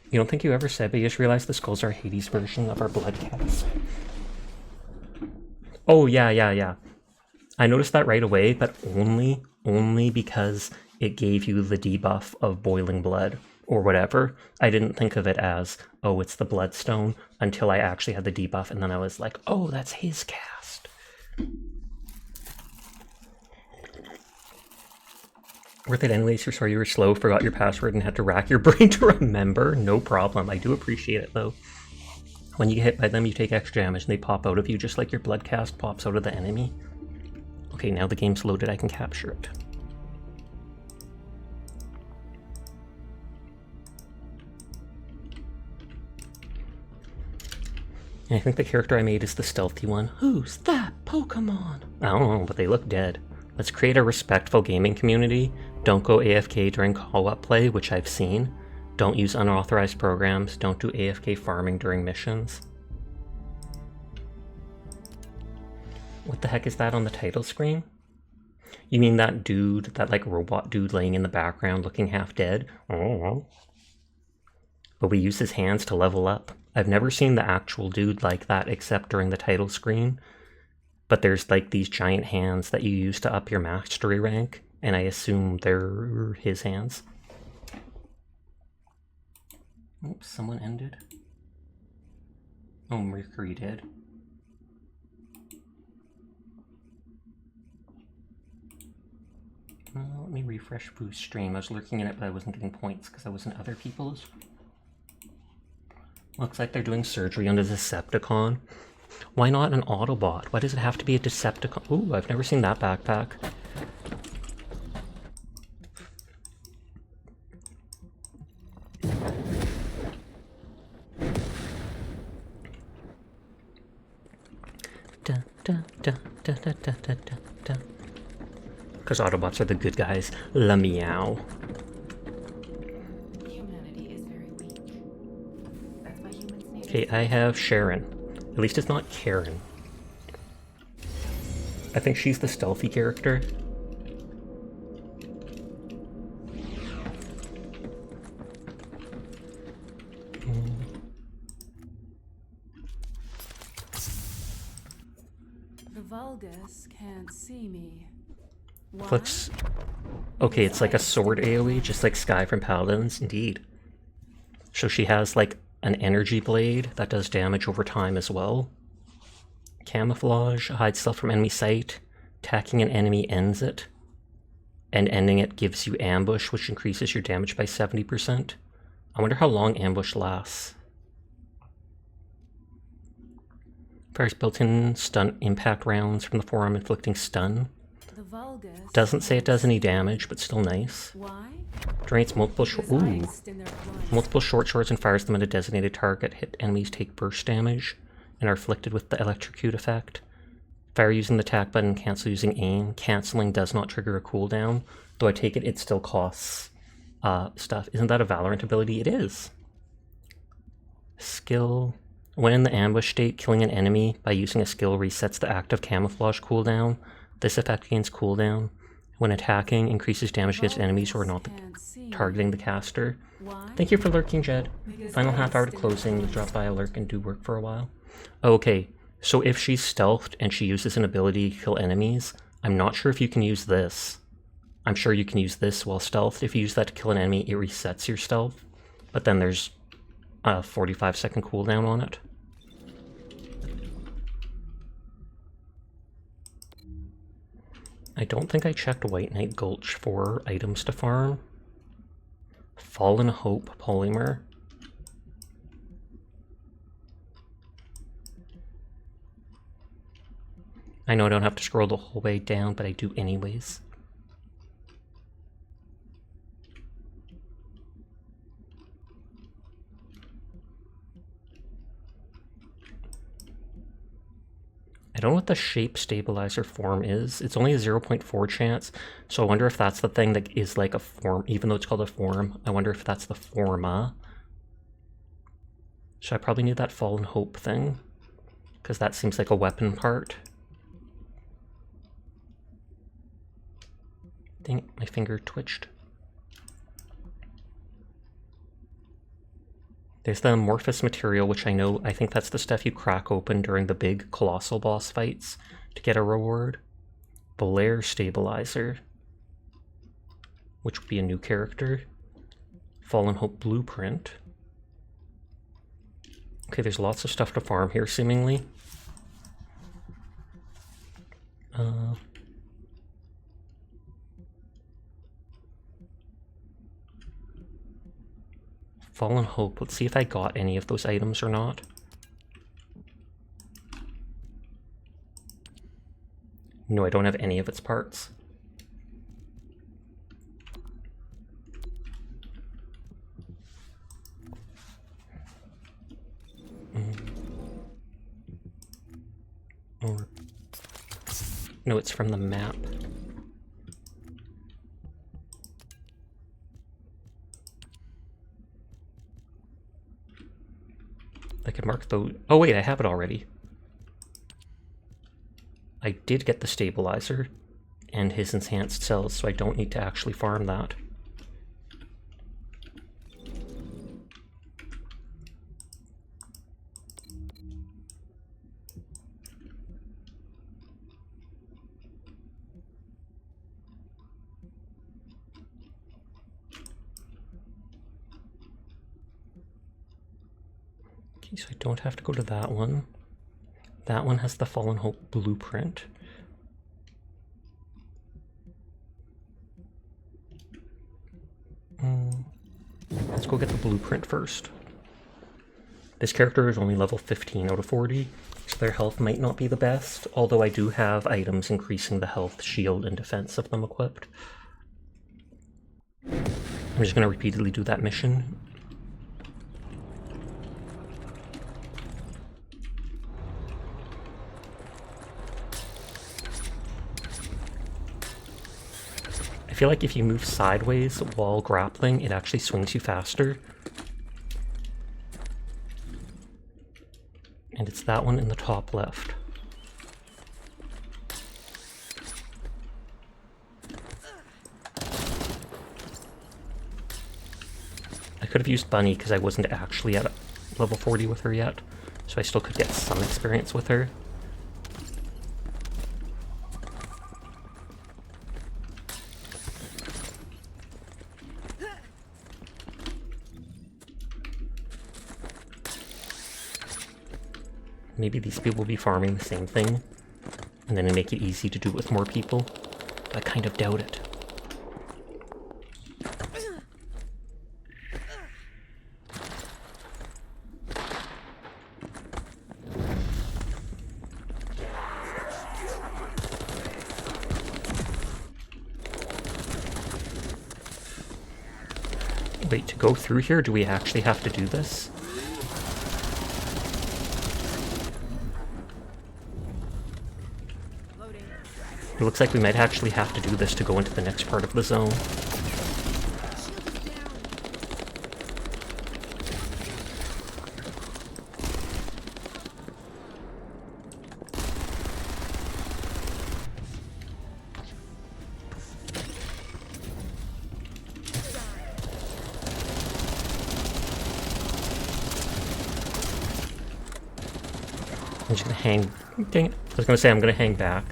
You don't think you ever said, but you just realized the skulls are Hades' version of our blood cats. Oh, yeah. I noticed that right away, but only because it gave you the debuff of boiling blood. Or whatever. I didn't think of it as, oh, it's the Bloodstone, until I actually had the debuff, and then I was like, oh, that's his cast. Worth it anyways, you're sorry you were slow, forgot your password, and had to rack your brain to remember. No problem, I do appreciate it, though. When you get hit by them, you take extra damage, and they pop out of you, just like your blood cast pops out of the enemy. Okay, now the game's loaded, I can capture it. I think the character I made is the stealthy one. Who's that Pokemon? I don't know, but they look dead. Let's create a respectful gaming community. Don't go AFK during co-op play, which I've seen. Don't use unauthorized programs. Don't do AFK farming during missions. What the heck is that on the title screen? You mean that dude, that like robot dude laying in the background looking half dead? Oh. But we use his hands to level up. I've never seen the actual dude like that except during the title screen. But there's like these giant hands that you use to up your mastery rank, and I assume they're his hands. Oops, someone ended. Oh, Mercury did. Let me refresh Boo's stream. I was lurking in it, but I wasn't getting points because I was in other people's. Looks like they're doing surgery on a Decepticon. Why not an Autobot? Why does it have to be a Decepticon? Ooh, I've never seen that backpack. Because Autobots are the good guys. La meow. Humanity is very weak. That's why humans need Okay, I have Sharon. At least it's not Karen. I think she's the stealthy character. The Vulgus can't see me. Why? Let's... Okay, it's like a sword AoE, just like Sky from Paladins, indeed. So she has like an energy blade that does damage over time as well. Camouflage, hides self from enemy sight. Attacking an enemy ends it. And ending it gives you ambush, which increases your damage by 70%. I wonder how long ambush lasts. Fires built-in stun impact rounds from the forearm, inflicting stun. The Vulgus Doesn't say it does any damage, but still nice. Why? Drains multiple Because iced in their blood. multiple short swords and fires them at a designated target. Hit enemies take burst damage and are afflicted with the electrocute effect. Fire using the attack button, cancel using aim. Canceling does not trigger a cooldown, though I take it still costs stuff. Isn't that a Valorant ability? It is. Skill. When in the ambush state, killing an enemy by using a skill resets the active camouflage cooldown. This effect gains cooldown. When attacking, increases damage against enemies who are not targeting the caster. Why? Thank you for lurking, Jed. Because Final half hour to iced in closing. their You'll drop blood. by a lurk and do work for a while. Okay, so if she's stealthed and she uses an ability to kill enemies, I'm not sure if you can use this. I'm sure you can use this while stealthed. If you use that to kill an enemy, it resets your stealth. But then there's a 45-second cooldown on it. I don't think I checked White Knight Gulch for items to farm. Fallen Hope Polymer. I know I don't have to scroll the whole way down, but I do anyways. I don't know what the shape stabilizer form is. It's only a 0.4 chance, so I wonder if that's the thing that is like a form, even though it's called a form. I wonder if that's the forma. So I probably need that Fallen Hope thing, because that seems like a weapon part. Dang it, my finger twitched. There's the amorphous material, which I think that's the stuff you crack open during the big colossal boss fights to get a reward. Belair Stabilizer, which would be a new character. Fallen Hope Blueprint. Okay, there's lots of stuff to farm here, seemingly. Fallen Hope. Let's see if I got any of those items or not. No, I don't have any of its parts. Or... no, it's from the map. I could mark those. Oh wait, I have it already. I did get the stabilizer and his enhanced cells, so I don't need to actually farm that. Okay, so I don't have to go to that one. That one has the Fallen Hope blueprint. Let's go get the blueprint first. This character is only level 15 out of 40, so their health might not be the best, although I do have items increasing the health, shield, and defense of them equipped. I'm just going to repeatedly do that mission. I feel like if you move sideways while grappling, it actually swings you faster. And it's that one in the top left. I could have used Bunny because I wasn't actually at level 40 with her yet, so I still could get some experience with her. Maybe these people will be farming the same thing, and then they make it easy to do it with more people. But I kind of doubt it. Wait, to go through here, do we actually have to do this? It looks like we might actually have to do this to go into the next part of the zone. I'm just gonna hang... dang it. I was gonna say I'm gonna hang back.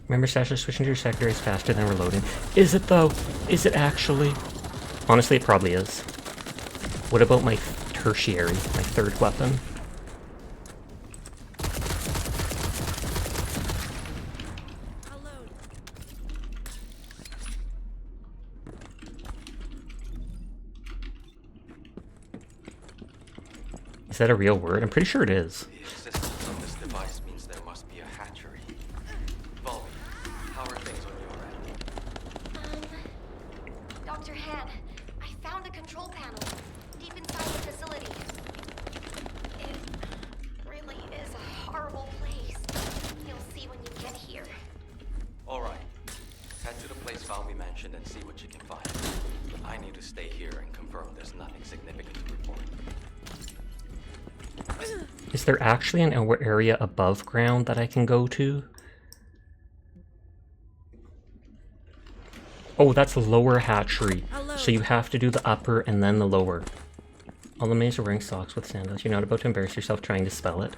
Remember, Sasha, switching to your secondary is faster than reloading. Is it though? Is it actually? Honestly, it probably is. What about my tertiary, my third weapon? Is that a real word? I'm pretty sure it is. The existence of this device means there must be a hatchery. Volby, how are things on your end? Dr. Han, I found the control panel deep inside the facility. It really is a horrible place. You'll see when you get here. Alright. Head to the place Volby mentioned and see what you can find. I need to stay here and confirm there's nothing significant to report. Is there actually an area above ground that I can go to? Oh, that's the lower hatchery. So you have to do the upper and then the lower. All the maids are wearing socks with sandals. You're not about to embarrass yourself trying to spell it.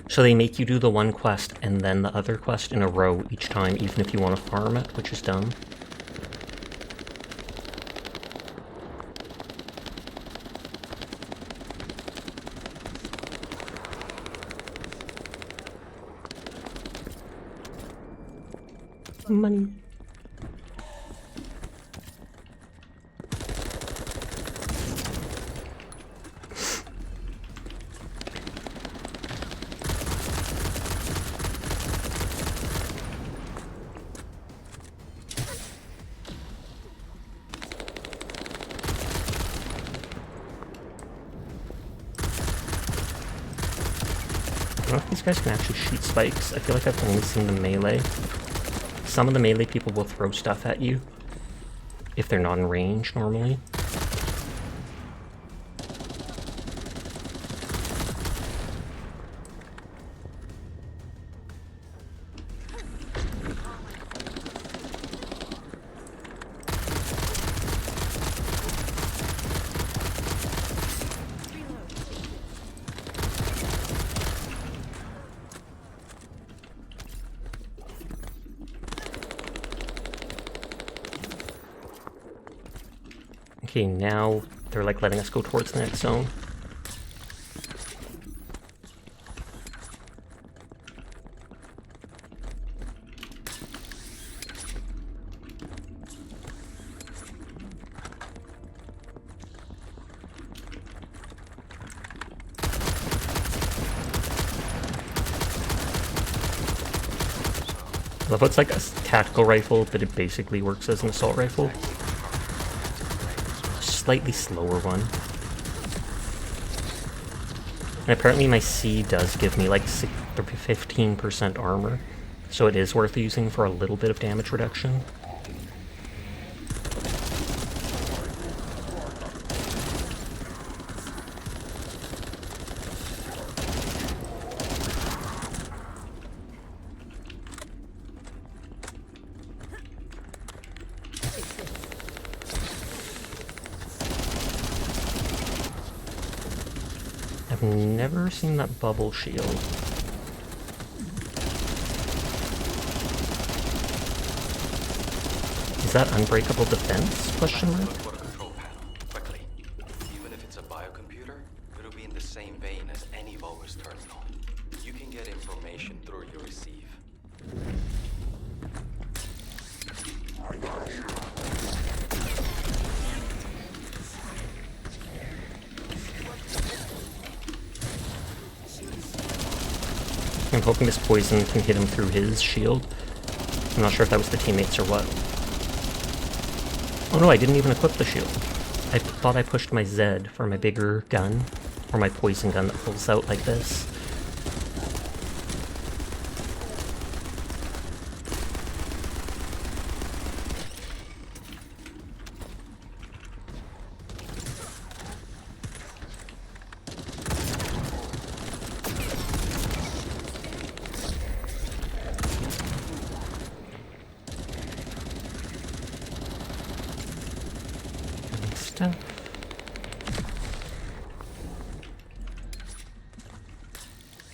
So they make you do the one quest and then the other quest in a row each time, even if you want to farm it, which is dumb. Money. don't know if these guys can actually shoot spikes. I feel like I've only seen the melee. Some of the melee people will throw stuff at you if they're not in range normally. Okay, now they're like letting us go towards the next zone. I love how it's like a tactical rifle, but it basically works as an assault rifle. Slightly slower one. And apparently my C does give me like 15% armor, so it is worth using for a little bit of damage reduction. I've never seen that bubble shield. Is that unbreakable defense? Question mark? Look for the control panel, quickly. Even if it's a biocomputer, it'll be in the same vein as any Vulgus terminal. You can get information through your receive. I'm hoping this poison can hit him through his shield. I'm not sure if that was the teammates or what. Oh no, I didn't even equip the shield. I thought I pushed my Z for my bigger gun, or my poison gun that pulls out like this. Stuff.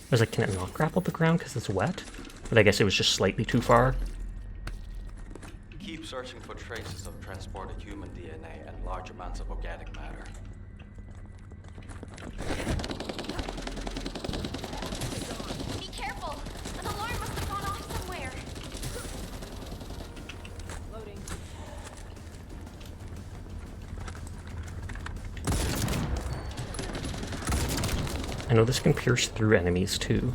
I was like, can it not grapple the ground because it's wet? But I guess it was just slightly too far. Keep searching for traces of transported human DNA and large amounts of organic matter. Be careful! An alarm must have gone off somewhere! Loading. I know this can pierce through enemies too.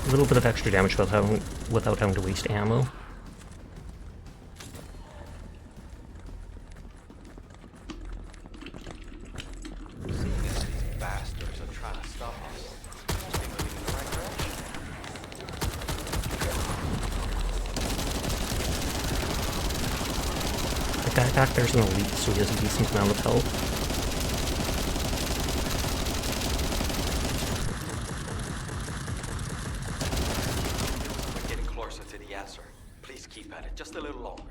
A little bit of extra damage without having to waste ammo. Seeing as these bastards are trying to stop us, must be moving in the right direction. The guy back there's an elite, so he has a decent amount of health. We're getting closer to the answer. Please keep at it just a little longer.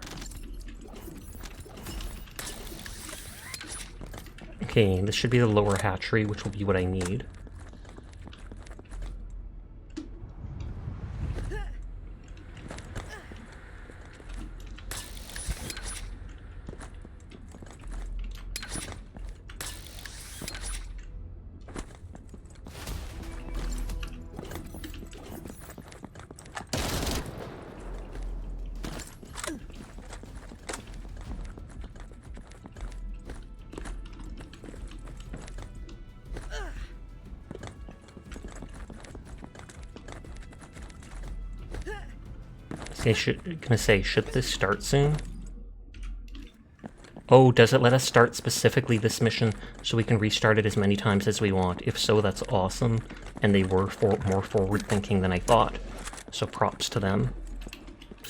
Okay, this should be the lower hatchery, which will be what I need. Gonna say, should this start soon? Oh, does it let us start specifically this mission so we can restart it as many times as we want? If so, that's awesome. And they were more forward-thinking than I thought. So props to them.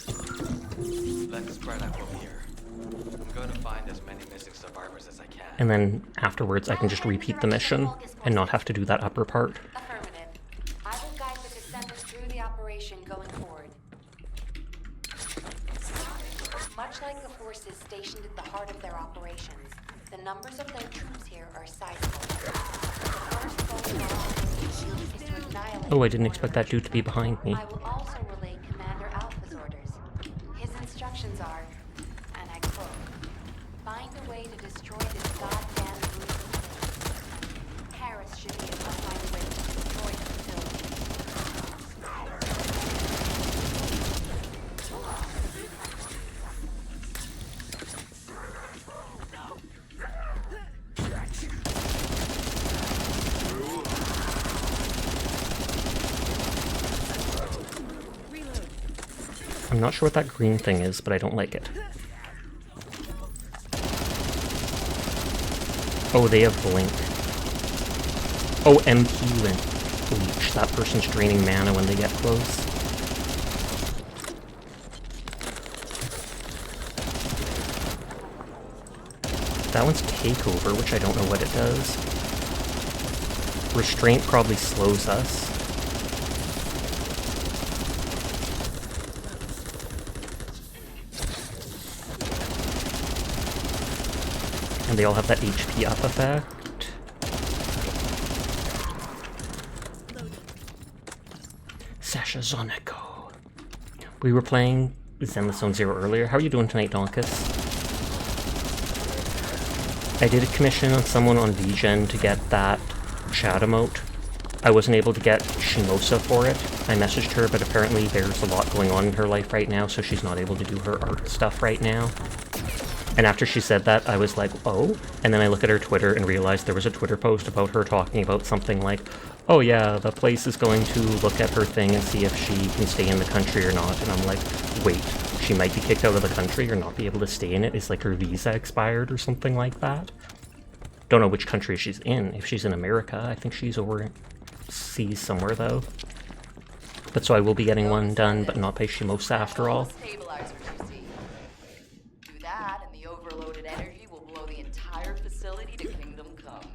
Let's spread out from here. I'm going to find as many missing survivors as I can. And then afterwards I can just repeat the mission and not have to do that upper part. Affirmative. I will guide the Descendant through the operation going forward. Much like the forces stationed at the heart of their operations, the numbers of their troops here are sizable. The first goal of our operation is to annihilate. Oh, I didn't expect that dude to be behind me. I will also relay Commander Alpha's orders. His instructions are, and I quote, "Find a way to destroy this goddamn gruesome thing." Paris should be able to find a way to destroy the facility. I'm not sure what that green thing is, but I don't like it. Oh, they have blink. Oh, MP leech. That person's draining mana when they get close. That one's takeover, which I don't know what it does. Restraint probably slows us. And they all have that HP up effect. Sasha Zoneko. We were playing Zenless Zone Zero earlier. How are you doing tonight, Donkus? I did a commission on someone on VGen to get that chat emote. I wasn't able to get Shimosa for it. I messaged her, but apparently there's a lot going on in her life right now, so she's not able to do her art stuff right now. And after she said that, I was like, oh? And then I look at her Twitter and realized there was a Twitter post about her talking about something like, oh yeah, the place is going to look at her thing and see if she can stay in the country or not. And I'm like, wait, she might be kicked out of the country or not be able to stay in it? Is like her visa expired or something like that? Don't know which country she's in. If she's in America, I think she's overseas somewhere though. But so I will be getting one done, but not by Shimosa after all. Stabilizers, you see. Do that, and the overloaded energy will blow the entire facility to Kingdom Come.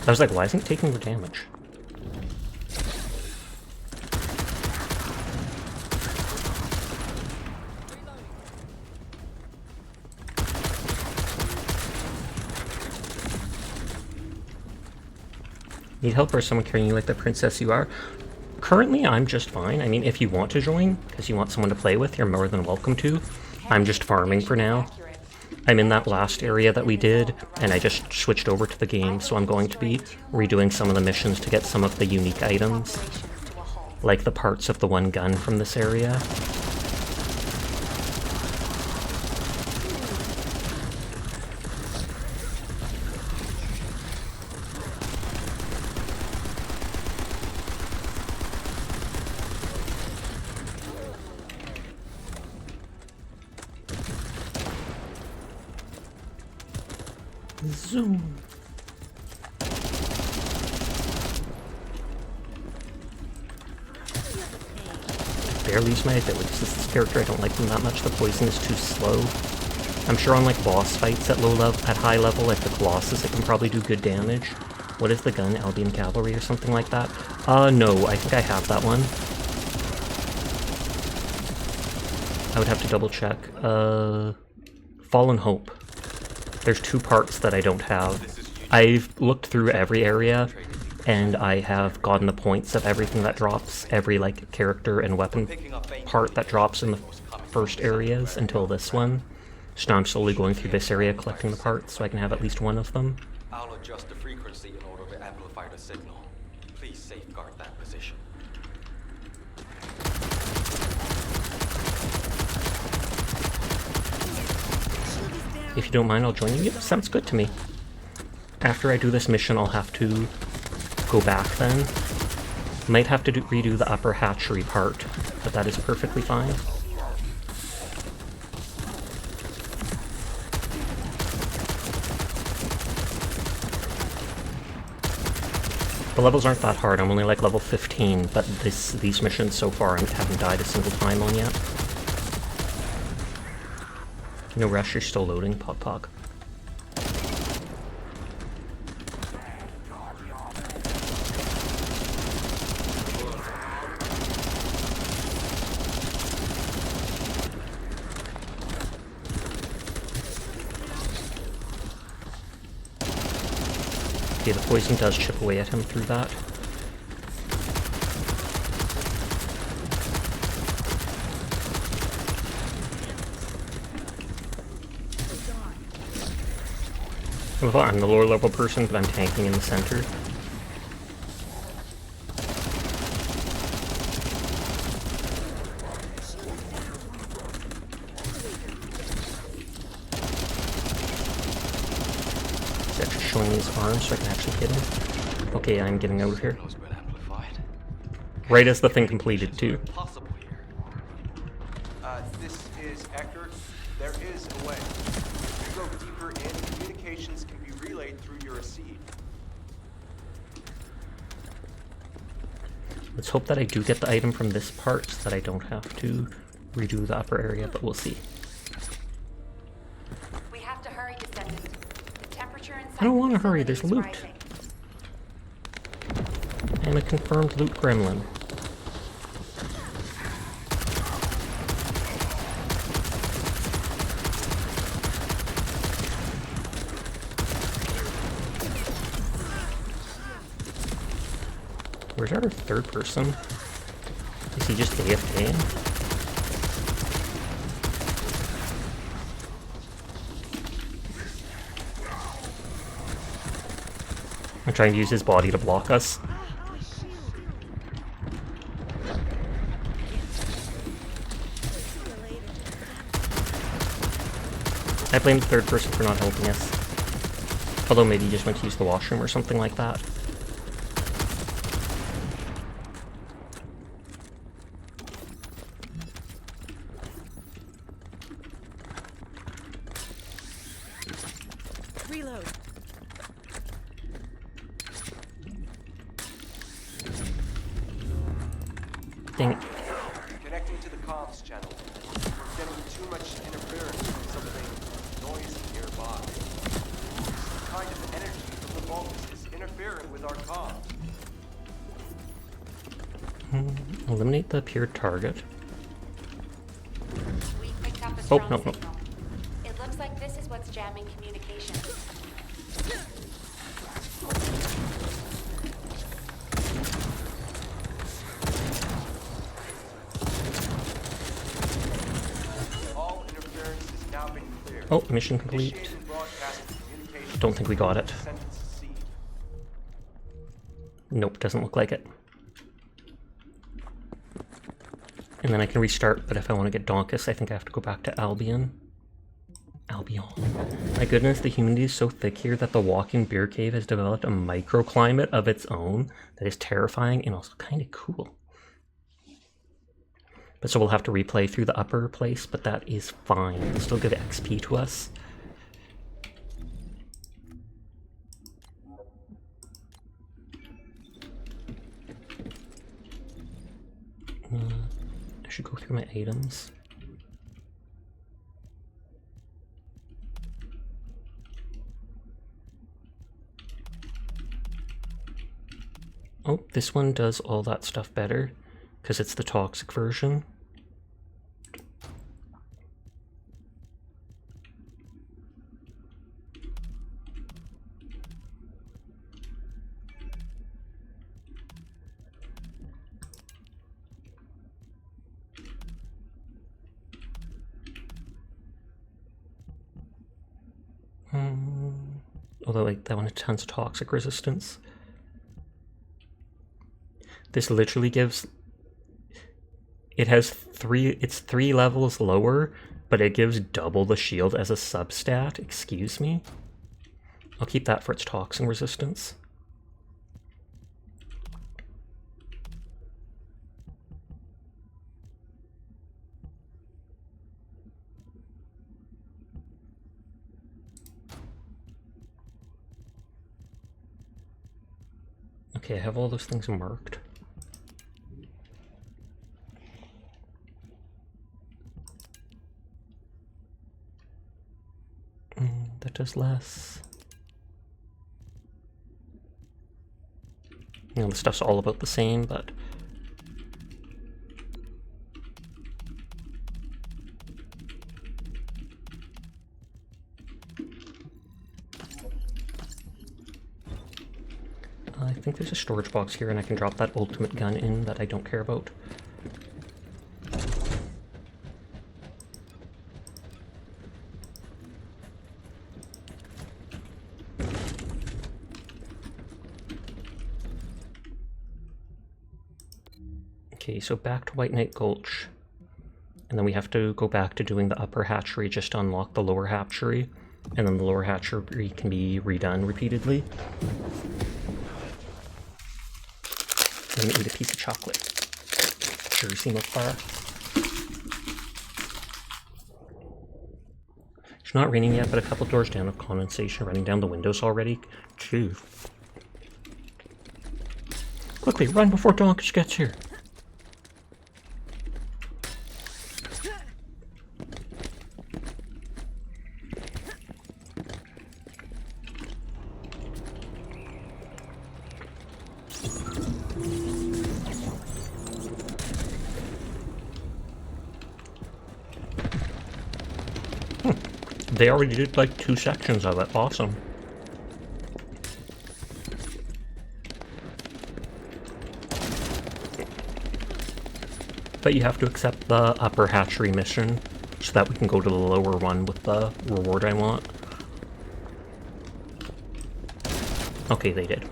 I was like, why isn't it taking the damage? Need help or someone carrying you like the princess you are? Currently, I'm just fine. I mean, if you want to join, because you want someone to play with, you're more than welcome to. I'm just farming for now. I'm in that last area that we did, and I just switched over to the game, so I'm going to be redoing some of the missions to get some of the unique items, like the parts of the one gun from this area. Zoom. Barely use my abilities. This character, I don't like them that much. The poison is too slow. I'm sure on like boss fights at high level, like the Colossus, it can probably do good damage. What is the gun? Albion Cavalry or something like that? No, I think I have that one. I would have to double check. Fallen Hope. There's two parts that I don't have. I've looked through every area, and I have gotten the points of everything that drops, every like character and weapon part that drops in the first areas until this one. So now I'm slowly going through this area collecting the parts so I can have at least one of them. I'll adjust the frequency in order to amplify the signal. Please safeguard that position. If you don't mind, I'll join you. Yep, sounds good to me. After I do this mission, I'll have to go back then. Might have to redo the upper hatchery part, but that is perfectly fine. The levels aren't that hard, I'm only like level 15, but these missions so far I haven't died a single time on yet. No rush, you're still loading, Pog. Okay, the poison does chip away at him through that. Well, I'm the lower level person, but I'm tanking in the center. He's actually showing me his arms so I can actually hit him. Okay, I'm getting out of here. Right as the thing completed, too. This is Eckert. There is a way. If you go deeper in, communications can be relayed through your receipt. Let's hope that I do get the item from this part so that I don't have to redo the upper area, but we'll see. We have to hurry, Descendant. The temperature inside I don't want to hurry, there's loot. rising. I'm a confirmed loot gremlin. Where's our third person? Is he just AFK? I'm trying to use his body to block us. I blame the third person for not helping us. Although maybe he just went to use the washroom or something like that. Reload. Dang it. Connecting to the comms channel. We're getting too much interference from something noisy nearby. Some kind of energy from the vault is interfering with our comms. Eliminate the appeared target. We picked up a Oh, strong no. signal. It looks like this is what's jamming communications. All interference has now been cleared. Oh, mission complete. Initiating broadcast communications. Don't think we got it. Descendant's seed. Nope, doesn't look like it. And then I can restart, but if I want to get Donkus, I think I have to go back to Albion. My goodness, the humidity is so thick here that the walk-in beer cave has developed a microclimate of its own that is terrifying and also kind of cool. But so we'll have to replay through the upper place, but that is fine. It'll still give XP to us. I should go through my items. Oh, this one does all that stuff better because it's the toxic version. Although like that one has tons of toxic resistance. This literally gives It has it's 3 levels lower, but it gives double the shield as a substat. Excuse me? I'll keep that for its toxin resistance. Okay, I have all those things marked. That does less. You know, the stuff's all about the same, but... I think there's a storage box here, and I can drop that ultimate gun in that I don't care about. Okay, so back to White Knight Gulch. And then we have to go back to doing the upper hatchery just to unlock the lower hatchery. And then the lower hatchery can be redone repeatedly. I'm gonna eat a piece of chocolate. Jersey milk bar. It's not raining yet, but a couple doors down of condensation running down the windows already. Phew. Quickly, run before Donkish gets here. They already did like 2 sections of it. Awesome. But you have to accept the upper hatchery mission so that we can go to the lower one with the reward I want. Okay, they did.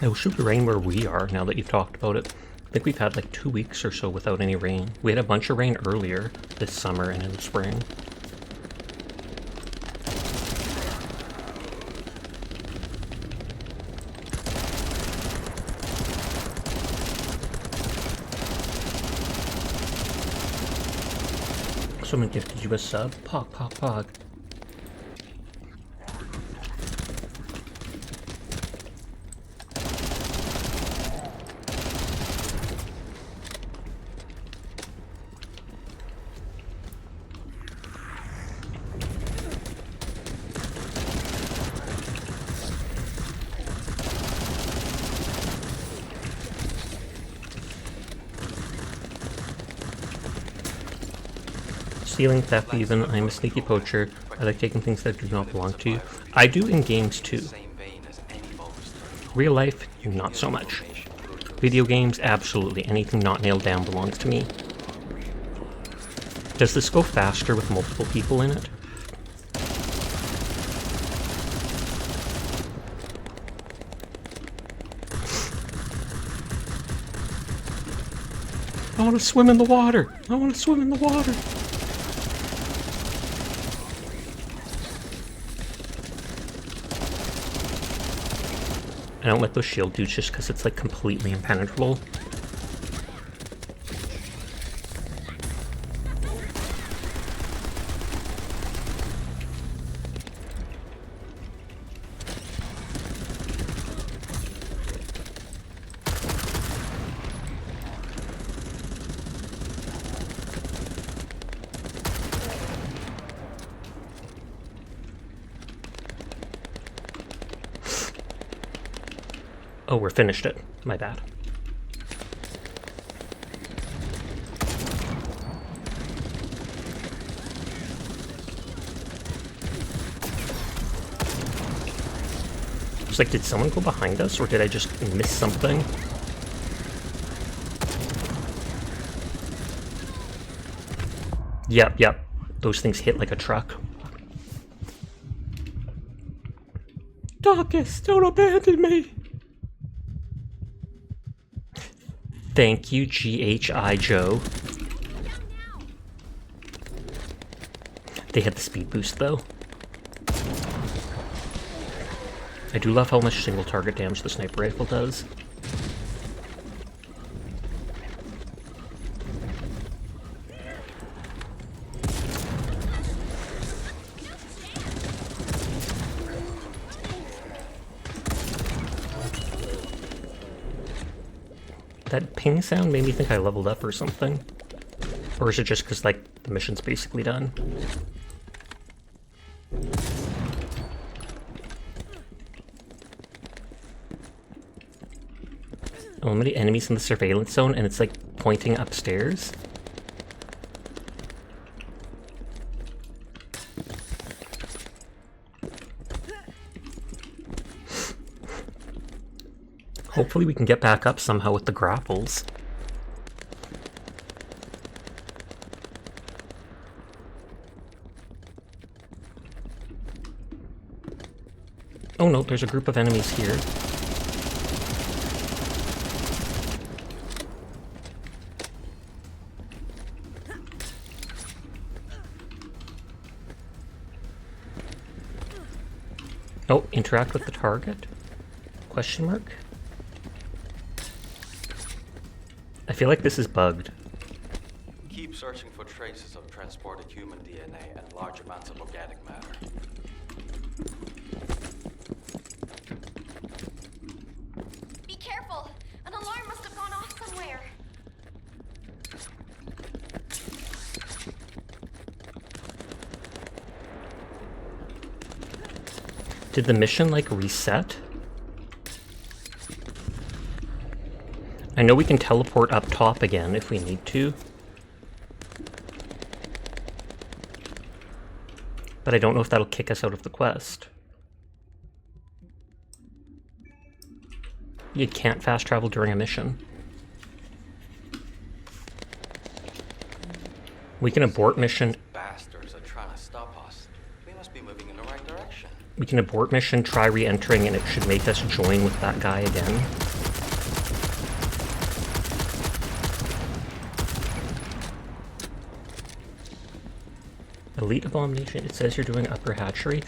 It should be rain where we are now that you've talked about it. I think we've had like 2 weeks or so without any rain. We had a bunch of rain earlier this summer and in the spring. Someone gifted you a sub. Pog, pog, pog. Stealing, theft even, I'm a sneaky poacher. I like taking things that do not belong to you. I do in games too. Real life, not so much. Video games, absolutely. Anything not nailed down belongs to me. Does this go faster with multiple people in it? I want to swim in the water! I want to swim in the water! I don't like those shield dudes just because it's like completely impenetrable. Oh, we're finished it. My bad. was like, did someone go behind us, or did I just miss something? Yep. Those things hit like a truck. Darkest, don't abandon me! Thank you, GHI Joe. They had the speed boost, though. I do love how much single target damage the sniper rifle does. That ping sound made me think I leveled up or something. Or is it just because, like, the mission's basically done? Oh, many enemies in the surveillance zone, and it's, like, pointing upstairs. Hopefully we can get back up somehow with the grapples. Oh no, there's a group of enemies here. Oh, interact with the target? Question mark? I feel like this is bugged. Keep searching for traces of transported human DNA and large amounts of organic matter. Be careful! An alarm must have gone off somewhere. Did the mission, like, reset? I know we can teleport up top again if we need to. But I don't know if that'll kick us out of the quest. You can't fast travel during a mission. We can abort mission. Bastards are trying to stop us. We must be moving in the right direction. We can abort mission, try re-entering, and it should make us join with that guy again. Elite Abomination, it says you're doing upper hatchery.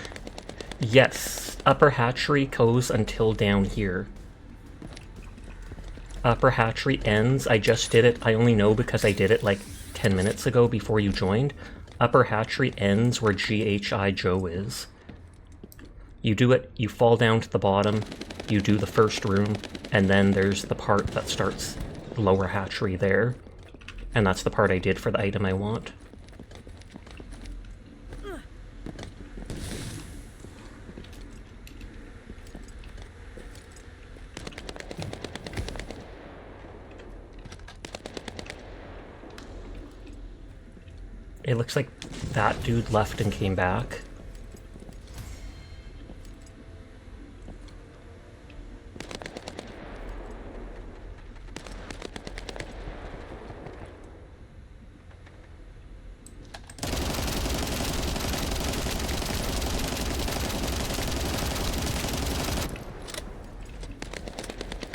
Yes, upper hatchery goes until down here. Upper hatchery ends, I just did it, I only know because I did it like 10 minutes ago before you joined. Upper hatchery ends where GHI Joe is. You do it, you fall down to the bottom, you do the first room, and then there's the part that starts lower hatchery there. And that's the part I did for the item I want. It looks like that dude left and came back.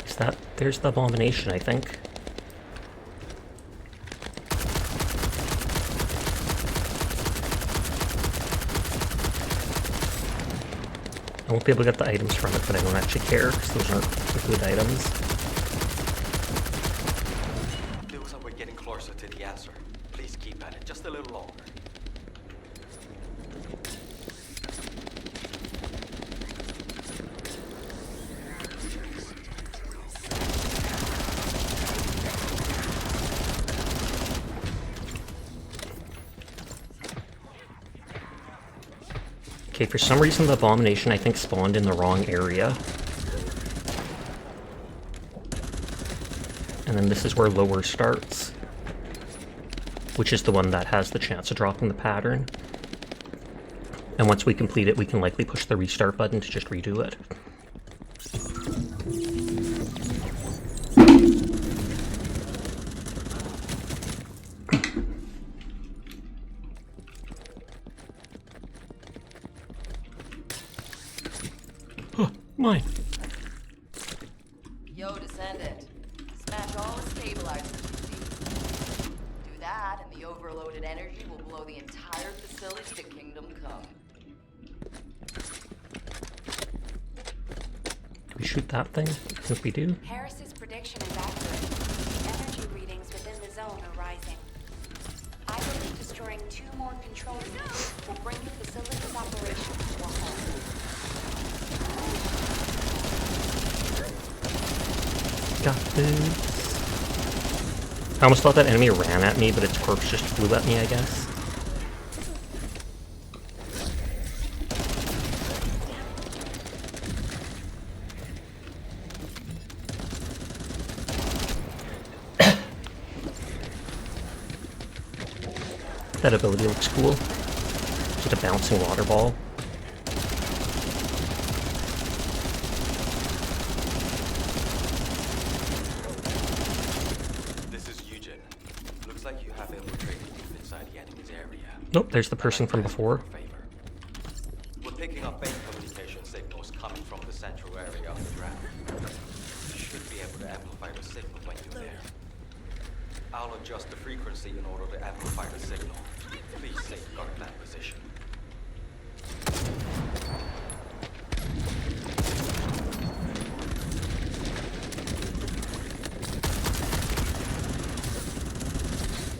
Is that... there's the abomination, I think. I won't be able to get the items from it, but I don't actually care, because those aren't good items. Feels like we're getting closer to the answer. Please keep at it just a little longer. Okay, for some reason the abomination I think spawned in the wrong area. And then this is where lower starts. Which is the one that has the chance of dropping the pattern. And once we complete it, we can likely push the restart button to just redo it. Mine. Yo, Descendant. Smash all the stabilizers you see. Do that, and the overloaded energy will blow the entire facility to Kingdom Come. Do we shoot that thing? I think we do. Harris's prediction is accurate. Energy readings within the zone are rising. I believe destroying 2 more control units will bring the facility's operations to a halt. Got this. I almost thought that enemy ran at me, but its corpse just flew at me, I guess. That ability looks cool. Just a bouncing water ball. This is Eugen. Looks like you have infiltrated inside the enemy's area. Nope, there's the person from before. We're picking up base communication signals coming from the central area of the ground. You should be able to amplify the signal when you're there. I'll adjust the frequency in order to amplify the signal. Please safeguard that position.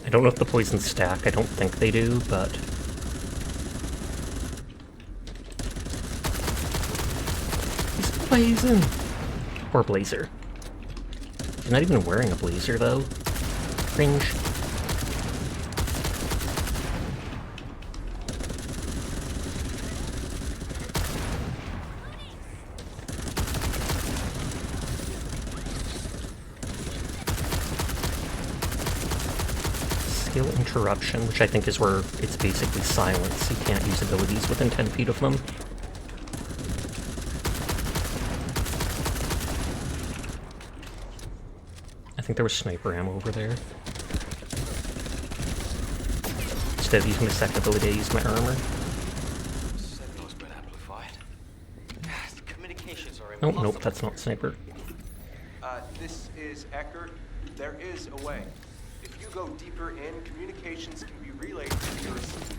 I don't know if the poisons stack. I don't think they do, but... He's blazing! Poor Blazer. He's not even wearing a blazer, though. Cringe. Skill interruption, which I think is where it's basically silence. You can't use abilities within 10 feet of them. I think there was sniper ammo over there. Instead of using the second ability, I used my armor. Signal's been amplified. Communications are Oh, impossible. nope, that's not sniper. This is Eckert. There is a way. If you go deeper in, communications can be relayed to your receiver.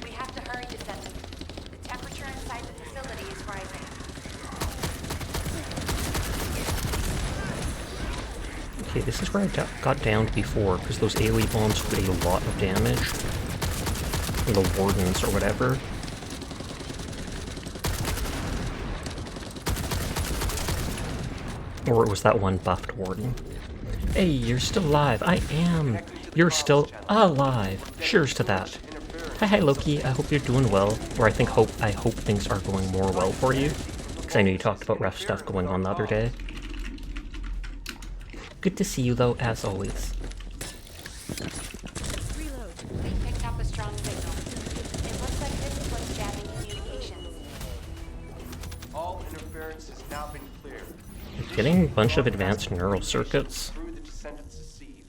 We have to hurry, Descendant. The temperature inside the facility is rising. Okay, this is where I got downed before, because those AoE bombs did a lot of damage. Or the wardens or whatever. Or it was that one buffed warden. Hey, you're still alive. I am. You're still alive. Cheers to that. Hi, Loki. I hope you're doing well. Or I hope things are going more well for you. Because I know you talked about rough stuff going on the other day. Good to see you, though, as always. Reload. We picked up a strong signal. It looks like this is what's jamming communications. All interference has now been cleared. Getting a bunch of advanced neural circuits. Through the Descendant's sieve.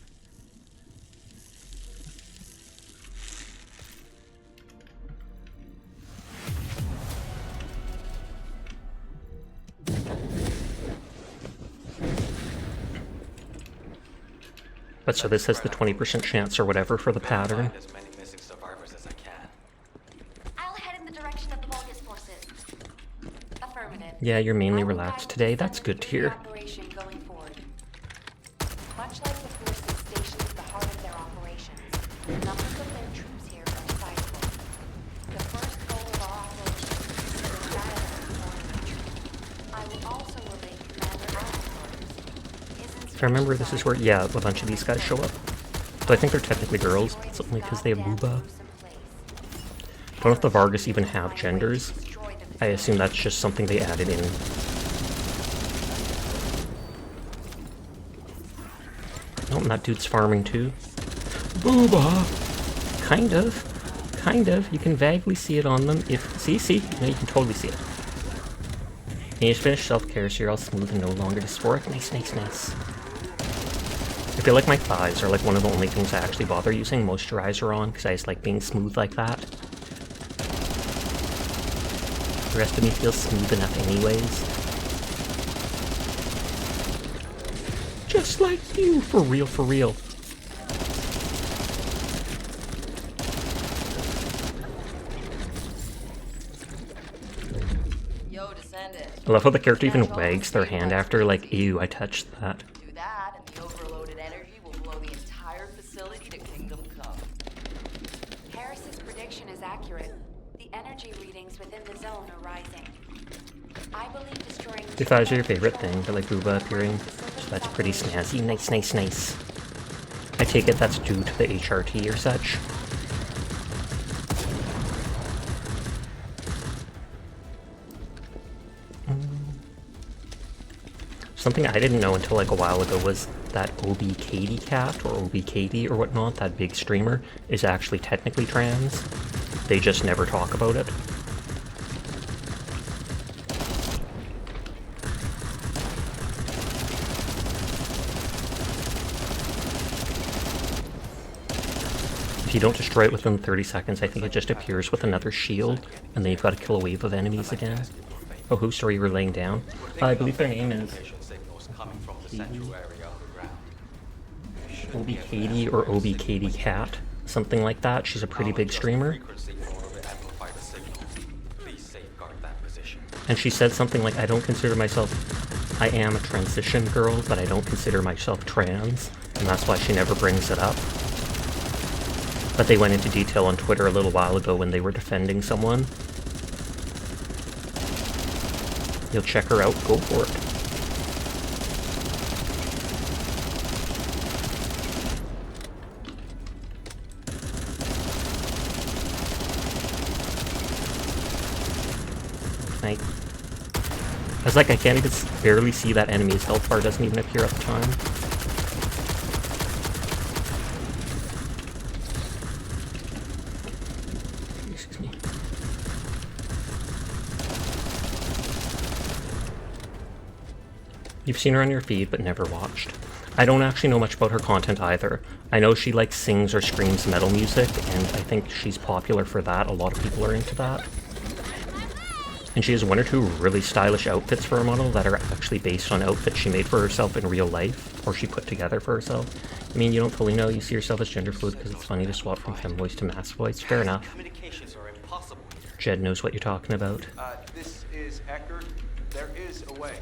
But so this has the 20% chance or whatever for the pattern. As many missing survivors as I can. I'll head in the direction of the Vulgus forces. Affirmative. Yeah, you're mainly relaxed today. That's good to hear. Operation going forward. Much like the forces stationed at the heart of their operations, the numbers of their troops here are sizable. The first goal of our operation is to gather foreign retreat. I will also relay Commander Allen's orders. If I remember, this is where, yeah, a bunch of these guys show up. So I think they're technically girls, but it's only because they have booba. Don't know if the Vargas even have genders. I assume that's just something they added in. Oh, and that dude's farming too. Booba! Kind of. Kind of. You can vaguely see it on them if... See? No, you can totally see it. And you just finished self-care so you're all smooth and no longer dysphoric. Nice. I feel like my thighs are like one of the only things I actually bother using moisturizer on, because I just like being smooth like that. The rest of me feels smooth enough anyways. Just like you, for real, for real. Yo, Descendant. I love how the character even wags their hand after, like, ew, I touched that. Do that, and the overloaded energy will blow the entire facility to Kingdom Come. Harris's prediction is accurate. The energy readings within the zone are rising. I believe destroying If that was your favorite thing, the like Booba appearing, so that's pretty snazzy. Nice, nice, nice. I take it that's due to the HRT or such. Something I didn't know until like a while ago was that OBKD cat, or OBKD or whatnot, that big streamer, is actually technically trans. They just never talk about it. If you don't destroy it within 30 seconds, I think it just appears with another shield, and then you've got to kill a wave of enemies again. Oh, whose story you were laying down? I believe their name is OBKD or OBKD Cat, something like that. She's a pretty big streamer. And she said something like, I don't consider myself, I am a transition girl, but I don't consider myself trans, and that's why she never brings it up. But they went into detail on Twitter a little while ago when they were defending someone. You'll check her out, go for it. Night. I was like, I can't even barely see that enemy's health bar, doesn't even appear at the time. Excuse me. You've seen her on your feed, but never watched. I don't actually know much about her content either. I know she like sings or screams metal music, and I think she's popular for that. A lot of people are into that. And she has one or two really stylish outfits for her model that are actually based on outfits she made for herself in real life, or she put together for herself. I mean, you don't fully know, you see yourself as gender fluid because it's funny to swap from femme voice to mask voice. Fair enough. Communications are impossible here. Jed knows what you're talking about. This is Eckert. There is a way.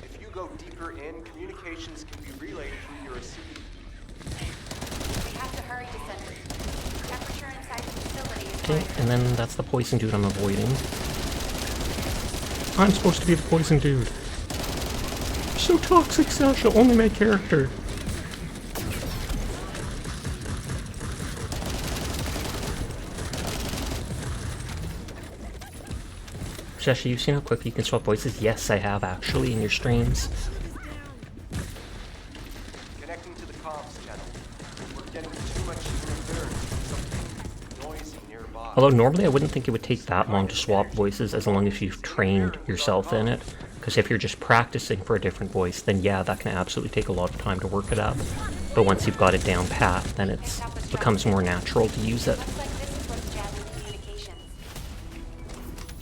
If you go deeper in, communications can be relayed through your receiver. We have to hurry, Descendant. Temperature inside the facility is Okay, and then that's the poison dude I'm avoiding. I'm supposed to be the poison dude. So toxic, Sasha, only my character. Sasha, you've seen how quickly you can swap voices? Yes, I have actually in your streams. Connecting to the comms channel. We're getting too much interference from something noisy nearby. Although normally I wouldn't think it would take that long to swap voices as long as you've trained yourself in it. Because if you're just practicing for a different voice, then yeah, that can absolutely take a lot of time to work it up. But once you've got it down pat, then it becomes more natural to use it.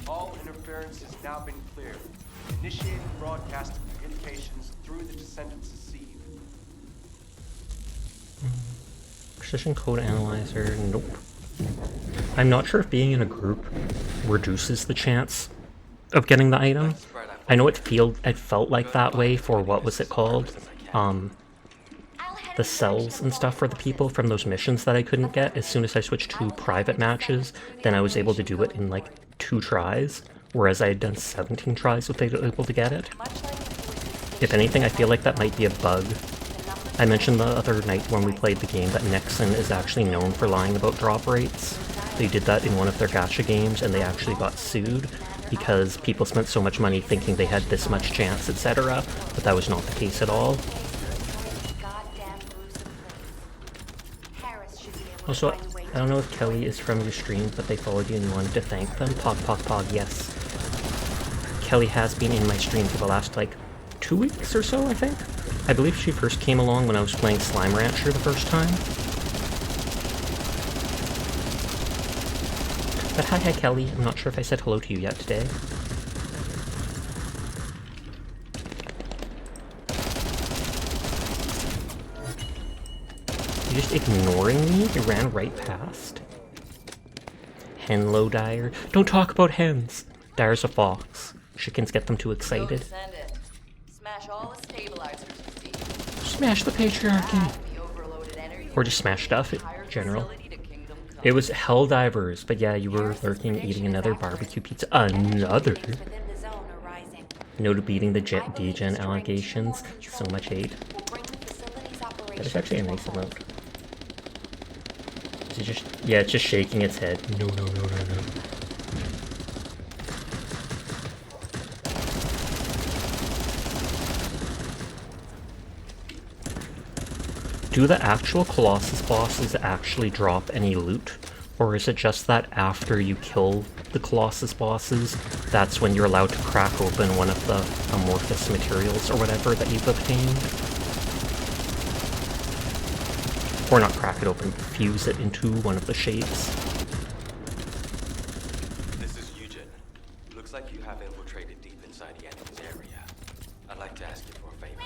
All interference has now been cleared. Initiating broadcast communications through the Descendant's sieve. Precision code analyzer, nope. I'm not sure if being in a group reduces the chance of getting the item. I know it felt like that way for, what was it called? The cells and stuff for the people from those missions that I couldn't get. As soon as I switched to private matches, then I was able to do it in like 2 tries, whereas I had done 17 tries with able to get it. If anything, I feel like that might be a bug. I mentioned the other night when we played the game that Nexon is actually known for lying about drop rates. They did that in one of their gacha games and they actually got sued because people spent so much money thinking they had this much chance, etc. But that was not the case at all. Also, I don't know if Kelly is from your stream, but they followed you and you wanted to thank them. Pog, yes. Kelly has been in my stream for the last, like, 2 weeks or so, I think. I believe she first came along when I was playing Slime Rancher the first time. But hi Kelly, I'm not sure if I said hello to you yet today. ignoring me? He ran right past. Henlo Dyer. Don't talk about hens. Dyer's a fox. Chickens get them too excited. Descendant. Smash all the stabilizers you see. Smash the patriarchy. The overloaded energy Or just smash stuff in entire general. facility to Kingdom Come. It was Helldivers, but yeah, you were lurking, eating another barbecue pizza. Another? Within the zone are rising. No to beating the degen allegations. So much hate. Will bring the facility's That operation is actually a to nice halt. emote. Is it just, yeah, it's just shaking its head. No, no, no, no, no. Do the actual Colossus bosses actually drop any loot? Or is it just that after you kill the Colossus bosses, that's when you're allowed to crack open one of the amorphous materials or whatever that you've obtained? Or not crack it open, fuse it into one of the shapes. This is Eugen. Looks like you have infiltrated deep inside the enemy's area. I'd like to ask you for a favor.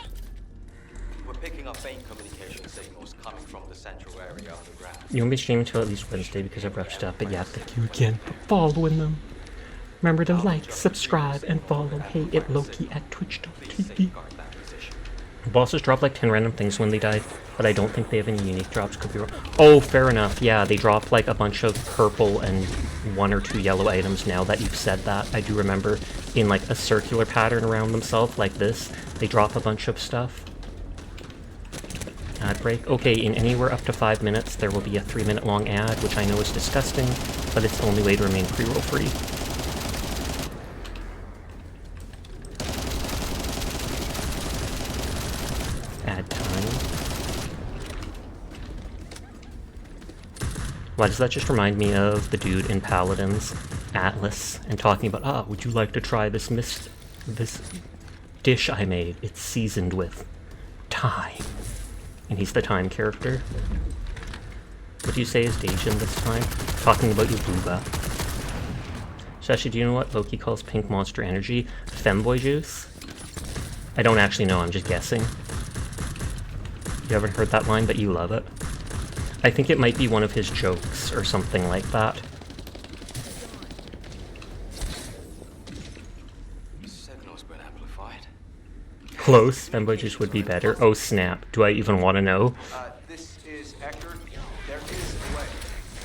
We're picking up faint communication signals coming from the central area underground. You won't be streaming until at least Wednesday because I've rushed up, but yeah, thank you again for following them. Remember to like, subscribe, and follow Hey It Loki at twitch.tv. Bosses drop like 10 random things when they die, but I don't think they have any unique drops. Could be wrong. Oh, fair enough. Yeah, they drop like a bunch of purple and 1 or 2 yellow items now that you've said that. I do remember in like a circular pattern around themselves like this, they drop a bunch of stuff. Ad break. Okay, in anywhere up to 5 minutes, there will be a 3-minute long ad, which I know is disgusting, but it's the only way to remain pre-roll free. Ad time. Why does that just remind me of the dude in Paladins, Atlas, and talking about, would you like to try this this dish I made? It's seasoned with time. And he's the time character. What do you say is Dacian this time? Talking about your booba. Sashi, do you know what Loki calls pink monster energy? Femboy juice? I don't actually know, I'm just guessing. You haven't heard that line, but you love it. I think it might be one of his jokes or something like that. Signal's been amplified. Close. Femboy juice would be better. Oh snap. Do I even want to know? This is Hector. There is a way.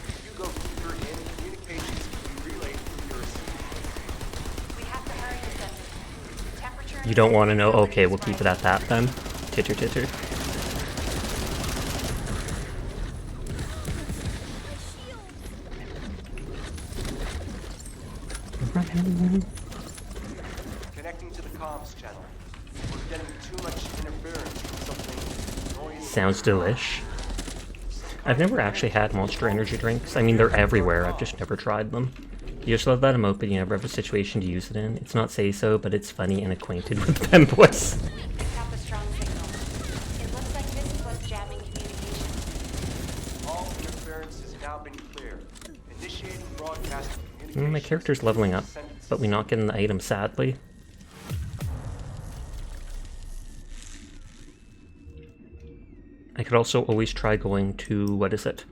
If you go deeper in, communications can be relayed through your receiver. We have to hurry, Descendant. Temperature. You don't want to know? Okay, we'll keep it at that then. Titter titter. Connecting to the comms channel. We're getting too much interference from something noisy. Sounds delish. I've never actually had Monster Energy drinks. I mean, they're everywhere. I've just never tried them. You just love that emote, but you never have a situation to use it in. It's not say so, but it's funny and acquainted with them boys. Picked up a strong signal. It looks like this is what's jamming communications. All interference has now been cleared. Initiating broadcast communication. My character's leveling up, but we're not getting the item, sadly. I could also always try going to, what is it?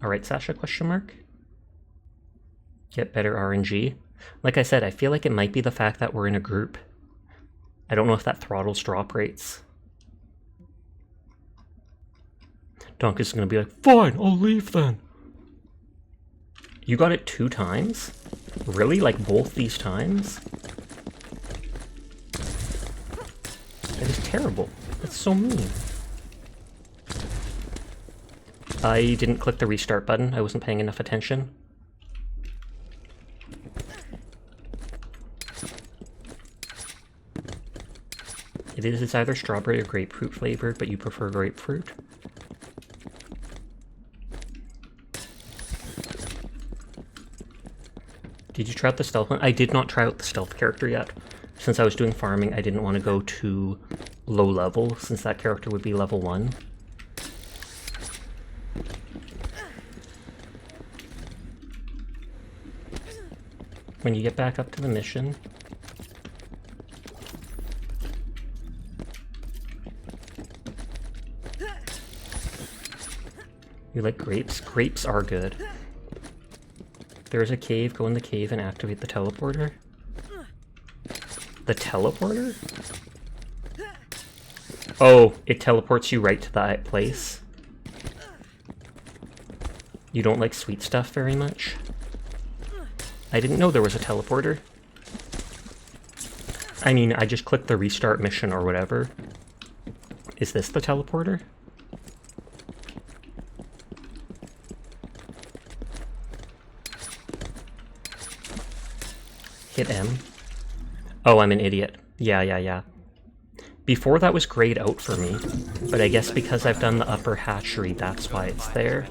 Alright, Sasha, question mark? Get better RNG. Like I said, I feel like it might be the fact that we're in a group. I don't know if that throttles drop rates. Donkus is gonna be like, fine, I'll leave then. You got it 2 times? Really? Like both these times? That is terrible. That's so mean. I didn't click the restart button. I wasn't paying enough attention. It is either strawberry or grapefruit flavored, but you prefer grapefruit. Did you try out the stealth one? I did not try out the stealth character yet. Since I was doing farming, I didn't want to go to low level, since that character would be level 1. When you get back up to the mission, You like grapes? Grapes are good. There's a cave, go in the cave and activate the teleporter. The teleporter? Oh, it teleports you right to that place. You don't like sweet stuff very much? I didn't know there was a teleporter. I mean, I just clicked the restart mission or whatever. Is this the teleporter? Hit M. Oh, I'm an idiot. Yeah. Before that was grayed out for me, but I guess because I've done the upper hatchery, that's why it's there.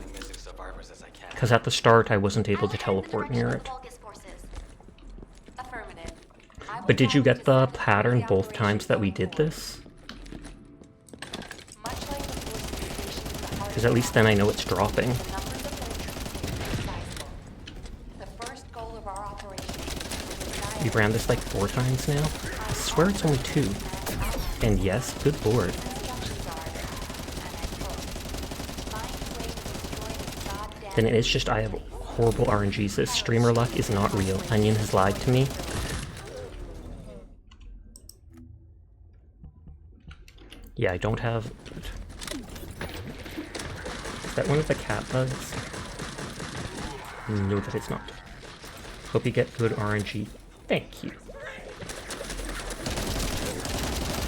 Because at the start, I wasn't able to teleport near it. But did you get the pattern both times that we did this? Because at least then I know it's dropping. We ran this like 4 times now? I swear it's only 2. And yes, good lord. Then it is just I have horrible RNGs. This streamer luck is not real. Onion has lied to me. Yeah, I don't have... Is that one of the cat bugs? No, that it's not. Hope you get good RNG. Thank you.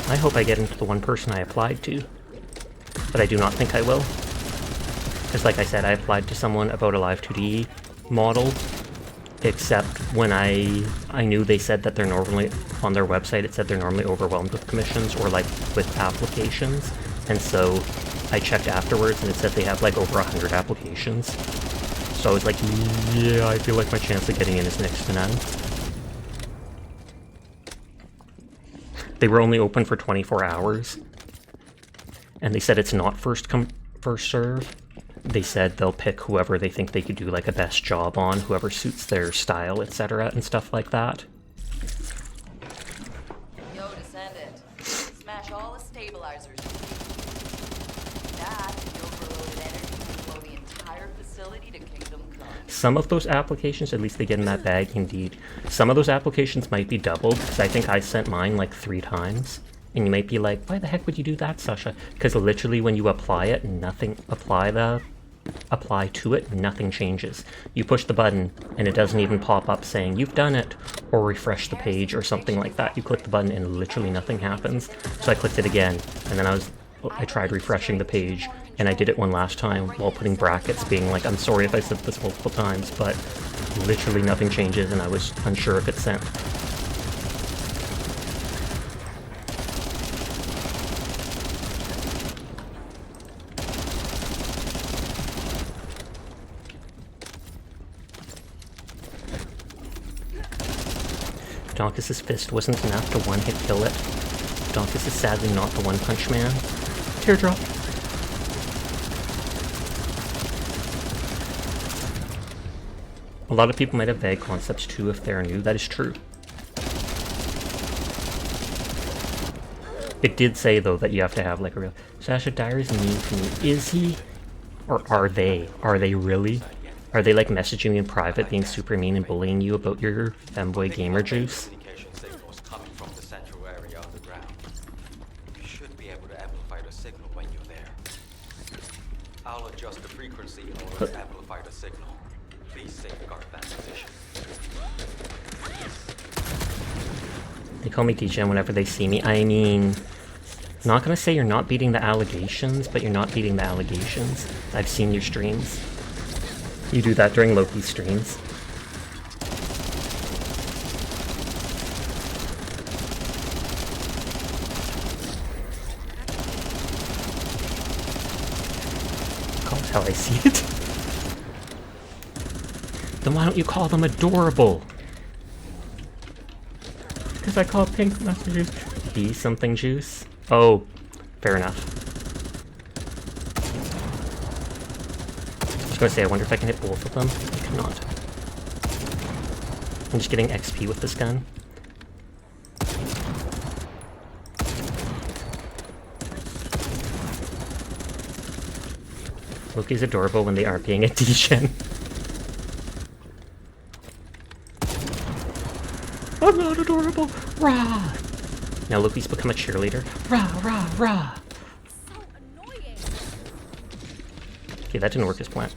I hope I get into the one person I applied to. But I do not think I will. Because like I said, I applied to someone about a Live 2D model, except when I knew they said that they're normally, on their website it said they're normally overwhelmed with commissions or like with applications, and so I checked afterwards and it said they have like over 100 applications. So I was like, yeah, I feel like my chance of getting in is next to none. They were only open for 24 hours. And they said it's not first come, first serve. They said they'll pick whoever they think they could do like a best job on, whoever suits their style, etc. and stuff like that. Yo, Descendant. Smash all the stabilizers. That, the overloaded energy will blow the entire facility to Kingdom Come. Some of those applications, at least they get in that bag, indeed. Some of those applications might be doubled, because I think I sent mine like 3 times. And you might be like, why the heck would you do that, Sasha? Because literally when you apply it, apply to it, nothing changes. You push the button, and it doesn't even pop up saying, you've done it, or refresh the page, or something like that. You click the button, and literally nothing happens. So I clicked it again, and then I tried refreshing the page, and I did it one last time while putting brackets, being like, I'm sorry if I said this multiple times, but literally nothing changes, and I was unsure if it sent. Donkus's fist wasn't enough to one-hit kill it. Donkus is sadly not the one-punch man. Teardrop. A lot of people might have vague concepts too if they're new. That is true. It did say though that you have to have like a real... Sasha Dyer's mean to me. Is he? Or are they? Are they really? Are they like messaging you in private, being super mean and bullying you about your femboy gamer juice? Communication signals coming from the central area underground. You should be able to amplify the signal when you're there. I'll adjust the frequency in order to amplify the signal. Please safeguard that position. They call me DJ whenever they see me. I mean, I'm not gonna say you're not beating the allegations, but you're not beating the allegations. I've seen your streams. You do that during Loki streams. That's how I see it. Then why don't you call them adorable? Because I call pink messages be something juice. Oh, fair enough. I was gonna say, I wonder if I can hit both of them. I cannot. I'm just getting XP with this gun. Loki's adorable when they aren't being a degen. I'm not adorable! Rah! Now Loki's become a cheerleader. Rah, rah, rah! Okay, that didn't work as planned.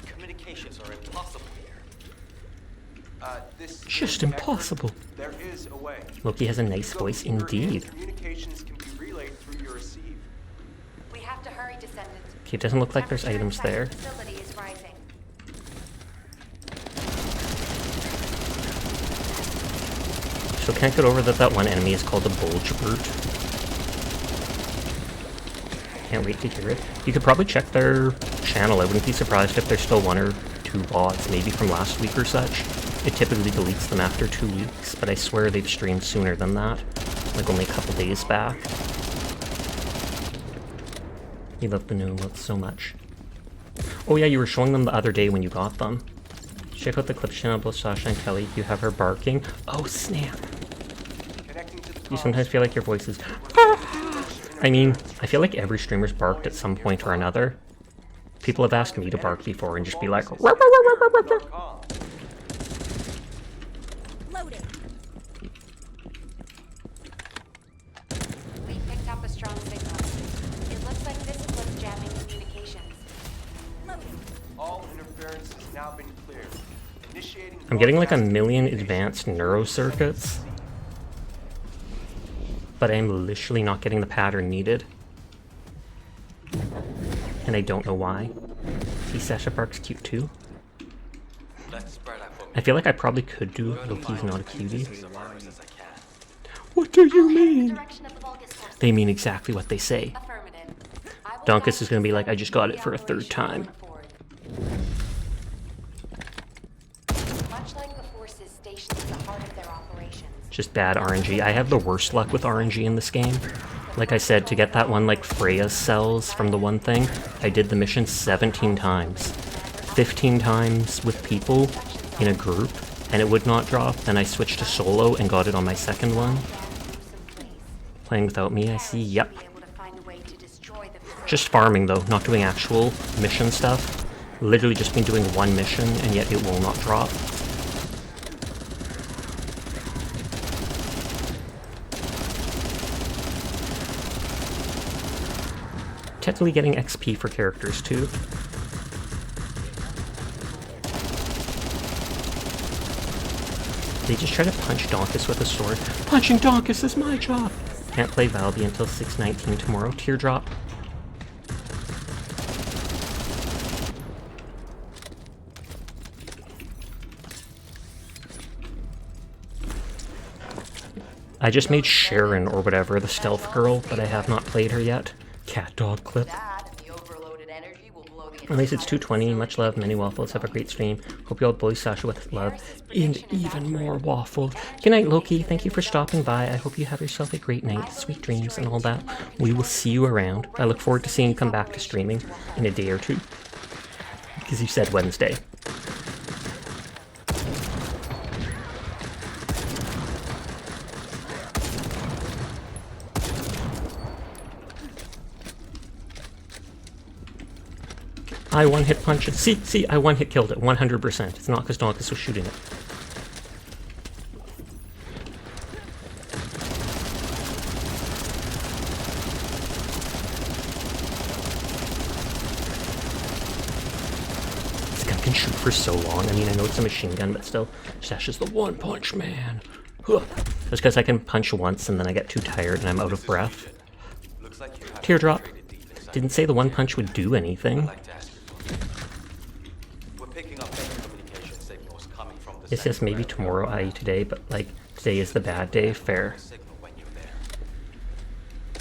Communications are impossible here. This Just impossible. There is a way. Loki has a nice voice indeed. Communications can be relayed through your receive. We have to hurry, Descendant. Okay, it doesn't look like there's items there. Facility is rising. So can't get over that one enemy is called a Bulge Brute. Can't wait to hear it. You could probably check their channel. I wouldn't be surprised if there's still 1 or 2 VODs, maybe from last week or such. It typically deletes them after 2 weeks, but I swear they've streamed sooner than that. Like only a couple days back. You love the new emotes so much. Oh yeah, you were showing them the other day when you got them. Check out the clip channel both Sasha and Kelly. You have her barking. Oh snap. You sometimes feel like your voice is... I mean, I feel like every streamer's barked at some point or another. People have asked me to bark before and just be like... Loading. We picked up a strong signal. It looks like this is what's jamming communications. Loading. All interference has now been cleared. Initiating. I'm getting like a million advanced neurocircuits. But I'm literally not getting the pattern needed. And I don't know why. See, Sasha barks cute too. I feel like I probably could do Loki's not a cutie. What do you mean? They mean exactly what they say. Donkus is gonna be like, I just got it for a 3rd time. Much like the forces stationed at the heart of their operations. Just bad RNG. I have the worst luck with RNG in this game. Like I said, to get that one like Freya's cells from the one thing, I did the mission 17 times. 15 times with people in a group, and it would not drop. Then I switched to solo and got it on my 2nd one. Playing without me, I see. Yep. Just farming though, not doing actual mission stuff. Literally just been doing 1 mission, and yet it will not drop. Technically getting XP for characters too. They just try to punch Donkus with a sword. Punching Donkus is my job! Can't play Valby until 6:19 tomorrow. Teardrop. I just made Sharon or whatever, the stealth girl, but I have not played her yet. Cat dog clip. At least it's 2:20. Much love, many waffles. Have a great stream. Hope you all bully Sasha with love and even more waffles. Good night, Loki. Thank you for stopping by. I hope you have yourself a great night, sweet dreams, and all that. We will see you around. I look forward to seeing you come back to streaming in a day or 2. Because you said Wednesday. I 1-hit punched it. See, I 1-hit killed it, 100%. It's not because Donkus was shooting it. This gun can shoot for so long. I mean, I know it's a machine gun, but still, Sasha's the one-punch man. Huh. Just because I can punch once and then I get too tired and I'm out of breath. Teardrop. Didn't say the one punch would do anything. It says maybe tomorrow, i.e. today, but like today is the bad day. Fair.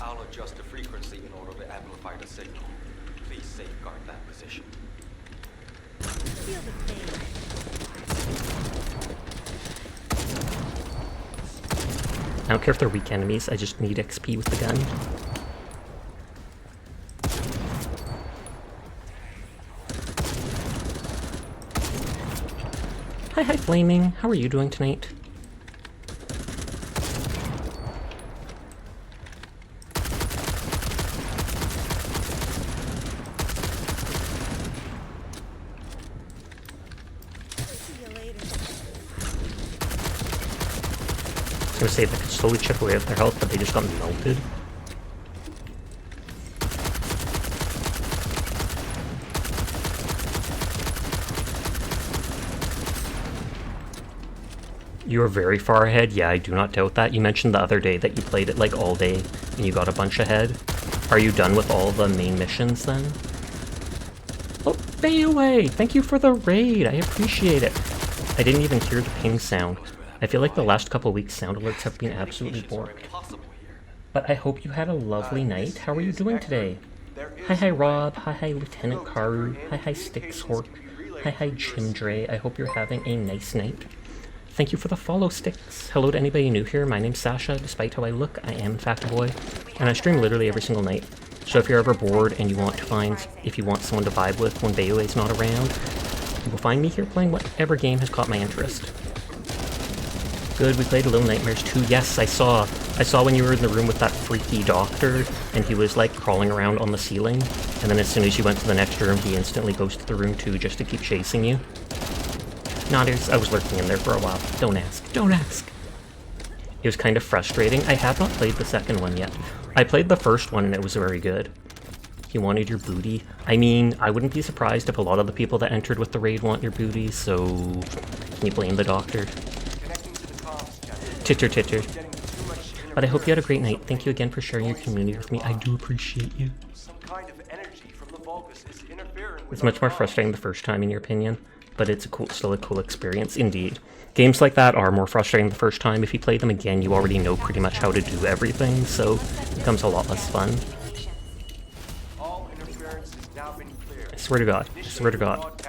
I'll adjust the frequency in order to amplify the signal. Please safeguard that position. I don't care if they're weak enemies, I just need XP with the gun. Hi, Flaming. How are you doing tonight? gonna say they could slowly chip away at their health, but they just got melted. You are very far ahead. Yeah, I do not doubt that. You mentioned the other day that you played it like all day and you got a bunch ahead. Are you done with all the main missions then? Oh, Bayaway! Thank you for the raid. I appreciate it. I didn't even hear the ping sound. I feel like the last couple weeks sound alerts have been absolutely boring. But I hope you had a lovely night. How are you doing today? Hi Rob. Hi Lieutenant Karu. Hi Sticks Hork. Hi Chimdre. I hope you're having a nice night. Thank you for the follow, Sticks. Hello to anybody new here. My name's Sasha. Despite how I look, I am in fact a boy. And I stream literally every single night. So if you're ever bored and you want to if you want someone to vibe with when Bayue's not around, you will find me here playing whatever game has caught my interest. Good, we played Little Nightmares 2. Yes, I saw when you were in the room with that freaky doctor, and he was like crawling around on the ceiling, and then as soon as you went to the next room, he instantly goes to the room 2 just to keep chasing you. I was lurking in there for a while. Don't ask. Don't ask. It was kind of frustrating. I have not played the second one yet. I played the first one and it was very good. He wanted your booty. I mean, I wouldn't be surprised if a lot of the people that entered with the raid want your booty, so... Can you blame the doctor? Titter. But I hope you had a great night. Thank you again for sharing your community with me. I do appreciate you. It's much more frustrating the first time, in your opinion, but it's still a cool experience, indeed. Games like that are more frustrating the first time. If you play them again, you already know pretty much how to do everything, so it becomes a lot less fun. I swear to God. I swear to God.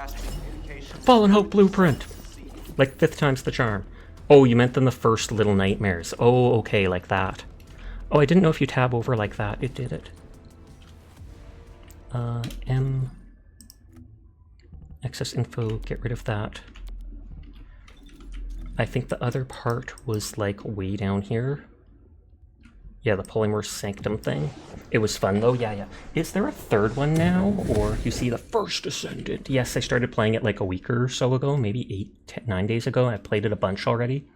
Fallen Hope Blueprint! Like 5th time's the charm. Oh, you meant in the first Little Nightmares. Oh, okay, like that. Oh, I didn't know if you tab over like that. It did it. M... Access info, get rid of that. I think the other part was like way down here. Yeah, the Polymorph Sanctum thing. It was fun though, yeah. Is there a third one now? Or you see the first Descendant? Yes, I started playing it like a week or so ago, maybe 9 days ago. I played it a bunch already.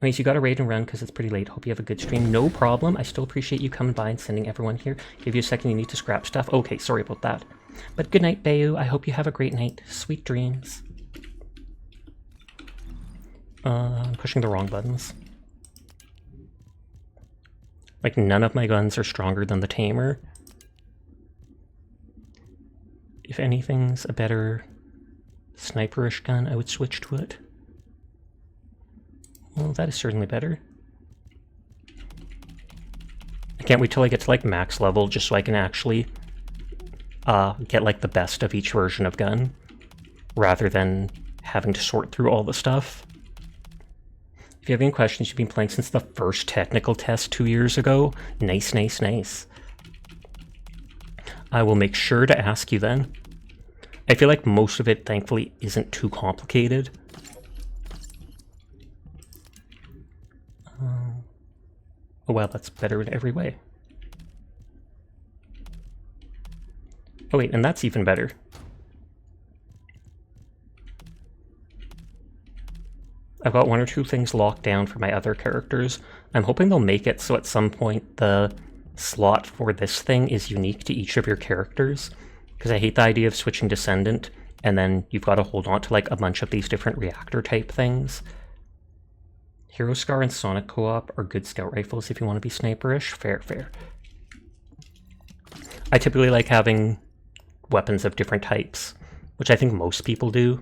Anyways, you gotta raid and run because it's pretty late. Hope you have a good stream. No problem. I still appreciate you coming by and sending everyone here. Give you a second, you need to scrap stuff. Okay, sorry about that. But good night, Bayu. I hope you have a great night. Sweet dreams. I'm pushing the wrong buttons. Like, none of my guns are stronger than the Tamer. If anything's a better sniperish gun, I would switch to it. Well, that is certainly better. I can't wait till I get to like max level just so I can actually get like the best of each version of gun, rather than having to sort through all the stuff. If you have any questions, you've been playing since the first technical test 2 years ago. Nice. I will make sure to ask you then. I feel like most of it, thankfully, isn't too complicated. Oh wow, that's better in every way. Oh wait, and that's even better. I've got 1 or 2 things locked down for my other characters. I'm hoping they'll make it so at some point the slot for this thing is unique to each of your characters. Because I hate the idea of switching Descendant, and then you've got to hold on to like a bunch of these different reactor type things. Hero Scar and Sonic Co-op are good scout rifles if you want to be sniperish. Fair. I typically like having weapons of different types, which I think most people do.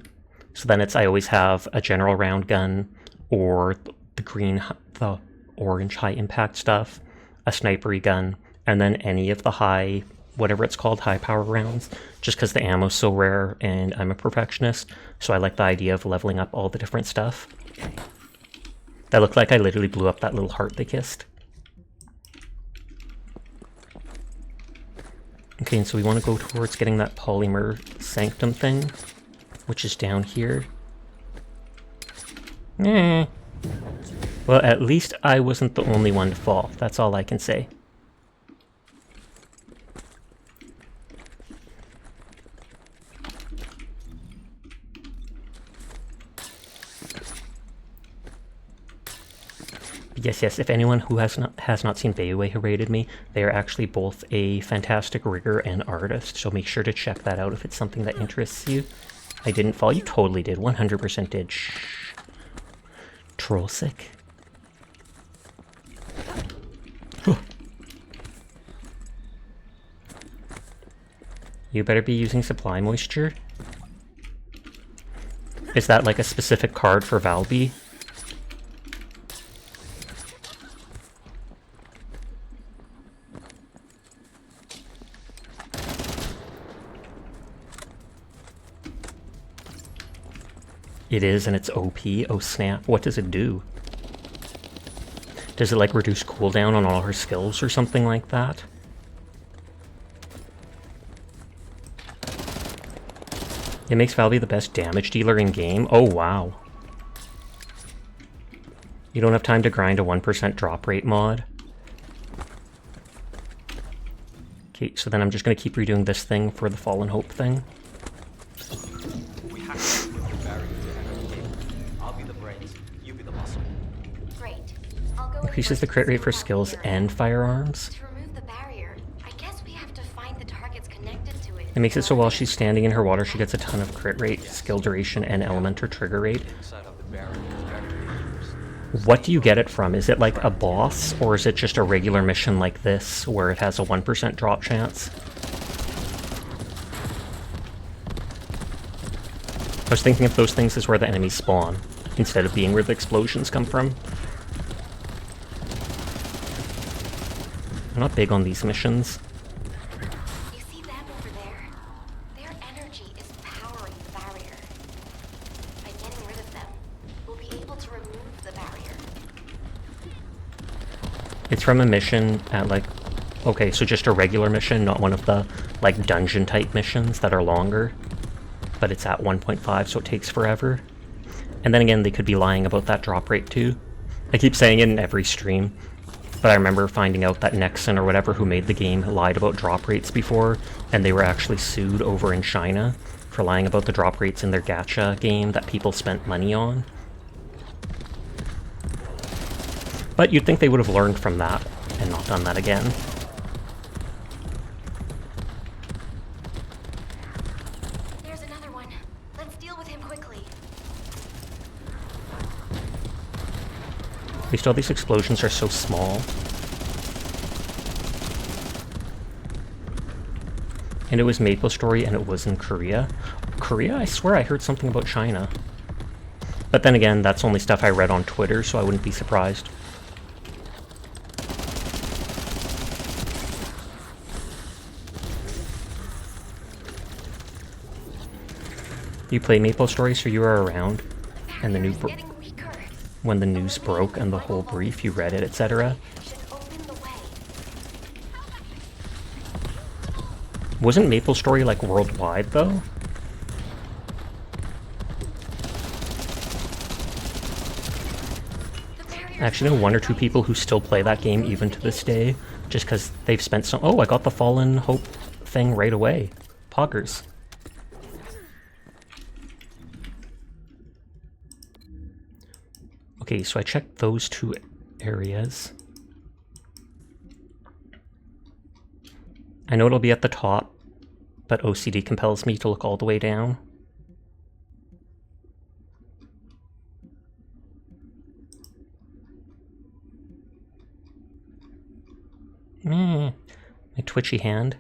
So then I always have a general round gun, or the orange high impact stuff, a snipery gun, and then any of the high, whatever it's called, high power rounds, just because the ammo's so rare and I'm a perfectionist, so I like the idea of leveling up all the different stuff. That looked like I literally blew up that little heart they kissed. Okay, and so we want to go towards getting that Polymer Sanctum thing, which is down here. Well, at least I wasn't the only one to fall. That's all I can say. Yes, yes, if anyone who has not seen Bayway who rated me, they are actually both a fantastic rigger and artist, so make sure to check that out if it's something that interests you. I didn't fall, you totally did, 100% did. Shh. Troll sick. You better be using supply moisture. Is that like a specific card for Valby? It is, and it's OP. Oh snap, what does it do? Does it like reduce cooldown on all her skills or something like that? It makes Valby the best damage dealer in game? Oh wow. You don't have time to grind a 1% drop rate mod? Okay, so then I'm just gonna keep redoing this thing for the Fallen Hope thing. We have to put the barrier to energy. I'll be the brains, you be the muscle. Great. I'll go Increases the crit rate for skills and firearms. to remove the barrier. I guess we have to find the targets connected to it. It makes it so while she's standing in her water, she gets a ton of crit rate, skill duration, and elemental trigger rate. What do you get it from? Is it like a boss, or is it just a regular mission like this, where it has a 1% drop chance? I was thinking if those things is where the enemies spawn, instead of being where the explosions come from. I'm not big on these missions. You see them over there? Their energy is powering the barrier. By getting rid of them, we'll be able to remove the barrier. It's from a mission at like... Okay, so just a regular mission, not one of the like dungeon type missions that are longer. But it's at 1.5, so it takes forever. And then again, they could be lying about that drop rate too. I keep saying it in every stream, but I remember finding out that Nexon or whatever who made the game lied about drop rates before, and they were actually sued over in China for lying about the drop rates in their gacha game that people spent money on. But you'd think they would have learned from that and not done that again. There's another one. Let's deal with him quickly. At least all these explosions are so small. And it was MapleStory and it was in Korea. Korea? I swear I heard something about China. But then again, that's only stuff I read on Twitter, so I wouldn't be surprised. You play MapleStory, so you were around, and the new when the news broke and the whole brief, you read it, etc. Wasn't MapleStory like worldwide though? I actually know one or two people who still play that game even to this day, just because they've spent some. Oh, I got the Fallen Hope thing right away. Poggers. Okay, so I checked those two areas. I know it'll be at the top, but OCD compels me to look all the way down. My twitchy hand.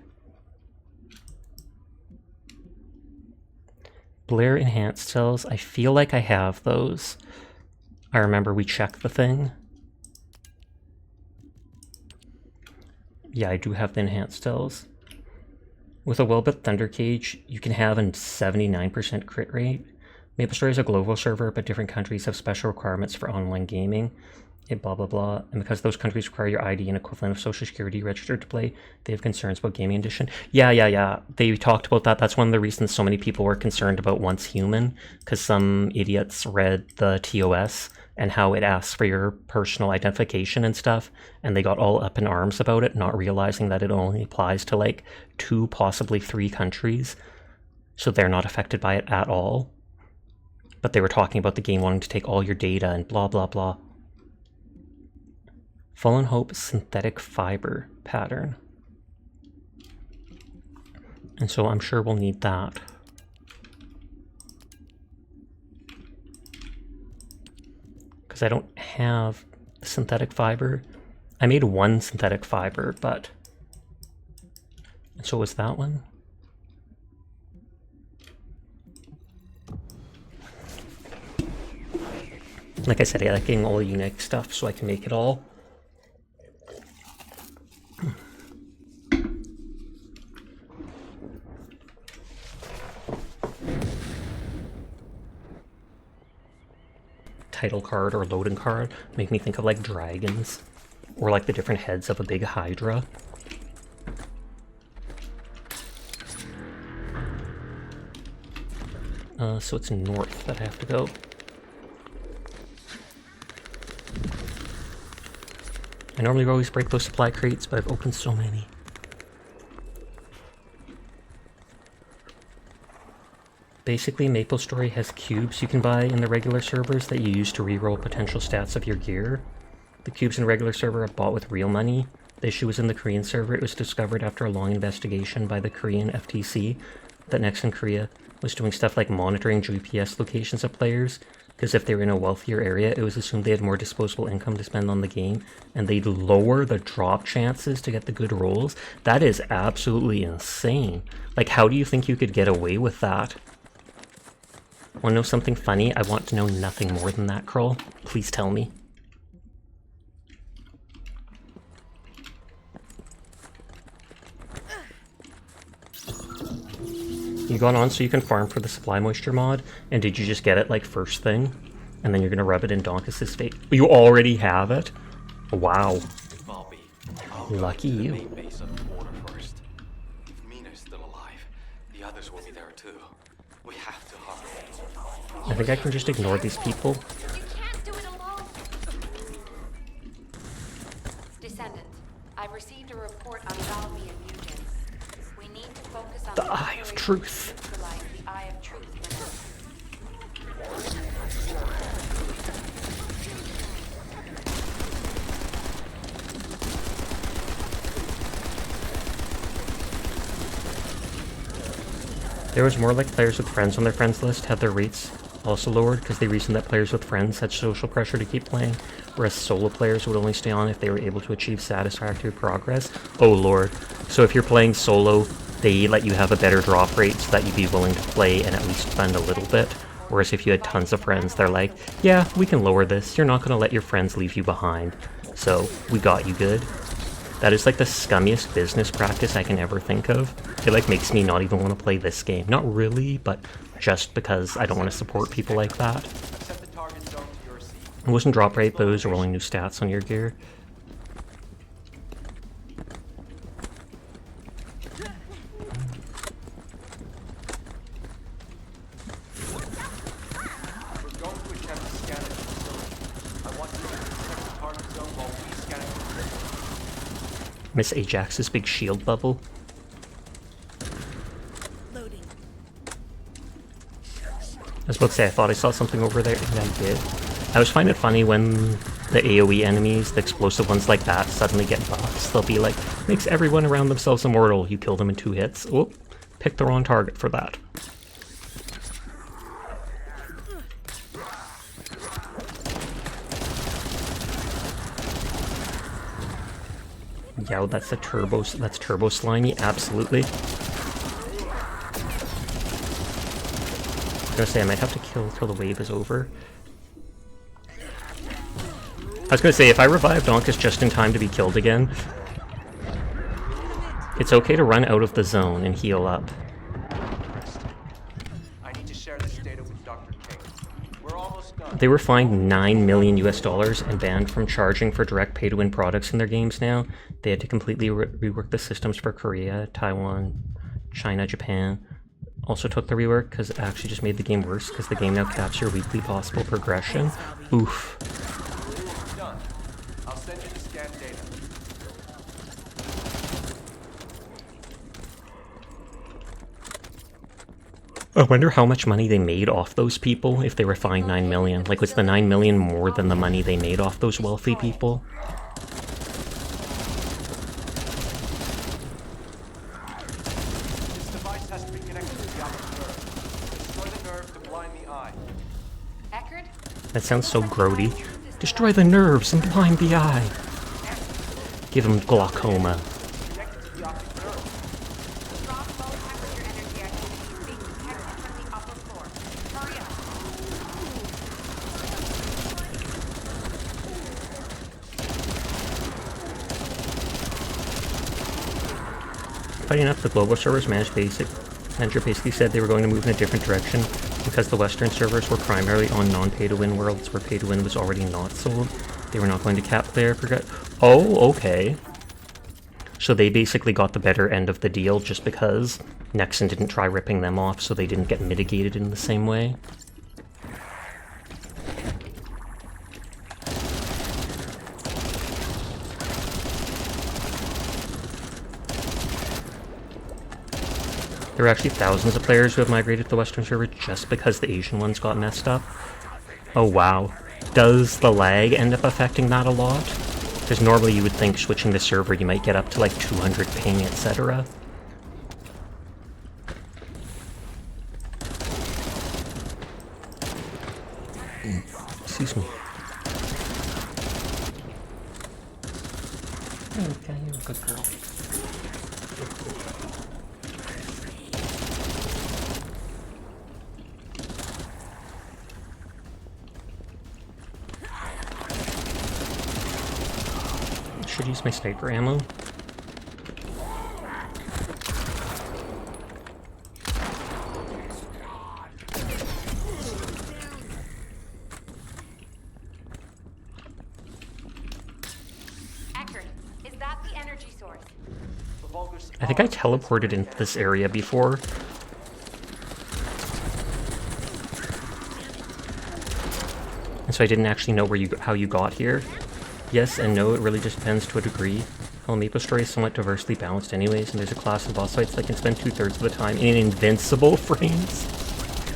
Blair enhanced cells. I feel like I have those. I remember we checked the thing. Yeah, I do have the enhanced cells. With a well-built Thunder Cage, you can have a 79% crit rate. MapleStory is a global server, but different countries have special requirements for online gaming. Blah blah blah. And because those countries require your ID and equivalent of Social Security registered to play, they have concerns about gaming addiction. Yeah. They talked about that. That's one of the reasons so many people were concerned about Once Human, because some idiots read the TOS and how it asks for your personal identification and stuff, and they got all up in arms about it, not realizing that it only applies to like 2, possibly 3 countries, so they're not affected by it at all. But they were talking about the game wanting to take all your data and blah blah blah. Fallen Hope synthetic fiber pattern. And so I'm sure we'll need that. Because I don't have synthetic fiber. I made one synthetic fiber, but... And so was that one? Like I said, I like getting all the unique stuff so I can make it all. Title card or loading card make me think of like dragons or like the different heads of a big hydra. So it's north that I have to go. I normally always break those supply crates, but I've opened so many. Basically, MapleStory has cubes you can buy in the regular servers that you use to reroll potential stats of your gear. The cubes in the regular server are bought with real money. The issue was in the Korean server. It was discovered after a long investigation by the Korean FTC that Nexon Korea was doing stuff like monitoring GPS locations of players, because if they were in a wealthier area, it was assumed they had more disposable income to spend on the game, and they'd lower the drop chances to get the good rolls. That is absolutely insane. Like, how do you think you could get away with that? Want to know something funny? I want to know nothing more than that, Krull. Please tell me. You got on so you can farm for the supply moisture mod, and did you just get it like first thing? And then you're gonna rub it in Donkus's face? You already have it? Wow. Lucky you. If Mina's still alive, the others will be there too. We have to hurry. I think I can just ignore these people. You can't do it alone. Descendant, I've received a report on Valby and mutants. We need to focus on The Eye of Truth. neutralize the Eye of Truth for There was more like players with friends on their friends list had their rates also lowered because they reasoned that players with friends had social pressure to keep playing, whereas solo players would only stay on if they were able to achieve satisfactory progress. Oh lord. So if you're playing solo, they let you have a better drop rate so that you'd be willing to play and at least spend a little bit. Whereas if you had tons of friends, they're like, yeah, we can lower this. You're not going to let your friends leave you behind. So we got you good. That is like the scummiest business practice I can ever think of. It like makes me not even want to play this game. Not really, but just because I don't want to support people like that. It wasn't drop rate, but it was rolling new stats on your gear. Miss Ajax's big shield bubble. Loading. I was about to say, I thought I saw something over there, and I did. I always find it funny when the AoE enemies, the explosive ones like that, suddenly get buffs. They'll be like, makes everyone around themselves immortal. You kill them in 2 hits. Whoop, picked the wrong target for that. Yeah, that's turbo slimy, absolutely. I was gonna say I might have to kill till the wave is over. I was gonna say if I revive Donkus just in time to be killed again, it's okay to run out of the zone and heal up. I need to share this data with Dr. King. We're almost done. They were fined $9 million and banned from charging for direct pay-to-win products in their games now. They had to completely rework the systems for Korea, Taiwan, China, Japan. Also took the rework because it actually just made the game worse because the game now caps your weekly possible progression. Oof. Done. I'll send you the scanned data. I wonder how much money they made off those people if they were fined $9 million. Like, was the $9 million more than the money they made off those wealthy people? high. Eckert? That sounds so grody. Destroy the nerves and blind the eye. Give him glaucoma. Connected to the optic nerve. Strong low temperature energy activity is being detected from the upper floor. Hurry up. Funny enough, the global servers manager basically said they were going to move in a different direction because the Western servers were primarily on non-pay-to-win worlds where pay-to-win was already not sold. They were not going to cap player progress. Oh, okay. So they basically got the better end of the deal just because Nexon didn't try ripping them off, so they didn't get mitigated in the same way. There are actually thousands of players who have migrated to the Western server just because the Asian ones got messed up. Oh wow. Does the lag end up affecting that a lot? Because normally you would think switching the server you might get up to like 200 ping, etc. Excuse me. Okay, you're a good girl. Should use my sniper ammo. Eckert, is that the energy source? I think I teleported into this area before. And so I didn't actually know how you got here. Yes and no, it really just depends to a degree. Well, Maple Story is somewhat diversely balanced anyways, and there's a class of boss fights that can spend 2/3 of the time in invincible frames.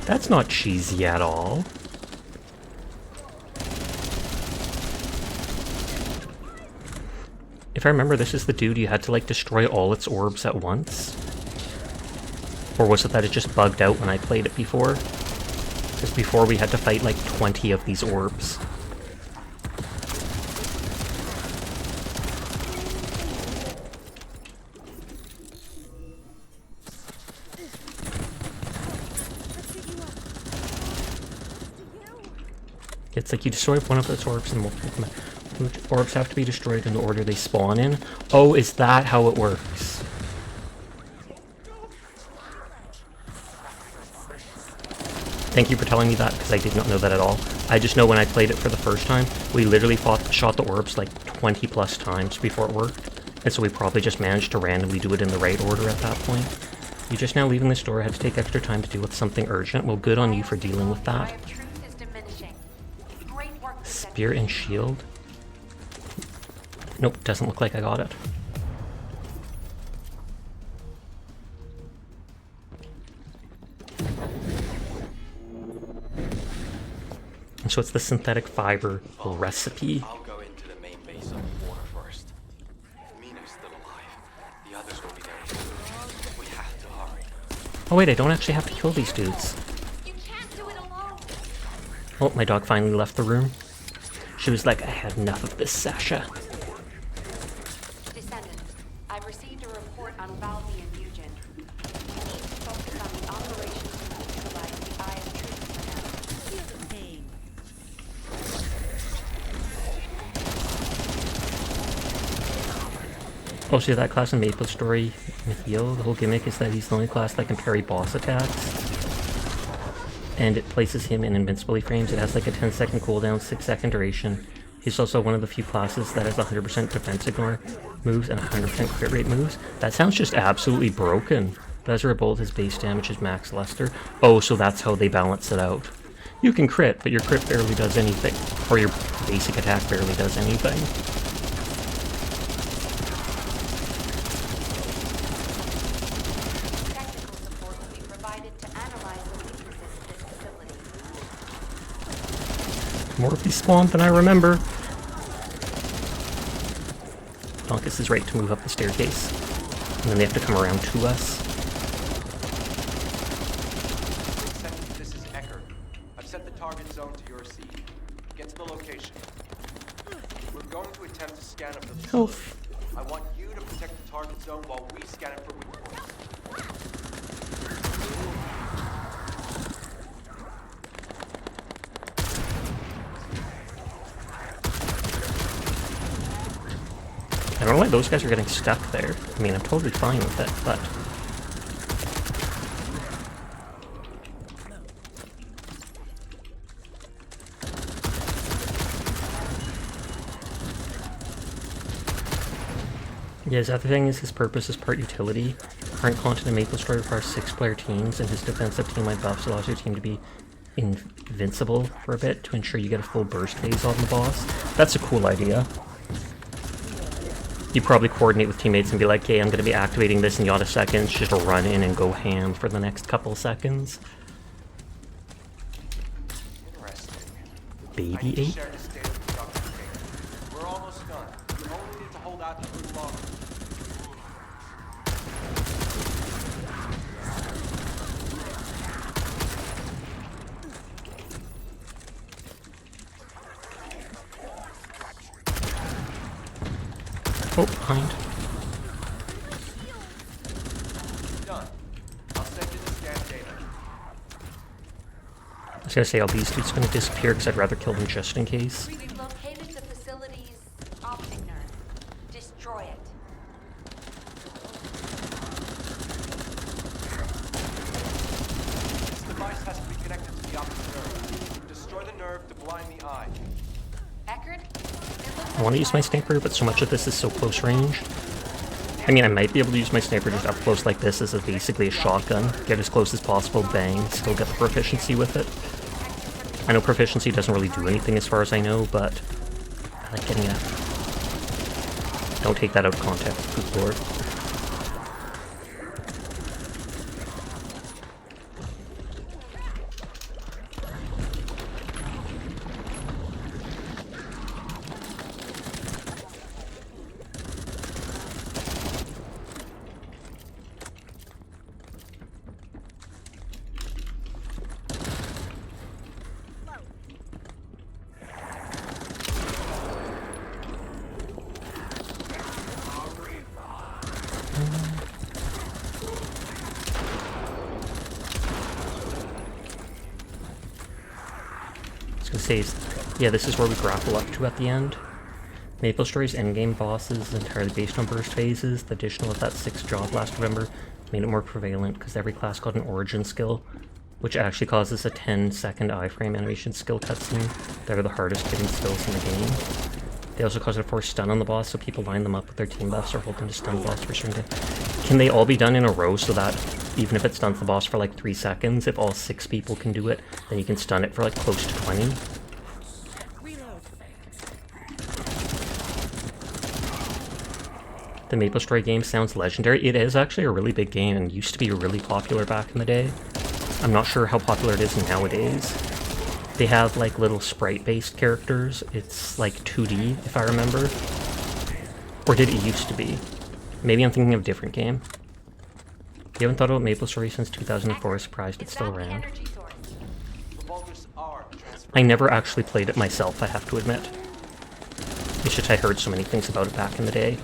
That's not cheesy at all. If I remember, this is the dude you had to like destroy all its orbs at once? Or was it that it just bugged out when I played it before? Because before we had to fight like 20 of these orbs. It's like you destroy one of its orbs and multiple orbs have to be destroyed in the order they spawn in. Oh, is that how it works? Thank you for telling me that, because I did not know that at all. I just know when I played it for the first time, we literally shot the orbs like 20 plus times before it worked. And so we probably just managed to randomly do it in the right order at that point. You just now leaving the store, had to take extra time to deal with something urgent. Well, good on you for dealing with that. Spear and shield? Nope, doesn't look like I got it. And so it's the synthetic fiber recipe. I'll go into the main base of the water first. Mina's still alive. The others will be there too. We have to hurry. Oh wait, I don't actually have to kill these dudes. You can't do it alone. Oh, my dog finally left the room. She was like, I had enough of this, Sasha. Descendant, I've received a report on Valby and Eugen. You need to focus on the operations to neutralize the Eye of Truth for now. Feel the pain. Oh, see that class in Maple Story, Mithiel, the whole gimmick is that he's the only class that can parry boss attacks. And it places him in invincibly frames. It has like a 10-second cooldown, 6-second duration. He's also one of the few classes that has 100% defense ignore moves and 100% crit rate moves. That sounds just absolutely broken. But as a result, his base damage is max luster. Oh, so that's how they balance it out. You can crit, but your crit barely does anything. Or your basic attack barely does anything. More of these spawned than I remember. Donkus is right to move up the staircase. And then they have to come around to us. This is Eckert. set the target zone to your seed. Get to the location. We're going to attempt to scan up the facility. Health. I want you to protect the target zone while we scan it for weak points. I don't know why those guys are getting stuck there. I mean, I'm totally fine with it, but... Yeah, his other thing is his purpose is part utility. Current content in MapleStory requires 6-player teams, and his defensive team-wide buffs allows your team to be invincible for a bit to ensure you get a full burst phase on the boss. That's a cool idea. You probably coordinate with teammates and be like, hey, I'm going to be activating this in yada seconds, just run in and go ham for the next couple seconds. Baby ape? We're almost done. You only need to hold out a little longer. Oh, behind. Done. I'll send you the scan data. I was going to say, these dudes going to disappear because I'd rather kill them just in case. We've located the facility's optic nerve. Destroy it. This device has to be connected to the optic nerve. Destroy the nerve to blind the eye. Eckerd? I want to use my sniper, but so much of this is so close range. I mean, I might be able to use my sniper just up close like this as basically a shotgun. Get as close as possible, bang, still get the proficiency with it. I know proficiency doesn't really do anything as far as I know, but I like getting it. Don't take that out of context, good lord. Yeah, this is where we grapple up to at the end. MapleStory's endgame bosses is entirely based on burst phases. The additional of that 6th job last November made it more prevalent because every class got an origin skill, which actually causes a 10-second iframe animation skill cutscene. They're the hardest hitting skills in the game. They also cause a forced stun on the boss, so people line them up with their team buffs or hold them to stun the boss for a certain time. Can they all be done in a row so that even if it stuns the boss for like 3 seconds, if all 6 people can do it, then you can stun it for like close to 20? The MapleStory game sounds legendary. It is actually a really big game and used to be really popular back in the day. I'm not sure how popular it is nowadays. They have like little sprite-based characters. It's like 2D, if I remember. Or did it used to be? Maybe I'm thinking of a different game. You haven't thought about MapleStory since 2004, surprised it's still around. I never actually played it myself, I have to admit. It's just I heard so many things about it back in the day.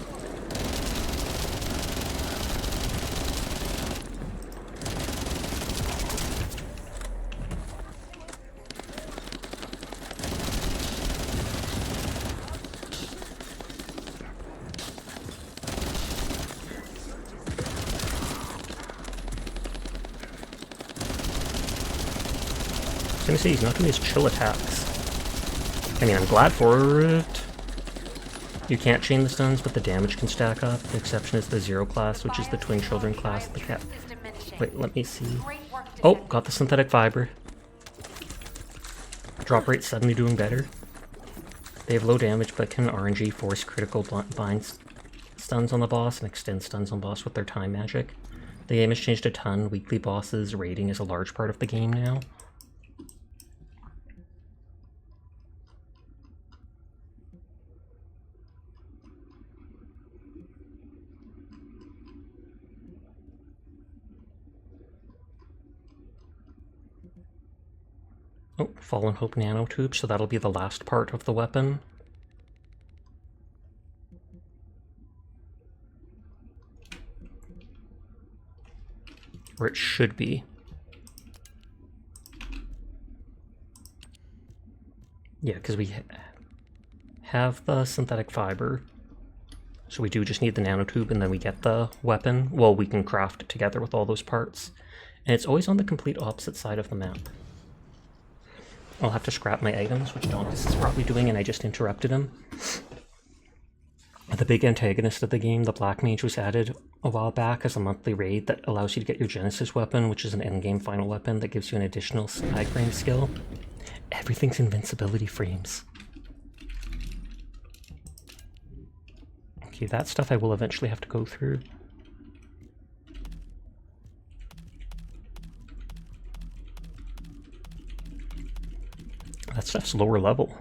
I was gonna say, he's not doing his chill attacks. I mean, I'm glad for it. You can't chain the stuns, but the damage can stack up. The exception is the Zero class, which is the twin children class. The cat. Wait, let me see. Oh, got the synthetic fiber. Drop rate suddenly doing better. They have low damage, but can RNG force critical bind stuns on the boss and extend stuns on boss with their time magic. The game has changed a ton. Weekly bosses raiding is a large part of the game now. Oh, Fallen Hope nanotube, so that'll be the last part of the weapon. Or it should be. Yeah, because we have the synthetic fiber. So we do just need the nanotube and then we get the weapon. Well, we can craft it together with all those parts. And it's always on the complete opposite side of the map. I'll have to scrap my items, which Donkus is probably doing, and I just interrupted him. The big antagonist of the game, the Black Mage, was added a while back as a monthly raid that allows you to get your Genesis weapon, which is an endgame final weapon that gives you an additional side frame skill. Everything's invincibility frames. Okay, that stuff I will eventually have to go through. That stuff's lower level.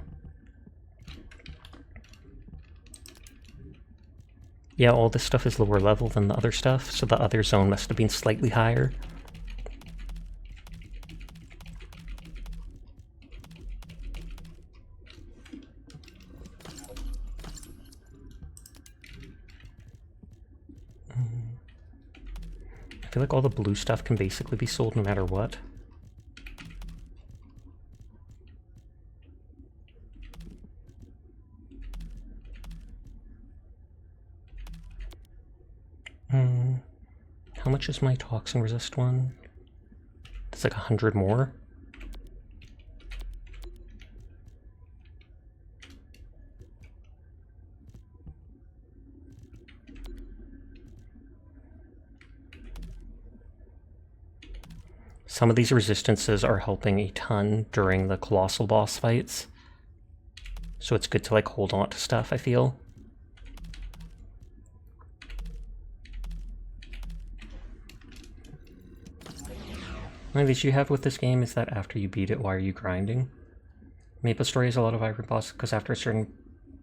Yeah, all this stuff is lower level than the other stuff, so the other zone must have been slightly higher. I feel like all the blue stuff can basically be sold no matter what. How much is my toxin resist one? It's like 100 more. Some of these resistances are helping a ton during the colossal boss fights. So it's good to like hold on to stuff, I feel. One issue you have with this game is that after you beat it, why are you grinding? Maple Story has a lot of iron bosses because after a certain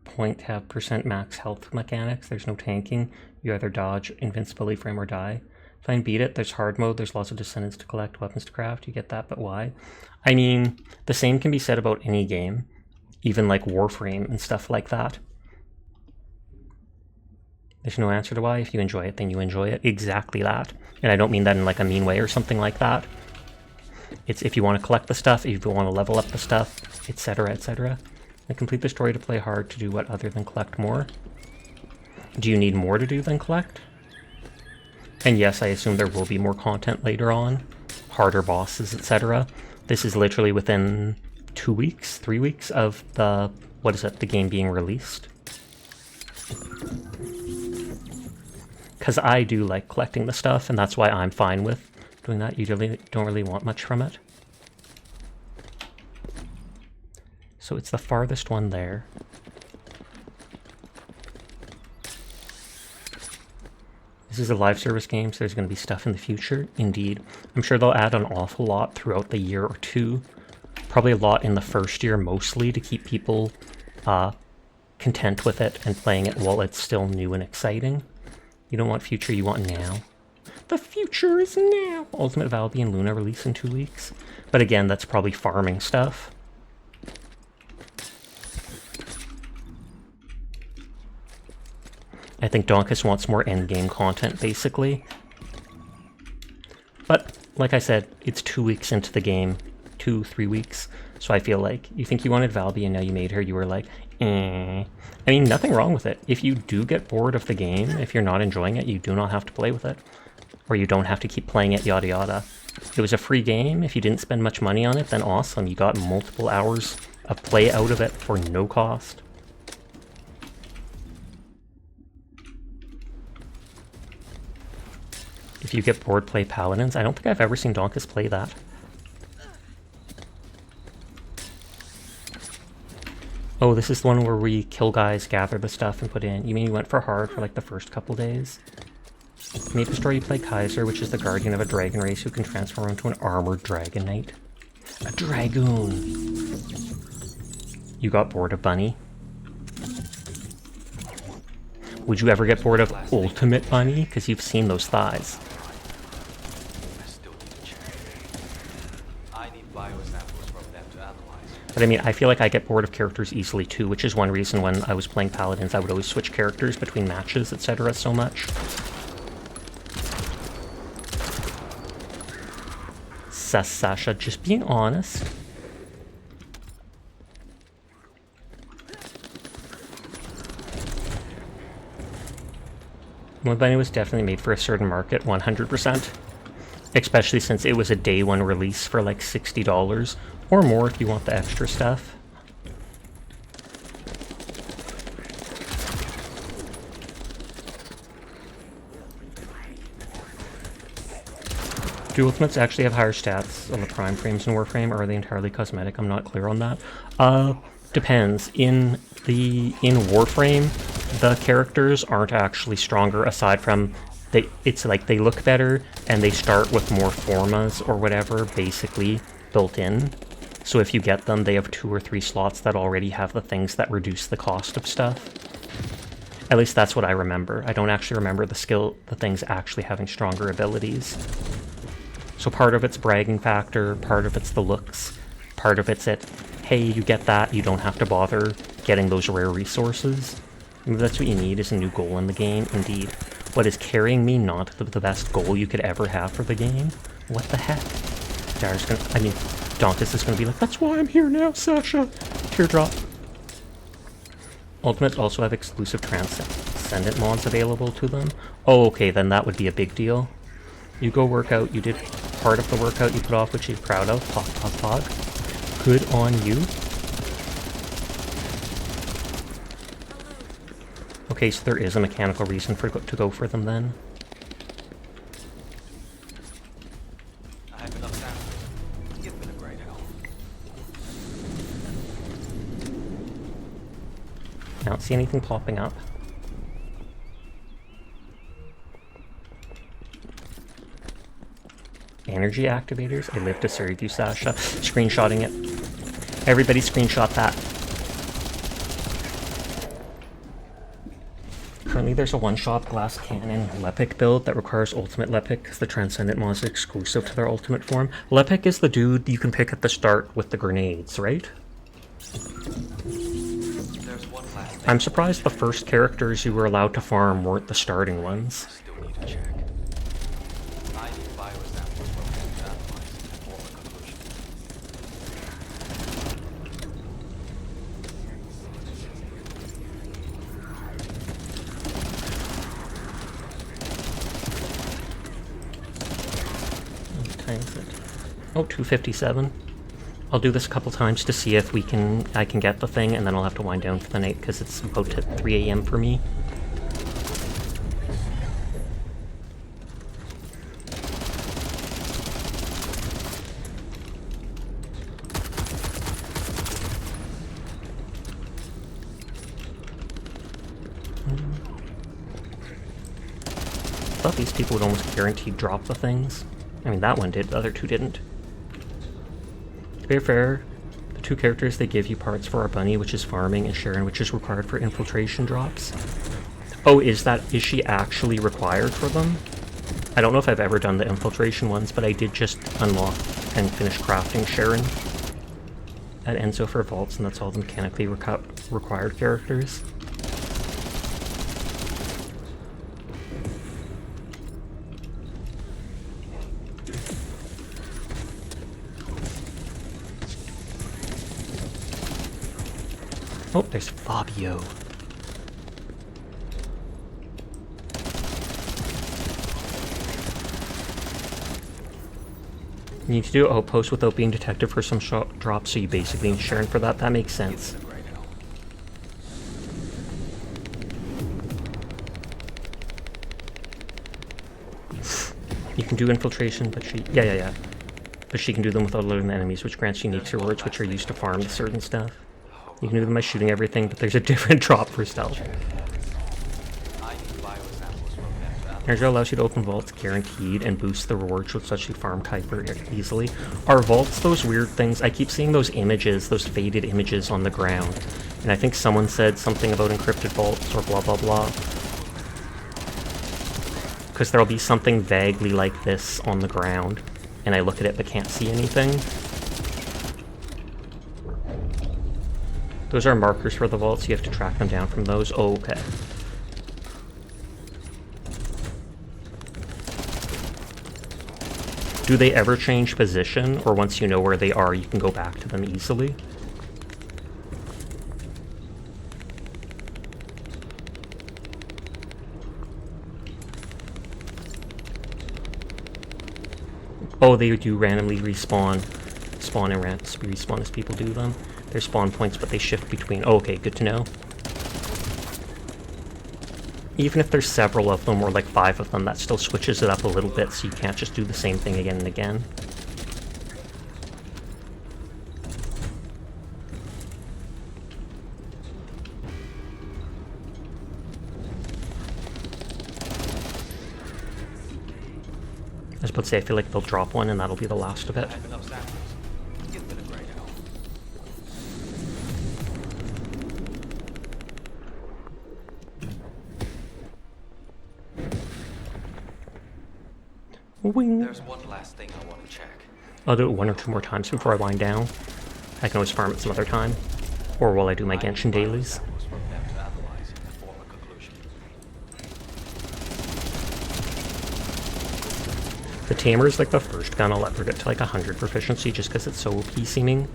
point have % max health mechanics, there's no tanking. You either dodge, invincibility frame, or die. Try and beat it. There's hard mode, there's lots of Descendants to collect, weapons to craft, you get that, but why? I mean, the same can be said about any game, even like Warframe and stuff like that. There's no answer to why. If you enjoy it, then you enjoy it. Exactly that. And I don't mean that in like a mean way or something like that. It's if you want to collect the stuff, if you want to level up the stuff, etc, etc. And complete the story to play hard to do what other than collect more? Do you need more to do than collect? And yes, I assume there will be more content later on. Harder bosses, etc. This is literally within 2 weeks, 3 weeks of the, what is it, the game being released. Because I do like collecting the stuff, and that's why I'm fine with doing that. You really don't really want much from it. So it's the farthest one there. This is a live service game, so there's going to be stuff in the future. Indeed. I'm sure they'll add an awful lot throughout the year or two. Probably a lot in the first year, mostly, to keep people content with it and playing it while it's still new and exciting. You don't want future, you want now. The future is now! Ultimate Valby and Luna release in 2 weeks. But again, that's probably farming stuff. I think Donkus wants more endgame content, basically. But, like I said, it's 2 weeks into the game. 2-3 weeks. So I feel like, you think you wanted Valby and now you made her, you were like, eh. I mean, nothing wrong with it. If you do get bored of the game, if you're not enjoying it, you do not have to play with it. Or you don't have to keep playing it, yada yada. It was a free game. If you didn't spend much money on it, then awesome. You got multiple hours of play out of it for no cost. If you get bored, play Paladins. I don't think I've ever seen Donkus play that. Oh, this is the one where we kill guys, gather the stuff, and put in. You mean you went for hard for like the first couple days? Maple Story, you play Kaiser, which is the guardian of a dragon race who can transform into an armored dragon knight. A dragoon! You got bored of Bunny? Would you ever get bored of Ultimate Bunny? Because you've seen those thighs. I need biosamples from them to analyze. But I mean, I feel like I get bored of characters easily too, which is one reason when I was playing Paladins I would always switch characters between matches, etc. so much. Sasha, just being honest. Mud Bunny was definitely made for a certain market, 100%. Especially since it was a day one release for like $60 or more if you want the extra stuff. Do Ultimates actually have higher stats on the prime frames in Warframe, or are they entirely cosmetic? I'm not clear on that. Depends. In Warframe, the characters aren't actually stronger aside from it's like they look better and they start with more formas or whatever basically built in. So if you get them, they have 2 or 3 slots that already have the things that reduce the cost of stuff. At least that's what I remember. I don't actually remember the things actually having stronger abilities. So part of it's bragging factor, part of it's the looks, part of it's hey, you get that, you don't have to bother getting those rare resources. Maybe that's what you need, is a new goal in the game. Indeed. What is carrying me not the best goal you could ever have for the game? What the heck? Dantis is gonna be like, that's why I'm here now, Sasha! Teardrop. Ultimates also have exclusive Transcendent mods available to them. Oh, okay, then that would be a big deal. You go work out, you did part of the workout you put off, which you're proud of. Pog, pog, pog. Good on you. Okay, so there is a mechanical reason to go for them then. I have enough samples. You've been a great help. I don't see anything popping up. Energy activators? I live to serve you, Sasha. Screenshotting it. Everybody screenshot that. Currently there's a one-shot glass cannon Lepic build that requires ultimate Lepic because the Transcendent mod is exclusive to their ultimate form. Lepic is the dude you can pick at the start with the grenades, right? There's one last thing. I'm surprised the first characters you were allowed to farm weren't the starting ones. Still need to check. I need biosamples from them to analyze and form a conclusion. What time is it? Oh, 2:57. I'll do this a couple times to see if I can get the thing, and then I'll have to wind down for the night because it's about 3 AM for me. I thought these people would almost guaranteed drop the things. I mean, that one did, the other two didn't. To be fair, the 2 characters they give you parts for are Bunny, which is farming, and Sharon, which is required for infiltration drops. Oh, is she actually required for them? I don't know if I've ever done the infiltration ones, but I did just unlock and finish crafting Sharon at Enzo for vaults, and that's all the mechanically required characters. Oh, there's Fabio. You need to do outpost without being detected for some shot drops, so you basically need Sharon for that. That makes sense. You can do infiltration, but yeah. But she can do them without alerting the enemies, which grants unique rewards, which are used to farm certain stuff. You can do them by shooting everything, but there's a different drop for stealth. Energy allows you to open vaults guaranteed and boost the rewards with such you farm Kuiper easily. Are vaults those weird things? I keep seeing those images, those faded images on the ground. And I think someone said something about encrypted vaults or blah blah blah. Because there'll be something vaguely like this on the ground, and I look at it but can't see anything. Those are markers for the vaults. You have to track them down from those. Oh, okay. Do they ever change position, or once you know where they are, you can go back to them easily? Oh, they do randomly respawn. Spawn and respawn as people do them. They're spawn points, but they shift between. Oh, okay, good to know. Even if there's several of them, or like 5 of them, that still switches it up a little bit, so you can't just do the same thing again and again. I was about to say, I feel like they'll drop one and that'll be the last of it. Wing. There's one last thing I want to check. I'll do it 1 or 2 more times before I wind down. I can always farm it some other time. Or while I do my Genshin dailies. The Tamer is like the first gun I'll ever get to like 100 proficiency just because it's so OP seeming.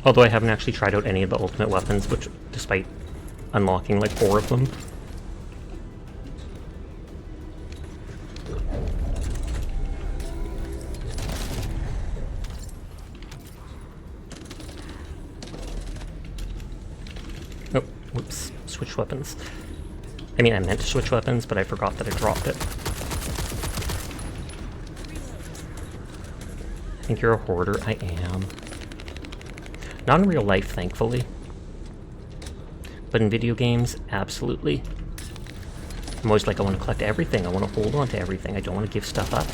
Although I haven't actually tried out any of the ultimate weapons, which, despite unlocking like 4 of them. Oh, whoops. Switch weapons. I mean, I meant to switch weapons, but I forgot that I dropped it. I think you're a hoarder. I am. Not in real life, thankfully. But in video games, absolutely. I'm always like, I want to collect everything. I want to hold on to everything. I don't want to give stuff up.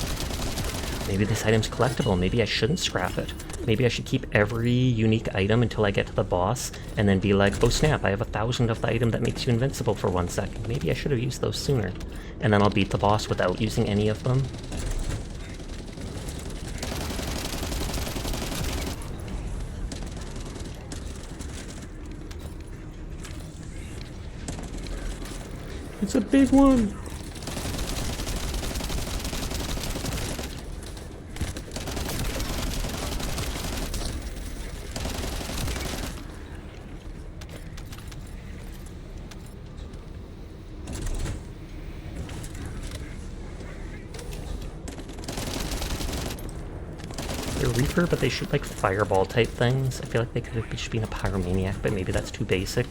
Maybe this item's collectible. Maybe I shouldn't scrap it. Maybe I should keep every unique item until I get to the boss, and then be like, oh snap, I have 1,000 of the item that makes you invincible for 1 second. Maybe I should have used those sooner. And then I'll beat the boss without using any of them. It's a big one! They're Reaper, but they shoot like fireball type things. I feel like they could have just been a pyromaniac, but maybe that's too basic.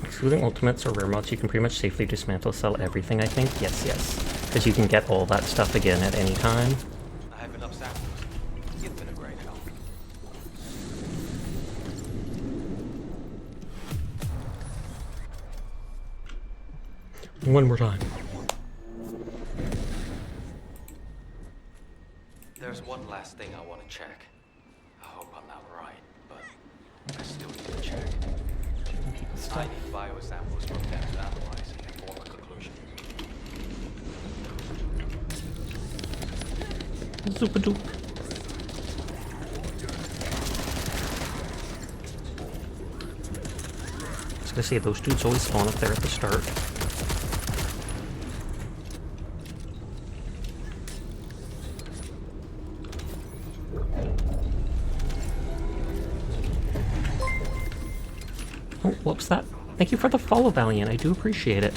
Excluding ultimates or rare mods, you can pretty much safely dismantle sell everything, I think. Yes, yes. Because you can get all that stuff again at any time. I have enough samples. You've been a great help. One more time. There's one last thing I want to check. I hope I'm not right, but I still need to check. I need biosamples from them to analyze and form a conclusion. Zoopadoop. I was gonna say, those dudes always spawn up there at the start. Oh, whoops, that. Thank you for the follow, Valiant. I do appreciate it.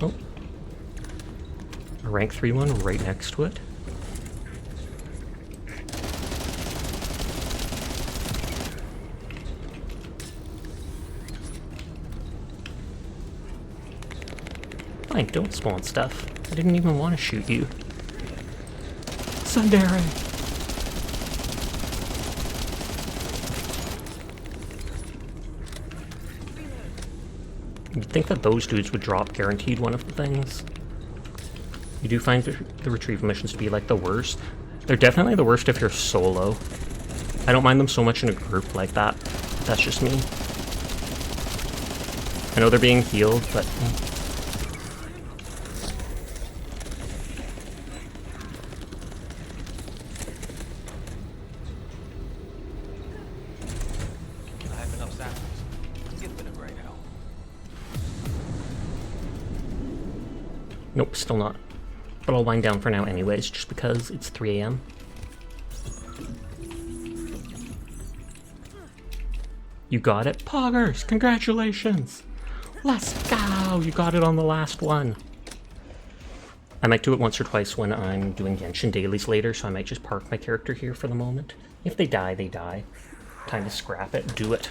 Oh. A rank 3 one right next to it. Fine, don't spawn stuff. I didn't even want to shoot you. Tsundere! You'd think that those dudes would drop guaranteed one of the things. You do find the retrieval missions to be like the worst. They're definitely the worst if you're solo. I don't mind them so much in a group like that. That's just me. I know they're being healed, but... I have enough samples. You've been a great help. Nope, still not. But I'll wind down for now anyways, just because it's 3 AM. You got it? Poggers! Congratulations! Let's go! You got it on the last one. I might do it once or twice when I'm doing Genshin dailies later, so I might just park my character here for the moment. If they die, they die. Time to scrap it. Do it.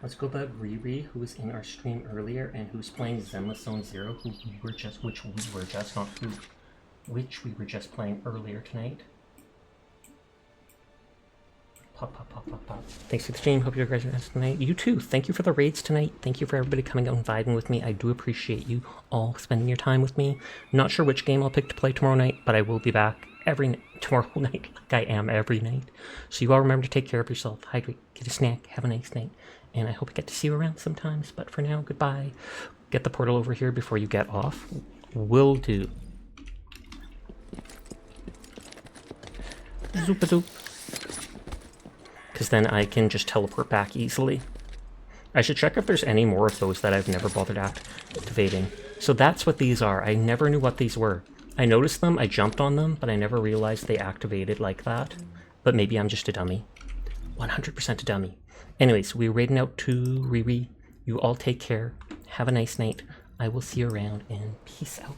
Let's go about Riri, who was in our stream earlier and who's playing Zenless Zone Zero, which we were just playing earlier tonight. Pop, pop, pop, pop, pop. Thanks for the stream. Hope you guys are nice tonight. You too. Thank you for the raids tonight. Thank you for everybody coming out and vibing with me. I do appreciate you all spending your time with me. Not sure which game I'll pick to play tomorrow night, but I will be back tomorrow night like I am every night. So you all remember to take care of yourself, hydrate, get a snack, have a nice night. And I hope I get to see you around sometimes. But for now, goodbye. Get the portal over here before you get off. Will do. Zoop-a-zoop. Because then I can just teleport back easily. I should check if there's any more of those that I've never bothered activating. So that's what these are. I never knew what these were. I noticed them, I jumped on them, but I never realized they activated like that. But maybe I'm just a dummy. 100% a dummy. Anyways, we're raiding out to Riri. You all take care. Have a nice night. I will see you around, and peace out.